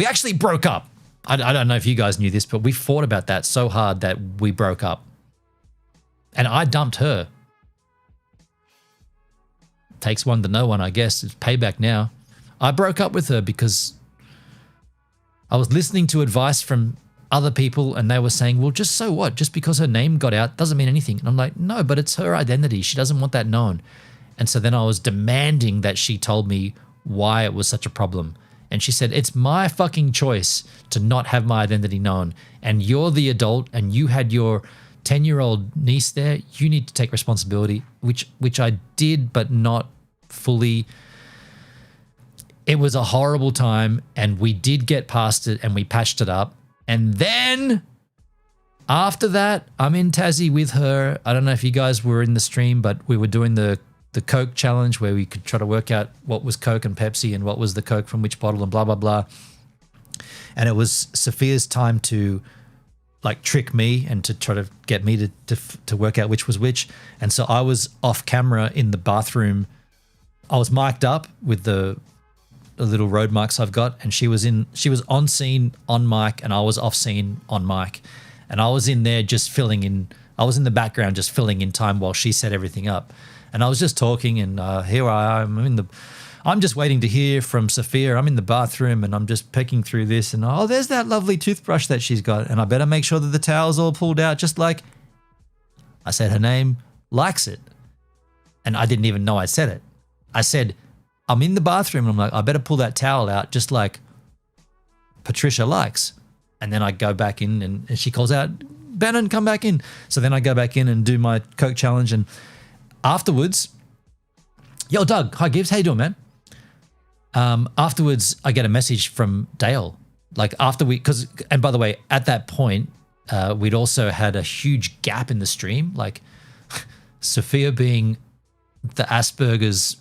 actually broke up. I don't know if you guys knew this, but we fought about that so hard that we broke up. And I dumped her. Takes one to know one, I guess. It's payback now. I broke up with her because I was listening to advice from other people and they were saying, well, just so what? Just because her name got out doesn't mean anything. And I'm like, no, but it's her identity. She doesn't want that known. And so then I was demanding that she told me why it was such a problem. And she said, it's my fucking choice to not have my identity known. And you're the adult and you had your 10-year-old niece there. You need to take responsibility, which I did, but not fully. It was a horrible time and we did get past it and we patched it up. And then after that, I'm in Tassie with her. I don't know if you guys were in the stream, but we were doing the Coke challenge where we could try to work out what was Coke and Pepsi and what was the Coke from which bottle and blah, blah, blah. And it was Sophia's time to like trick me and to try to get me to work out which was which. And so I was off camera in the bathroom. I was mic'd up with the little road mics I've got, and she was on scene on mic and I was off scene on mic. And I was in there just filling in. I was in the background just filling in time while she set everything up. And I was just talking and here I am I'm just waiting to hear from Sophia. I'm in the bathroom and I'm just pecking through this and oh, there's that lovely toothbrush that she's got. And I better make sure that the towel's all pulled out, just like I said her name, likes it. And I didn't even know I said it. I said, I'm in the bathroom and I'm like, I better pull that towel out just like Patricia likes. And then I go back in and she calls out, Bannon, come back in. So then I go back in and do my Coke challenge. And afterwards, yo, Doug, hi Gibbs, how you doing, man? Afterwards, I get a message from Dale. Like after and by the way, at that point, we'd also had a huge gap in the stream. Like Sophia being the Asperger's,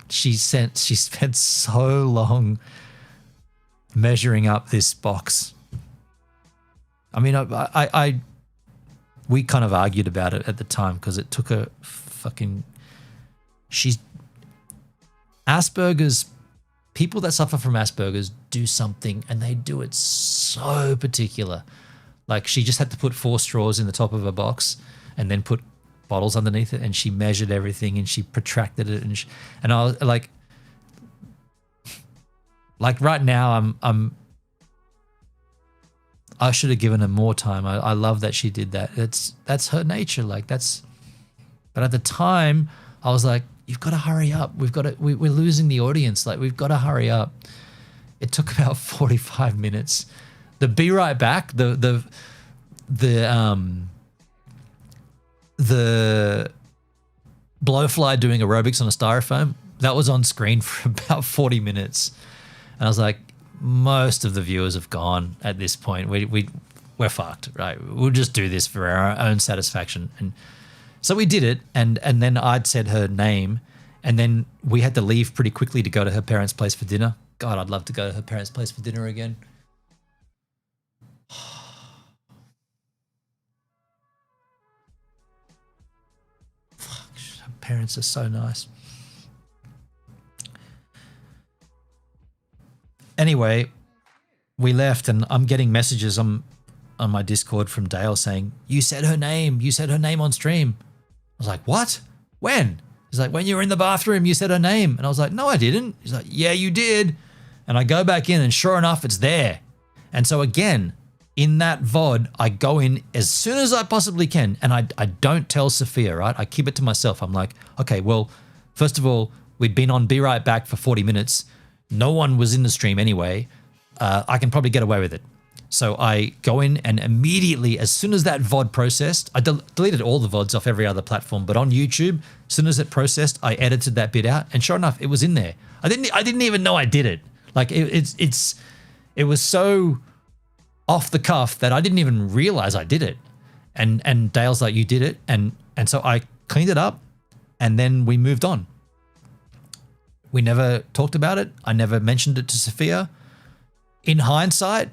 she spent so long measuring up this box. I mean, we kind of argued about it at the time because it took a fucking. Asperger's, people that suffer from Asperger's do something and they do it so particular. Like she just had to put 4 straws in the top of a box and then put bottles underneath it, and she measured everything and she protracted it, and I was like right now I should have given her more time. I love that she did that. That's her nature. But at the time I was like, you've got to hurry up. We're losing the audience. Like we've got to hurry up. It took about 45 minutes. The Be Right Back, the blowfly doing aerobics on a styrofoam, that was on screen for about 40 minutes. And I was like, most of the viewers have gone at this point. We're fucked, right? We'll just do this for our own satisfaction. And so we did it, and then I'd said her name, and then we had to leave pretty quickly to go to her parents' place for dinner. God, I'd love to go to her parents' place for dinner again. Fuck, her parents are so nice. Anyway, we left and I'm getting messages on my Discord from Dale saying, you said her name on stream. I was like, what? When? He's like, when you were in the bathroom, you said her name. And I was like, no, I didn't. He's like, yeah, you did. And I go back in and sure enough, it's there. And so again, in that VOD, I go in as soon as I possibly can. And I don't tell Sophia, right? I keep it to myself. I'm like, okay, well, first of all, we'd been on Be Right Back for 40 minutes. No one was in the stream anyway. I can probably get away with it. So I go in and immediately, as soon as that VOD processed, I deleted all the VODs off every other platform, but on YouTube, as soon as it processed, I edited that bit out, and sure enough, it was in there. I didn't even know I did it. Like it was so off the cuff that I didn't even realize I did it. And Dale's like, you did it, and so I cleaned it up, and then we moved on. We never talked about it. I never mentioned it to Sophia. In hindsight,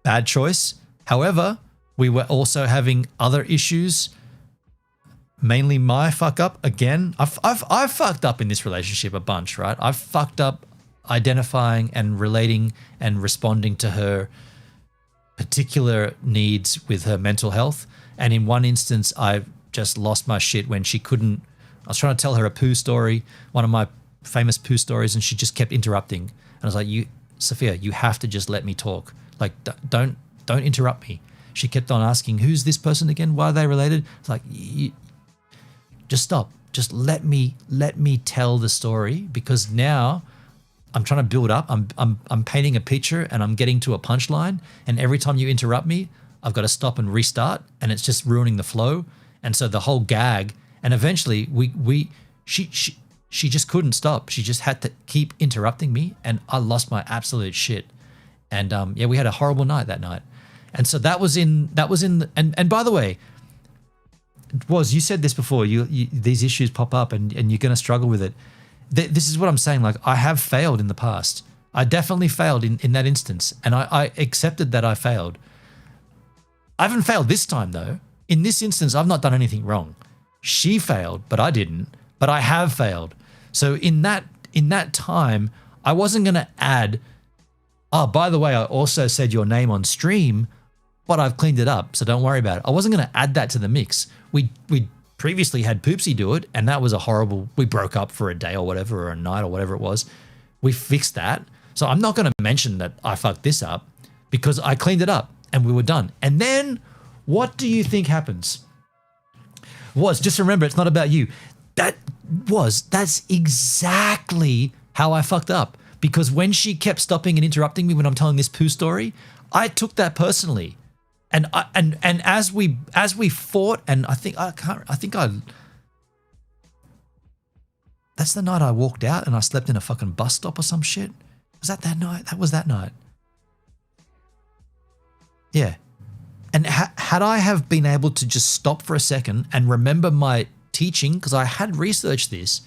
bad choice. However, we were also having other issues. Mainly my fuck up again. I've fucked up in this relationship a bunch, right? I've fucked up identifying and relating and responding to her particular needs with her mental health. And in one instance, I just lost my shit when she couldn't. I was trying to tell her a poo story, one of my famous poo stories, and she just kept interrupting. And I was like, Sophia, you have to just let me talk. Like, don't interrupt me. She kept on asking, who's this person again? Why are they related? It's like, just stop. Just let me tell the story, because now I'm trying to build up. I'm painting a picture and I'm getting to a punchline. And every time you interrupt me, I've got to stop and restart, and it's just ruining the flow. And so the whole gag, and eventually she just couldn't stop. She just had to keep interrupting me, and I lost my absolute shit. And yeah, we had a horrible night that night. And so that was in, and by the way, you said this before, these issues pop up and you're going to struggle with it. This is what I'm saying. Like, I have failed in the past. I definitely failed in that instance. And I accepted that I failed. I haven't failed this time though. In this instance, I've not done anything wrong. She failed, but I didn't, but I have failed. So in that time, I wasn't going to add, oh, by the way, I also said your name on stream, but I've cleaned it up, so don't worry about it. I wasn't going to add that to the mix. We previously had Poopsie do it, and that was a horrible, we broke up for a day or whatever, or a night or whatever it was. We fixed that. So I'm not going to mention that I fucked this up, because I cleaned it up and we were done. And then what do you think happens? Just remember, it's not about you. That's exactly how I fucked up. Because when she kept stopping and interrupting me when I'm telling this poo story, I took that personally. And as we fought, and that's the night I walked out and I slept in a fucking bus stop or some shit. Was that night? That was that night. Yeah. And had I have been able to just stop for a second and remember my teaching, because I had researched this,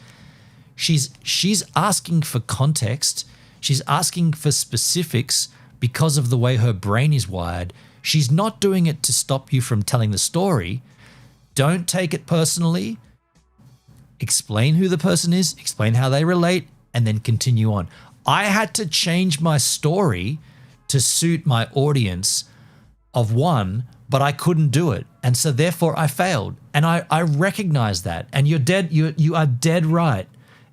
she's asking for context. She's asking for specifics because of the way her brain is wired. She's not doing it to stop you from telling the story. Don't take it personally. Explain who the person is, explain how they relate, and then continue on. I had to change my story to suit my audience of one, but I couldn't do it. And so therefore I failed. And I recognize that. And you are dead right.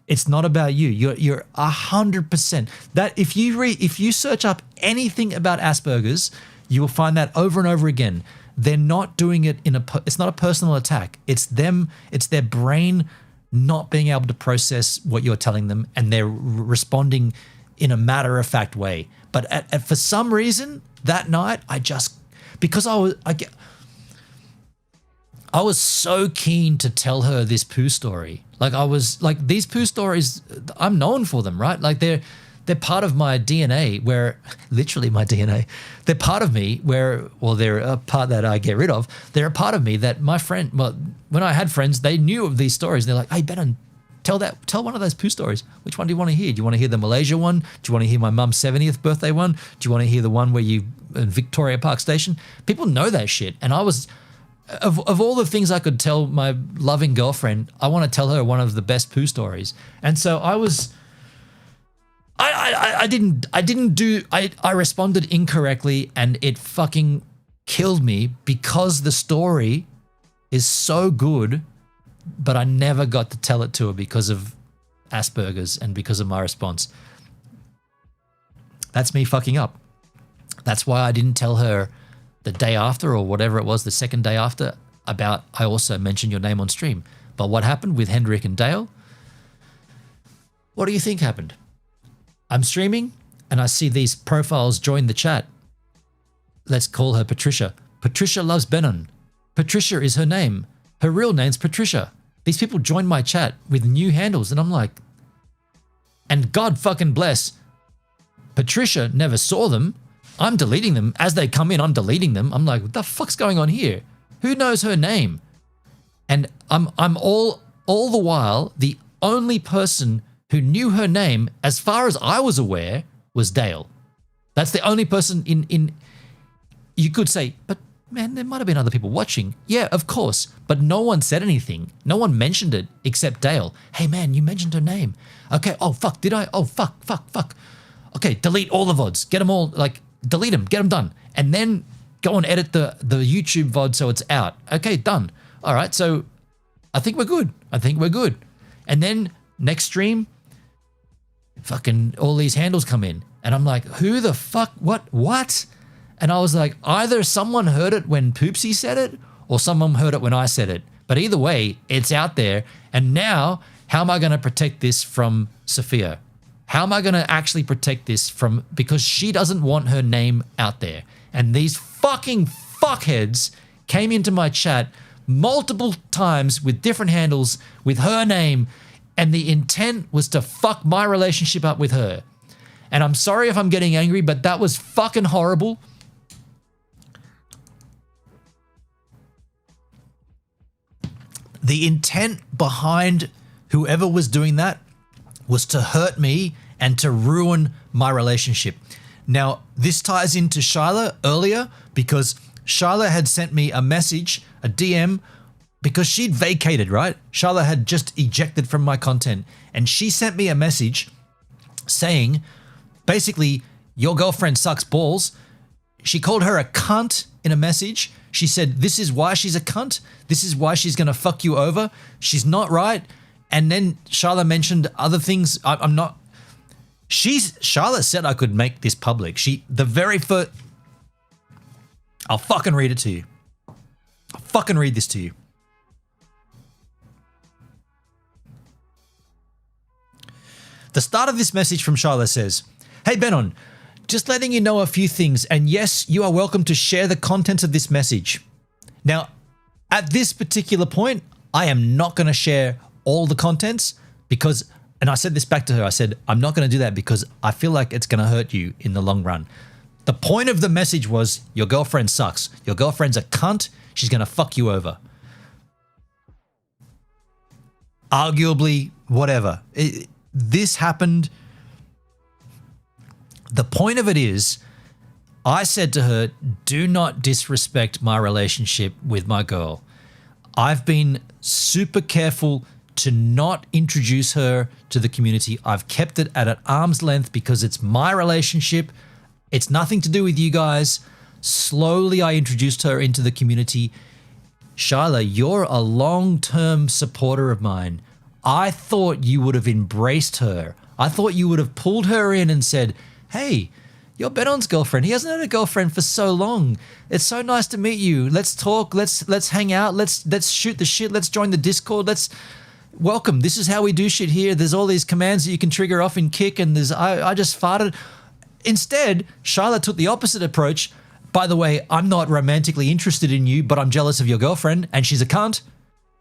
It's not about you. You're 100%. That if you search up anything about Asperger's, you will find that over and over again. They're not doing it it's not a personal attack. It's them, it's their brain not being able to process what you're telling them, and they're responding in a matter-of-fact way. But for some reason, that night, because I was so keen to tell her this poo story. Like, I was like, these poo stories, I'm known for them, right? Like, they're part of my DNA, where literally my DNA, they're part of me they're a part that I get rid of. They're a part of me that when I had friends, they knew of these stories. They're like, hey, Ben, tell one of those poo stories. Which one do you want to hear? Do you want to hear the Malaysia one? Do you want to hear my mum's 70th birthday one? Do you want to hear the one where you in Victoria Park Station? People know that shit. And I was, of all the things I could tell my loving girlfriend, I want to tell her one of the best poo stories. And so I responded incorrectly, and it fucking killed me because the story is so good, but I never got to tell it to her because of Asperger's and because of my response. That's me fucking up. That's why I didn't tell her the day after, or whatever it was, the second day after, about I also mentioned your name on stream. But what happened with Hendrik and Dale? What do you think happened? I'm streaming. and I see these profiles join the chat. Let's call her Patricia. Patricia loves Benon. Patricia is her name. Her real name's Patricia. These people join my chat with new handles, and I'm like, and God fucking bless, Patricia never saw them. I'm deleting them. As they come in, I'm deleting them. I'm like, what the fuck's going on here? Who knows her name? And I'm all the while, the only person who knew her name, as far as I was aware, was Dale. That's the only person in you could say, but man, there might have been other people watching. Yeah, of course. But no one said anything. No one mentioned it except Dale. Hey man, you mentioned her name. Okay, oh fuck, did I? Oh fuck. Okay, delete all the VODs. Get them all, like, delete them, get them done. And then go and edit the YouTube VOD so it's out. Okay, done. All right, so I think we're good. And then next stream, fucking all these handles come in. And I'm like, who the fuck, what? And I was like, either someone heard it when Poopsie said it or someone heard it when I said it. But either way, it's out there. And now, how am I going to protect this from Sophia? How am I going to actually protect this from, because she doesn't want her name out there. And these fucking fuckheads came into my chat multiple times with different handles with her name, and the intent was to fuck my relationship up with her. And I'm sorry if I'm getting angry, but that was fucking horrible. The intent behind whoever was doing that was to hurt me and to ruin my relationship. Now, this ties into Shyla earlier, because Shyla had sent me a message, a DM, because she'd vacated, right? Shyla had just ejected from my content, and she sent me a message saying, basically, your girlfriend sucks balls. She called her a cunt in a message. She said, this is why she's a cunt. This is why she's going to fuck you over. She's not right. And then Shyla mentioned other things. I'm not. Shyla said I could make this public. The very first. I'll fucking read it to you. I'll fucking read this to you. The start of this message from Shyla says, hey Benon, just letting you know a few things, and yes, you are welcome to share the contents of this message. Now, at this particular point, I am not going to share all the contents because, and I said this back to her, I said, I'm not going to do that because I feel like it's going to hurt you in the long run. The point of the message was, your girlfriend sucks. Your girlfriend's a cunt. She's going to fuck you over. Arguably, whatever. This happened. The point of it is, I said to her, do not disrespect my relationship with my girl. I've been super careful to not introduce her to the community. I've kept it at an arm's length because it's my relationship. It's nothing to do with you guys. Slowly, I introduced her into the community. Shyla, you're a long-term supporter of mine. I thought you would have embraced her. I thought you would have pulled her in and said, hey, you're Benon's girlfriend. He hasn't had a girlfriend for so long. It's so nice to meet you. Let's talk. Let's hang out. Let's shoot the shit. Let's join the Discord. Let's welcome. This is how we do shit here. There's all these commands that you can trigger off in Kick, and I just farted. Instead, Shyla took the opposite approach. By the way, I'm not romantically interested in you, but I'm jealous of your girlfriend, and she's a cunt.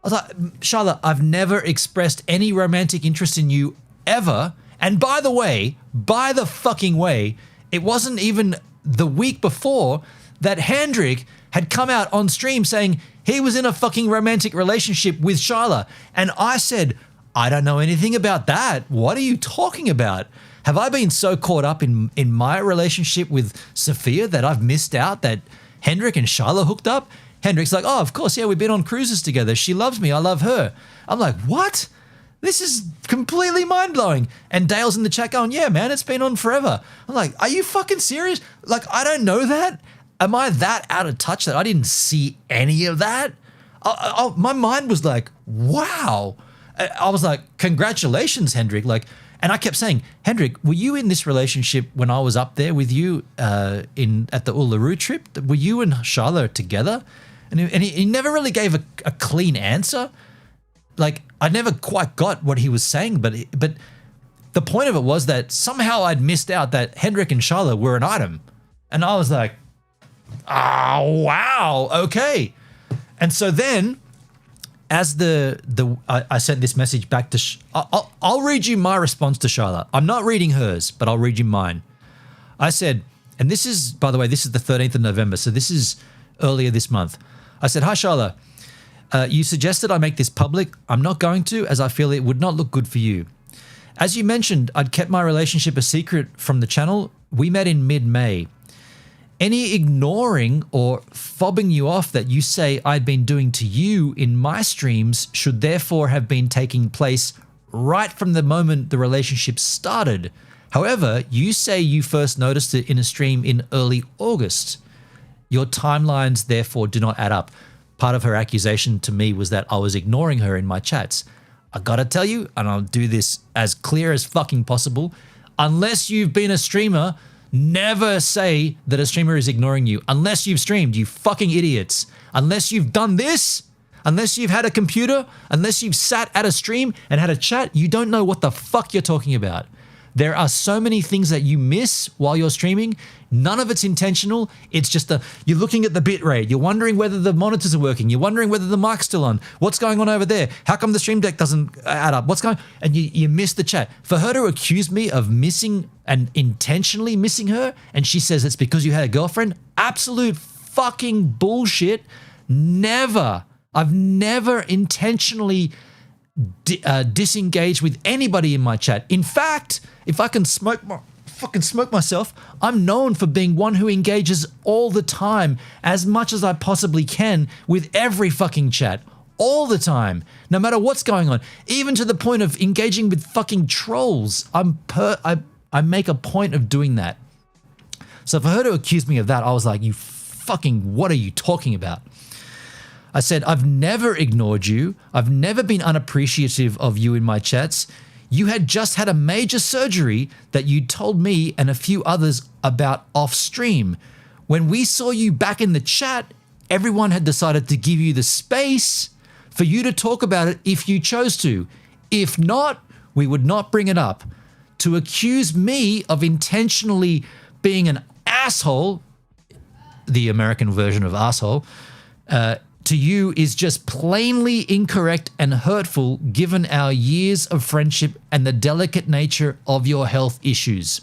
I was like, Shyla, I've never expressed any romantic interest in you ever. And by the way, by the fucking way, it wasn't even the week before that Hendrik had come out on stream saying he was in a fucking romantic relationship with Shyla. And I said, I don't know anything about that. What are you talking about? Have I been so caught up in my relationship with Sophia that I've missed out that Hendrik and Shyla hooked up? Hendrik's like, oh, of course, yeah, we've been on cruises together. She loves me. I love her. I'm like, what? This is completely mind-blowing. And Dale's in the chat going, yeah, man, it's been on forever. I'm like, are you fucking serious? Like, I don't know that? Am I that out of touch that I didn't see any of that? My mind was like, wow. I was like, congratulations, Hendrik. Like, and I kept saying, Hendrik, were you in this relationship when I was up there with you at the Uluru trip? Were you and Shyla together? And he never really gave a clean answer. Like, I never quite got what he was saying, but the point of it was that somehow I'd missed out that Hendrik and Charlotte were an item. And I was like, oh, wow, okay. And so then, as I sent this message back to, I'll read you my response to Charlotte. I'm not reading hers, but I'll read you mine. I said, and this is, by the way, this is the 13th of November, so this is earlier this month. I said, hi, Charlotte. You suggested I make this public. I'm not going to, as I feel it would not look good for you. As you mentioned, I'd kept my relationship a secret from the channel. We met in mid-May. Any ignoring or fobbing you off that you say I'd been doing to you in my streams should therefore have been taking place right from the moment the relationship started. However, you say you first noticed it in a stream in early August. Your timelines therefore do not add up. Part of her accusation to me was that I was ignoring her in my chats. I gotta tell you, and I'll do this as clear as fucking possible, unless you've been a streamer, never say that a streamer is ignoring you. Unless you've streamed, you fucking idiots. Unless you've done this, unless you've had a computer, unless you've sat at a stream and had a chat, you don't know what the fuck you're talking about. There are so many things that you miss while you're streaming. None of it's intentional. It's just you're looking at the bit rate. You're wondering whether the monitors are working. You're wondering whether the mic's still on. What's going on over there? How come the stream deck doesn't add up? What's going on? And you miss the chat. For her to accuse me of missing and intentionally missing her, and she says it's because you had a girlfriend, absolute fucking bullshit. Never. I've never intentionally disengage with anybody in my chat. In fact, if I can fucking smoke myself, I'm known for being one who engages all the time, as much as I possibly can, with every fucking chat. All the time, no matter what's going on, even to the point of engaging with fucking trolls. I make a point of doing that. So for her to accuse me of that, I was like, you fucking, what are you talking about? I said, I've never ignored you. I've never been unappreciative of you in my chats. You had just had a major surgery that you told me and a few others about off stream. When we saw you back in the chat, everyone had decided to give you the space for you to talk about it if you chose to. If not, we would not bring it up. To accuse me of intentionally being an asshole, the American version of asshole, to you is just plainly incorrect and hurtful given our years of friendship and the delicate nature of your health issues.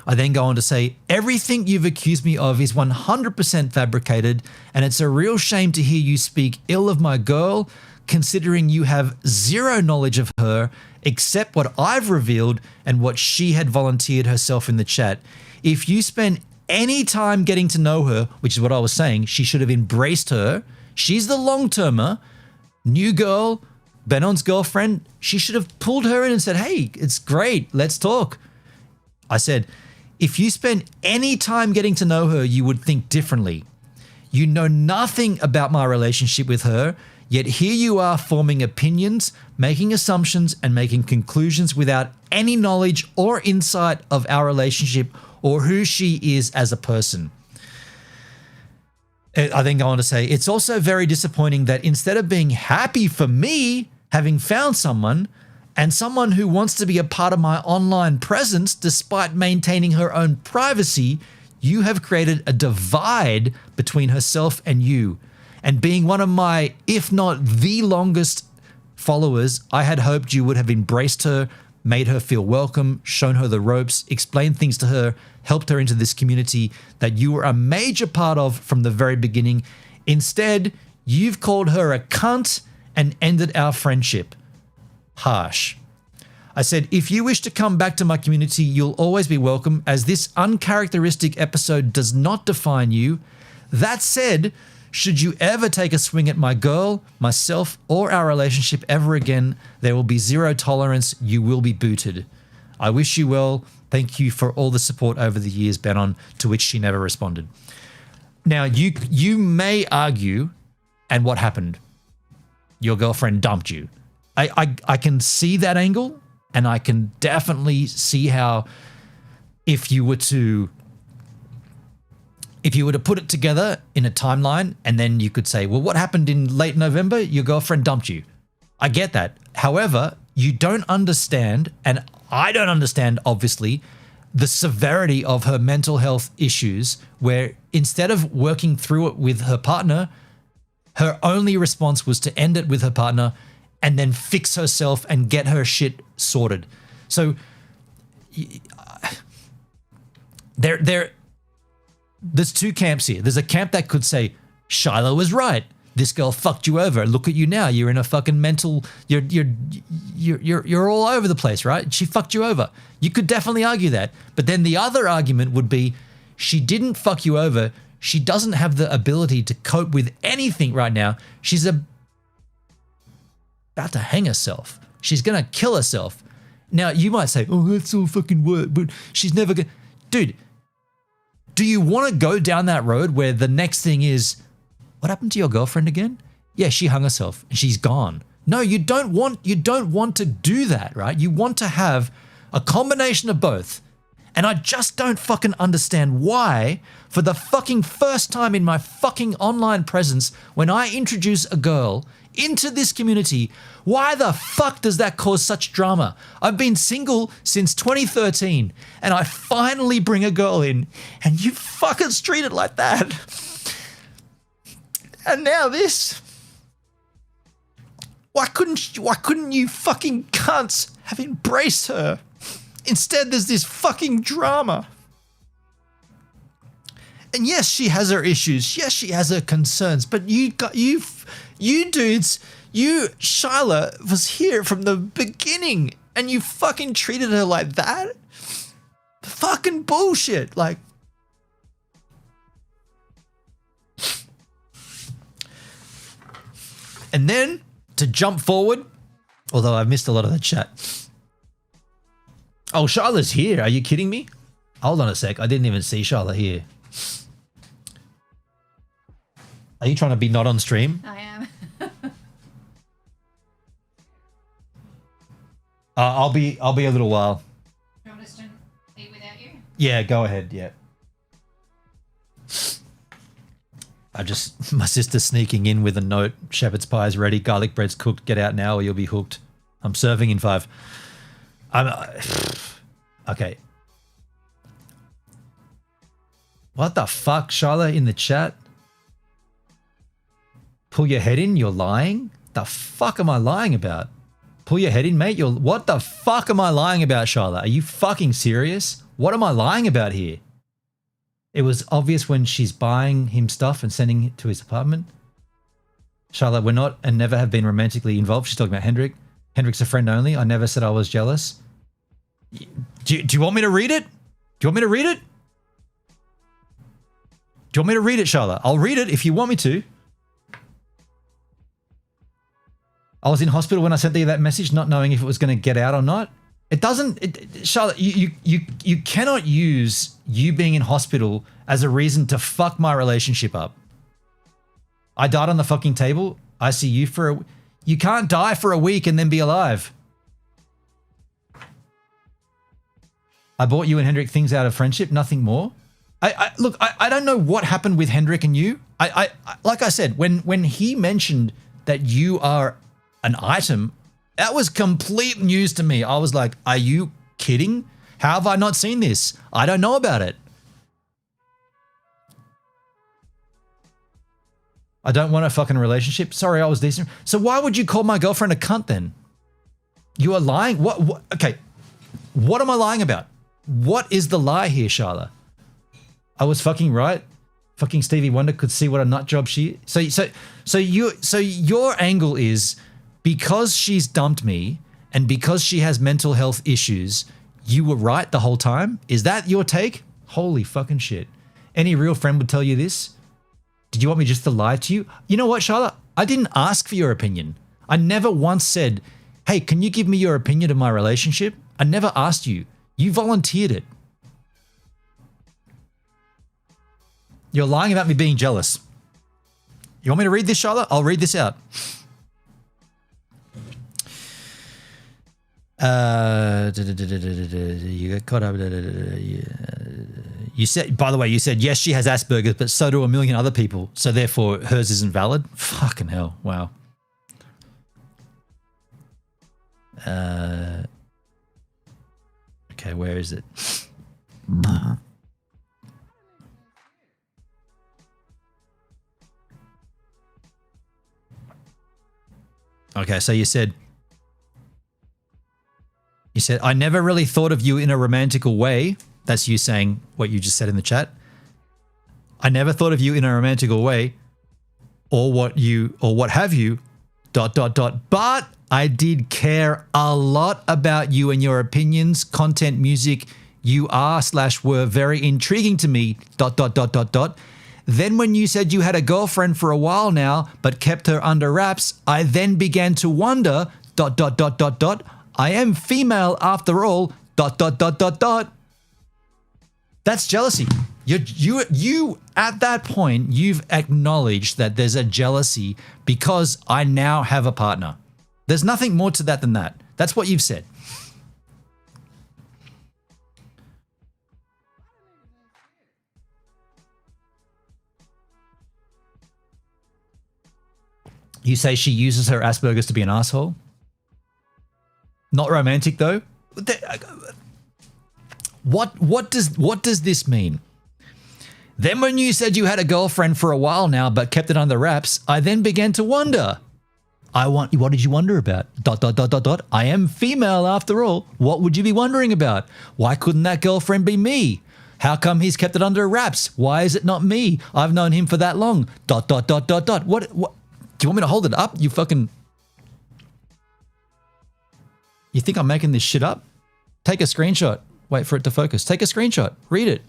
I then go on to say, everything you've accused me of is 100% fabricated, and it's a real shame to hear you speak ill of my girl, considering you have zero knowledge of her except what I've revealed and what she had volunteered herself in the chat. If you spend any time getting to know her, which is what I was saying, she should have embraced her. She's the long-termer, new girl, Benon's girlfriend. She should have pulled her in and said, hey, it's great, let's talk. I said, if you spend any time getting to know her, you would think differently. You know nothing about my relationship with her, yet here you are forming opinions, making assumptions, and making conclusions without any knowledge or insight of our relationship or who she is as a person. I then go on to say, it's also very disappointing that instead of being happy for me having found someone and someone who wants to be a part of my online presence despite maintaining her own privacy, you have created a divide between herself and you. And being one of my, if not the longest followers, I had hoped you would have embraced her, made her feel welcome, shown her the ropes, explained things to her, helped her into this community that you were a major part of from the very beginning. Instead, you've called her a cunt and ended our friendship. Harsh. I said, if you wish to come back to my community, you'll always be welcome, as this uncharacteristic episode does not define you. That said, should you ever take a swing at my girl, myself, or our relationship ever again, there will be zero tolerance. You will be booted. I wish you well. Thank you for all the support over the years, Benon, to which she never responded. Now, you may argue, and what happened? Your girlfriend dumped you. I can see that angle, and I can definitely see how if you were to put it together in a timeline, and then you could say, well, what happened in late November? Your girlfriend dumped you. I get that. However, you don't understand, and I don't understand, obviously, the severity of her mental health issues, where instead of working through it with her partner, her only response was to end it with her partner and then fix herself and get her shit sorted. So there's two camps here. There's a camp that could say, Shiloh was right. This girl fucked you over. Look at you now. You're in a fucking mental. You're all over the place, right? She fucked you over. You could definitely argue that. But then the other argument would be, she didn't fuck you over. She doesn't have the ability to cope with anything right now. She's about to hang herself. She's gonna kill herself. Now you might say, "Oh, that's all fucking work," but she's never gonna. Dude, do you want to go down that road where the next thing is, what happened to your girlfriend again? Yeah, she hung herself and she's gone. No, you don't want to do that, right? You want to have a combination of both. And I just don't fucking understand why, for the fucking first time in my fucking online presence, when I introduce a girl into this community, why the fuck does that cause such drama? I've been single since 2013 and I finally bring a girl in and you fucking treat it like that. And now this. Why couldn't you fucking cunts have embraced her? Instead, there's this fucking drama. And yes, she has her issues. Yes, she has her concerns. But you dudes, Shyla was here from the beginning, and you fucking treated her like that. Fucking bullshit. Like, and then to jump forward, although I've missed a lot of the chat. Oh, Charlotte's here. Are you kidding me? Hold on a sec. I didn't even see Charlotte here. Are you trying to be not on stream? I am. I'll be a little while. Do you want us to eat without you? Yeah, go ahead. Yeah. My sister's sneaking in with a note. Shepherd's pie is ready. Garlic bread's cooked. Get out now or you'll be hooked. I'm serving in 5. Okay. What the fuck, Charlotte, in the chat? Pull your head in, you're lying? The fuck am I lying about? Pull your head in, mate. What the fuck am I lying about, Charlotte? Are you fucking serious? What am I lying about here? It was obvious when she's buying him stuff and sending it to his apartment. Charlotte, we're not and never have been romantically involved. She's talking about Hendrik. Hendrik's a friend only. I never said I was jealous. Do you want me to read it? Do you want me to read it? Do you want me to read it, Charlotte? I'll read it if you want me to. I was in hospital when I sent you that message, not knowing if it was going to get out or not. It doesn't, Charlotte, you cannot use you being in hospital as a reason to fuck my relationship up. I died on the fucking table. I see you you can't die for a week and then be alive. I bought you and Hendrik things out of friendship, nothing more. Look, I don't know what happened with Hendrik and you. Like I said, when he mentioned that you are an item, that was complete news to me. I was like, are you kidding? How have I not seen this? I don't know about it. I don't want a fucking relationship. Sorry, I was decent. So why would you call my girlfriend a cunt then? You are lying? What? Okay. What am I lying about? What is the lie here, Charla? I was fucking right. Fucking Stevie Wonder could see what a nut job she is. So your angle is, because she's dumped me and because she has mental health issues, you were right the whole time? Is that your take? Holy fucking shit. Any real friend would tell you this? Did you want me just to lie to you? You know what, Charlotte? I didn't ask for your opinion. I never once said, hey, can you give me your opinion of my relationship? I never asked you. You volunteered it. You're lying about me being jealous. You want me to read this, Charlotte? I'll read this out. You got caught up. You said, by the way, you said, yes, she has Asperger's, but so do a million other people. So therefore hers isn't valid. Fucking hell. Wow. Okay, where is it? Okay, so you said, I never really thought of you in a romantical way. That's you saying what you just said in the chat. I never thought of you in a romantical way, or what have you, ... But I did care a lot about you and your opinions, content, music. You are/were very intriguing to me, ... Then when you said you had a girlfriend for a while now, but kept her under wraps, I then began to wonder, ... I am female after all, ... That's jealousy. You at that point, you've acknowledged that there's a jealousy because I now have a partner. There's nothing more to that than that. That's what you've said. You say she uses her Asperger's to be an asshole? Not romantic though? What does this mean? Then when you said you had a girlfriend for a while now but kept it under wraps, I then began to wonder. What did you wonder about? ... I am female after all. What would you be wondering about? Why couldn't that girlfriend be me? How come he's kept it under wraps? Why is it not me? I've known him for that long. ... What? Do you want me to hold it up? You think I'm making this shit up? Take a screenshot. Wait for it to focus. Take a screenshot. Read it.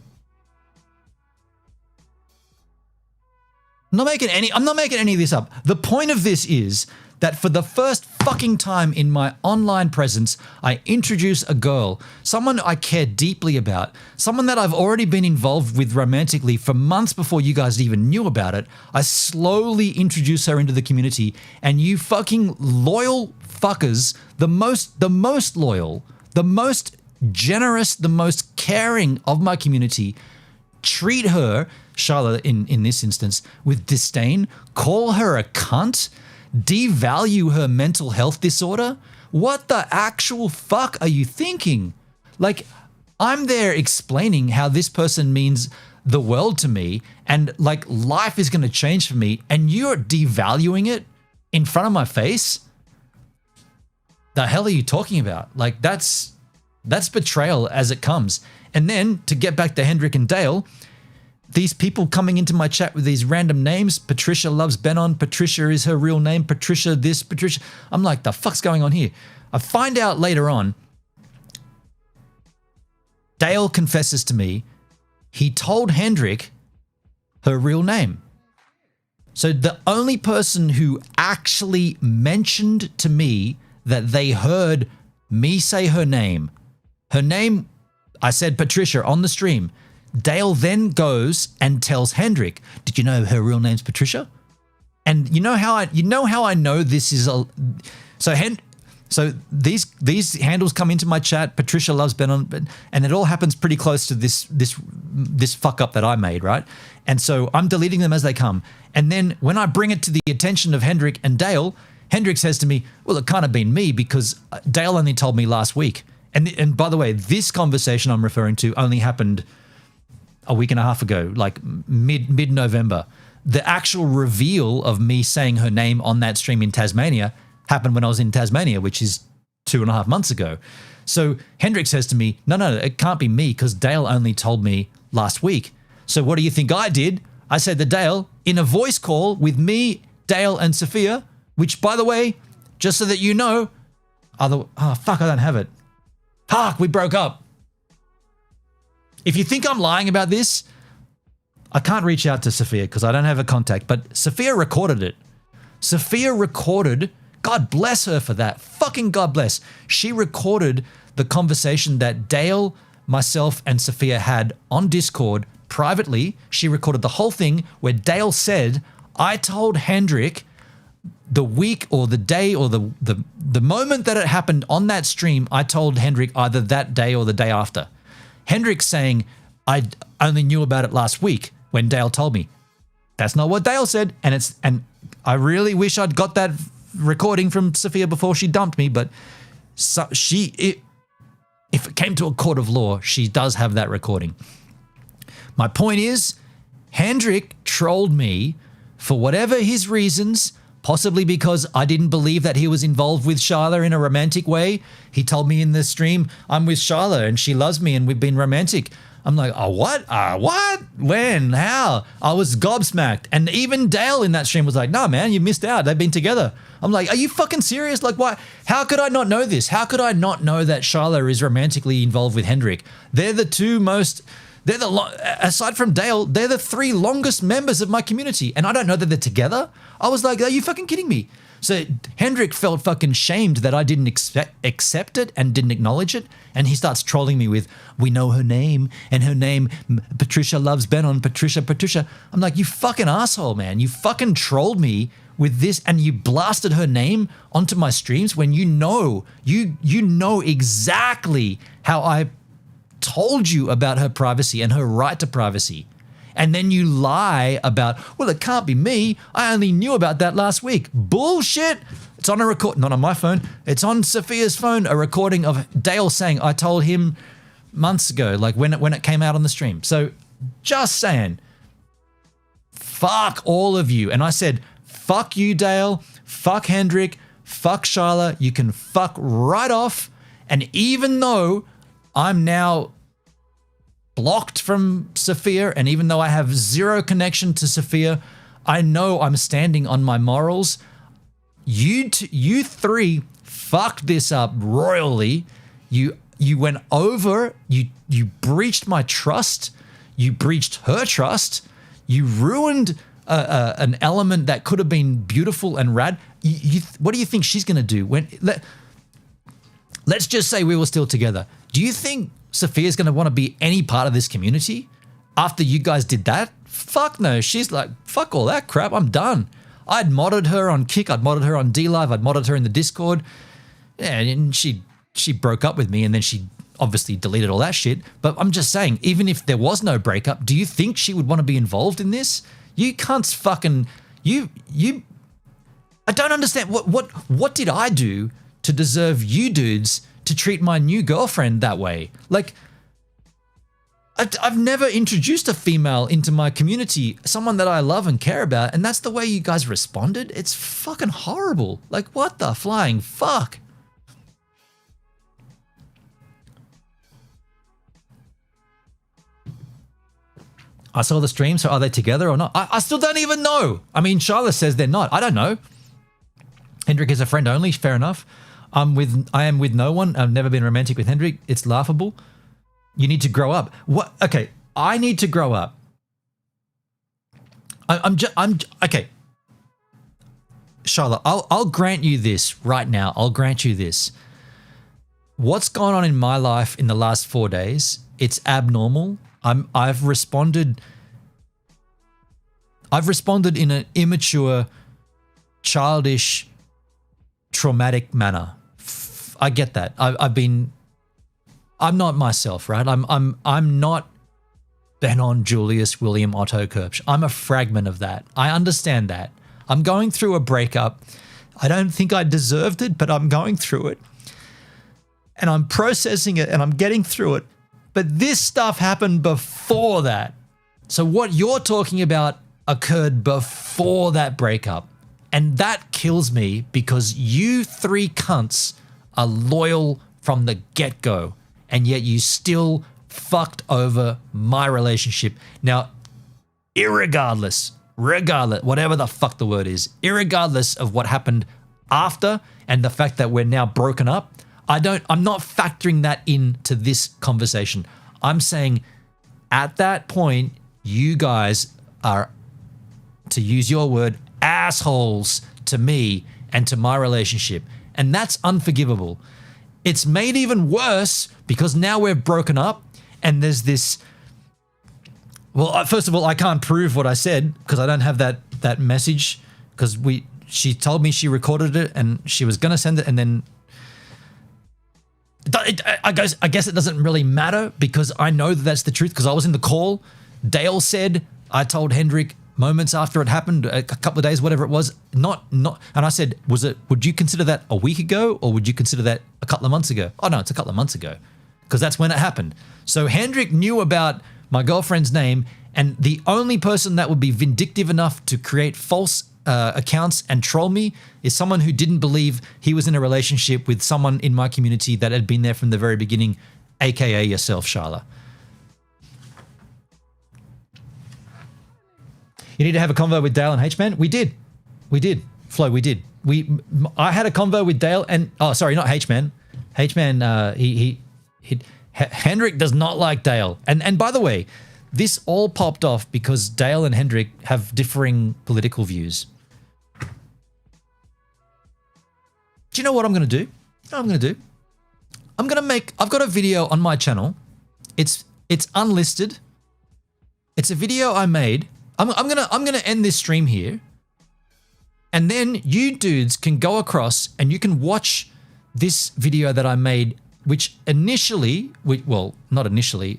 I'm not making any of this up. The point of this is that for the first fucking time in my online presence, I introduce a girl, someone I care deeply about, someone that I've already been involved with romantically for months before you guys even knew about it. I slowly introduce her into the community, and you fucking loyal fuckers, the most loyal, the most generous, the most caring of my community, treat her, Charlotte in this instance, with disdain, call her a cunt, devalue her mental health disorder. What the actual fuck are you thinking? Like, I'm there explaining how this person means the world to me and like life is going to change for me, and you're devaluing it in front of my face? The hell are you talking about? Like, that's betrayal as it comes. And then to get back to Hendrik and Dale, these people coming into my chat with these random names, Patricia loves Benon, Patricia is her real name, Patricia this, Patricia. I'm like, the fuck's going on here? I find out later on, Dale confesses to me, he told Hendrik her real name. So the only person who actually mentioned to me that they heard me say her name, I said Patricia on the stream. Dale then goes and tells Hendrik, "Did you know her real name's Patricia?" And you know how I know this is a so these handles come into my chat. Patricia loves Benon, and it all happens pretty close to this fuck up that I made, right? And so I'm deleting them as they come. And then when I bring it to the attention of Hendrik and Dale, Hendrik says to me, "Well, it can't have been me because Dale only told me last week." And by the way, this conversation I'm referring to only happened a week and a half ago, like mid-November. The actual reveal of me saying her name on that stream in Tasmania happened when I was in Tasmania, which is 2.5 months ago. So Hendrik says to me, no, it can't be me because Dale only told me last week. So what do you think I did? I said to Dale in a voice call with me, Dale and Sophia, which by the way, just so that you know, I don't have it. Fuck, we broke up. If you think I'm lying about this, I can't reach out to Sophia because I don't have a contact, but Sophia recorded it. Sophia recorded, God bless her for that. Fucking God bless. She recorded the conversation that Dale, myself, and Sophia had on Discord privately. She recorded the whole thing where Dale said, I told Hendrik the week or the day or the moment that it happened on that stream, I told Hendrik either that day or the day after. Hendrik saying, I only knew about it last week when Dale told me. That's not what Dale said. And I really wish I'd got that recording from Sophia before she dumped me, but So if it came to a court of law, she does have that recording. My point is, Hendrik trolled me for whatever his reasons, possibly because I didn't believe that he was involved with Sharla in a romantic way. He told me in the stream, I'm with Sharla and she loves me and we've been romantic. I'm like, oh, what? What? When? How? I was gobsmacked. And even Dale in that stream was like, no, man, you missed out. They've been together. I'm like, are you fucking serious? Like, why? How could I not know this? How could I not know that Sharla is romantically involved with Hendrik? They're the two most... aside from Dale, they're the three longest members of my community. And I don't know that they're together. I was like, are you fucking kidding me? So Hendrik felt fucking shamed that I didn't accept it and didn't acknowledge it. And he starts trolling me with, we know her name and her name, Patricia loves Benon, Patricia. I'm like, you fucking asshole, man. You fucking trolled me with this and you blasted her name onto my streams when you know exactly how I told you about her privacy and her right to privacy. And then you lie about, well, it can't be me. I only knew about that last week. Bullshit. It's on a record, not on my phone. It's on Sophia's phone, a recording of Dale saying, I told him months ago, like when it came out on the stream. So just saying, fuck all of you. And I said, fuck you, Dale. Fuck Hendrik. Fuck Sharla. You can fuck right off. And even though I'm now blocked from Sophia, and even though I have zero connection to Sophia, I know I'm standing on my morals. You three fucked this up royally. You went over. You breached my trust. You breached her trust. You ruined an element that could have been beautiful and rad. What do you think she's gonna do let's just say we were still together? Do you think Sophia's going to want to be any part of this community after you guys did that? Fuck no. She's like, fuck all that crap. I'm done. I'd modded her on Kick. I'd modded her on DLive. I'd modded her in the Discord. Yeah, and she broke up with me and then she obviously deleted all that shit. But I'm just saying, even if there was no breakup, do you think she would want to be involved in this? You cunts fucking... I don't understand. What did I do to deserve you dudes to treat my new girlfriend that way? Like, I've never introduced a female into my community, someone that I love and care about, and that's the way you guys responded? It's fucking horrible. Like, what the flying fuck? I saw the stream, so are they together or not? I still don't even know. I mean, Charlotte says they're not. I don't know. Hendrik is a friend only, fair enough. I am with no one. I've never been romantic with Hendrik. It's laughable. You need to grow up. What? Okay, I need to grow up. I'm okay. Charlotte, I'll grant you this right now. I'll grant you this. What's gone on in my life in the last 4 days? It's abnormal. I've responded in an immature, childish, traumatic manner. I get that. I'm not myself, right? I'm not Benon, Julius, William, Otto, Kirsch. I'm a fragment of that. I understand that. I'm going through a breakup. I don't think I deserved it, but I'm going through it. And I'm processing it and I'm getting through it. But this stuff happened before that. So what you're talking about occurred before that breakup. And that kills me because you three cunts are loyal from the get-go. And yet you still fucked over my relationship. Now, regardless, whatever the fuck the word is, irregardless of what happened after and the fact that we're now broken up, I'm not factoring that into this conversation. I'm saying at that point, you guys are, to use your word, assholes to me and to my relationship. And that's unforgivable. It's made even worse because now we're broken up and there's this... Well, first of all, I can't prove what I said because I don't have that message because she told me she recorded it and she was going to send it and then... I guess it doesn't really matter because I know that that's the truth because I was in the call. Dale said, I told Hendrik moments after it happened, a couple of days, whatever it was. Not. And I said, would you consider that a week ago, or would you consider that a couple of months ago? Oh no, it's a couple of months ago, because that's when it happened. So Hendrik knew about my girlfriend's name, and the only person that would be vindictive enough to create false accounts and troll me is someone who didn't believe he was in a relationship with someone in my community that had been there from the very beginning, aka yourself, Sharla. You need to have a convo with Dale and H-Man? We did. Flo, we did. I had a convo with Dale and, oh, sorry, not H-Man. H-Man, Hendrik does not like Dale. And by the way, this all popped off because Dale and Hendrik have differing political views. Do you know what I'm going to do? You know what I'm going to do? I've got a video on my channel. It's unlisted. It's a video I made. I'm gonna end this stream here, and then you dudes can go across and you can watch this video that I made, which initially, well, not initially,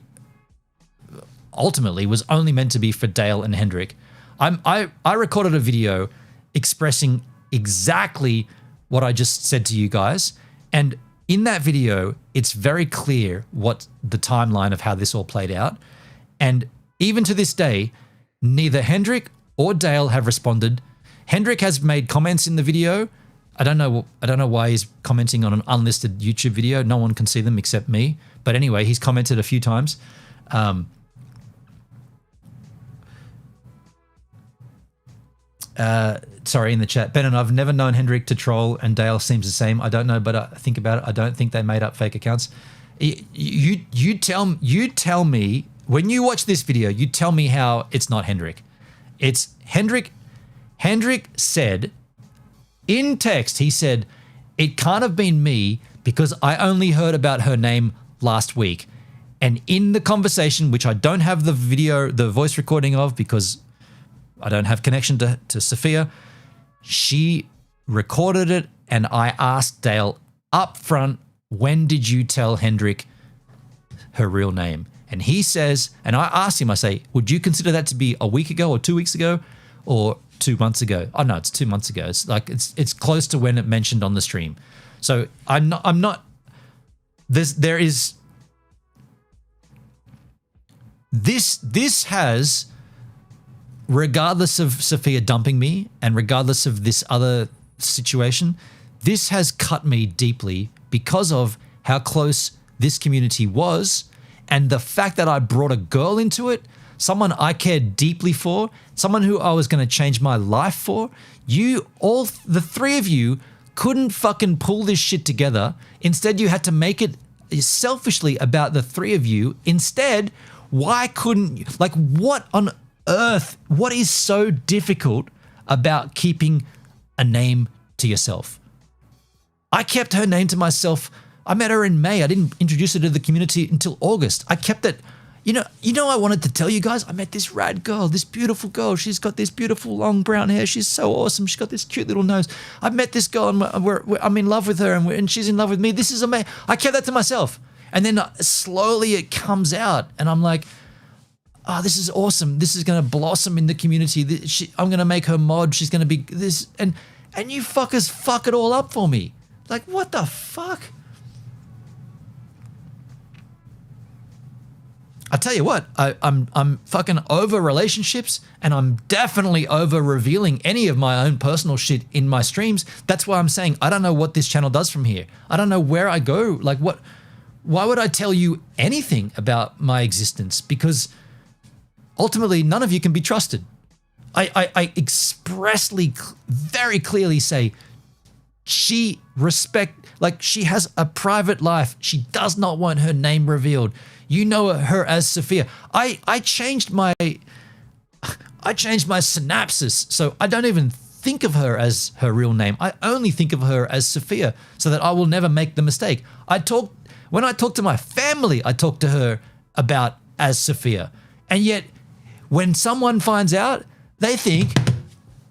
ultimately was only meant to be for Dale and Hendrik. I recorded a video expressing exactly what I just said to you guys, and in that video, it's very clear what the timeline of how this all played out, and even to this day, neither Hendrik or Dale have responded. Hendrik has made comments in the video. I don't know why he's commenting on an unlisted YouTube video. No one can see them except me. But anyway, he's commented a few times. Sorry, in the chat. Ben and I've never known Hendrik to troll, and Dale seems the same. I don't know, but I think about it. I don't think they made up fake accounts. You tell me, when you watch this video, you tell me how it's not Hendrik. It's Hendrik. Hendrik said in text, he said, it can't have been me because I only heard about her name last week. And in the conversation, which I don't have the video, the voice recording of because I don't have connection to Sophia, she recorded it, and I asked Dale up front, when did you tell Hendrik her real name? And he says, and I asked him, I say, would you consider that to be a week ago or 2 weeks ago or 2 months ago? Oh no, it's 2 months ago. It's like, it's close to when it mentioned on the stream. So this has, regardless of Sophia dumping me and regardless of this other situation, this has cut me deeply because of how close this community was, and the fact that I brought a girl into it, someone I cared deeply for, someone who I was going to change my life for. The three of you couldn't fucking pull this shit together. Instead, you had to make it selfishly about the three of you. Instead, why couldn't you? Like, what on earth? What is so difficult about keeping a name to yourself? I kept her name to myself. I met her in May. I didn't introduce her to the community until August. I kept it. You know, I wanted to tell you guys, I met this rad girl, this beautiful girl. She's got this beautiful long brown hair. She's so awesome. She's got this cute little nose. I met this girl and I'm in love with her and she's in love with me. This is amazing. I kept that to myself. And then slowly it comes out and I'm like, oh, this is awesome. This is going to blossom in the community. I'm going to make her mod. She's going to be this. And you fuckers fuck it all up for me. Like, what the fuck? I tell you what, I'm fucking over relationships, and I'm definitely over revealing any of my own personal shit in my streams. That's why I'm saying I don't know what this channel does from here. I don't know where I go. Like, why would I tell you anything about my existence? Because ultimately, none of you can be trusted. I expressly, very clearly say, she has a private life. She does not want her name revealed. You know her as Sophia. I changed my synopsis, so I don't even think of her as her real name. I only think of her as Sophia, so that I will never make the mistake. When I talk to my family, I talk to her about as Sophia. And yet, when someone finds out, they think,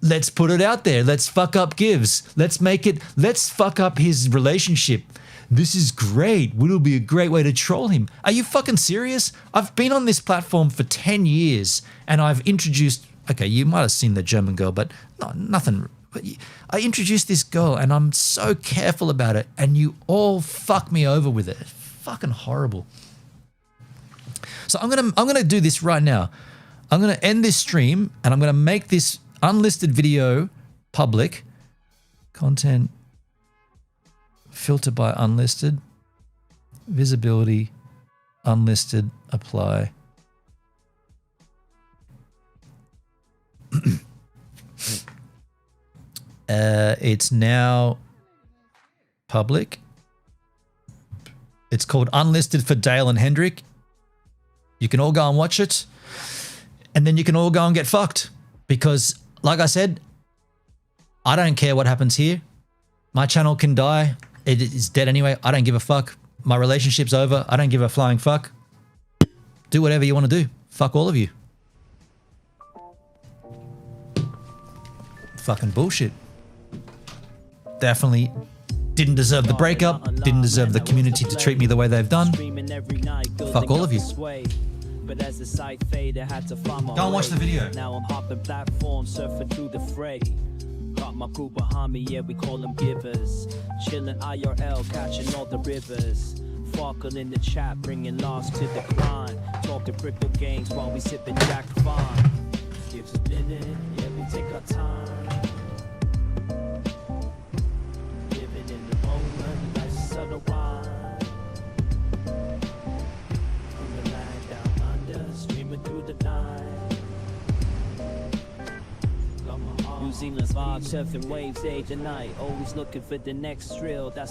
let's put it out there. Let's fuck up Gibbs. Let's fuck up his relationship. This is great. It'll be a great way to troll him. Are you fucking serious? I've been on this platform for 10 years and I've introduced okay, you might have seen the German girl, but nothing. But I introduced this girl, and I'm so careful about it, and you all fuck me over with it. It's fucking horrible. So I'm gonna do this right now. I'm gonna end this stream, and I'm gonna make this unlisted video public. Content filter by unlisted, visibility, unlisted, apply. It's now public. It's called Unlisted for Dale and Hendrik. You can all go and watch it. And then you can all go and get fucked. Because, like I said, I don't care what happens here. My channel can die. It is dead anyway. I don't give a fuck. My relationship's over. I don't give a flying fuck. Do whatever you want to do. Fuck all of you. Fucking bullshit. Definitely didn't deserve the breakup. Didn't deserve the community to treat me the way they've done. Fuck all of you. But as the sight faded, I had to find my Go and watch the video. Now I'm hopping platforms, surfing through the fray. Got my crew behind me, yeah, we call them givers. Chilling IRL, catching all the rivers. Farkle in the chat, bringing loss to the grind. Talking crypto games while we sipping Jack Fine. Gives a minute, yeah, we take our time. Living in the moment, life's subtle wine. From the land down under, streaming through the night. Got my heart. New Zealand's vibe, surfing waves day to night. Always looking for the next thrill. That's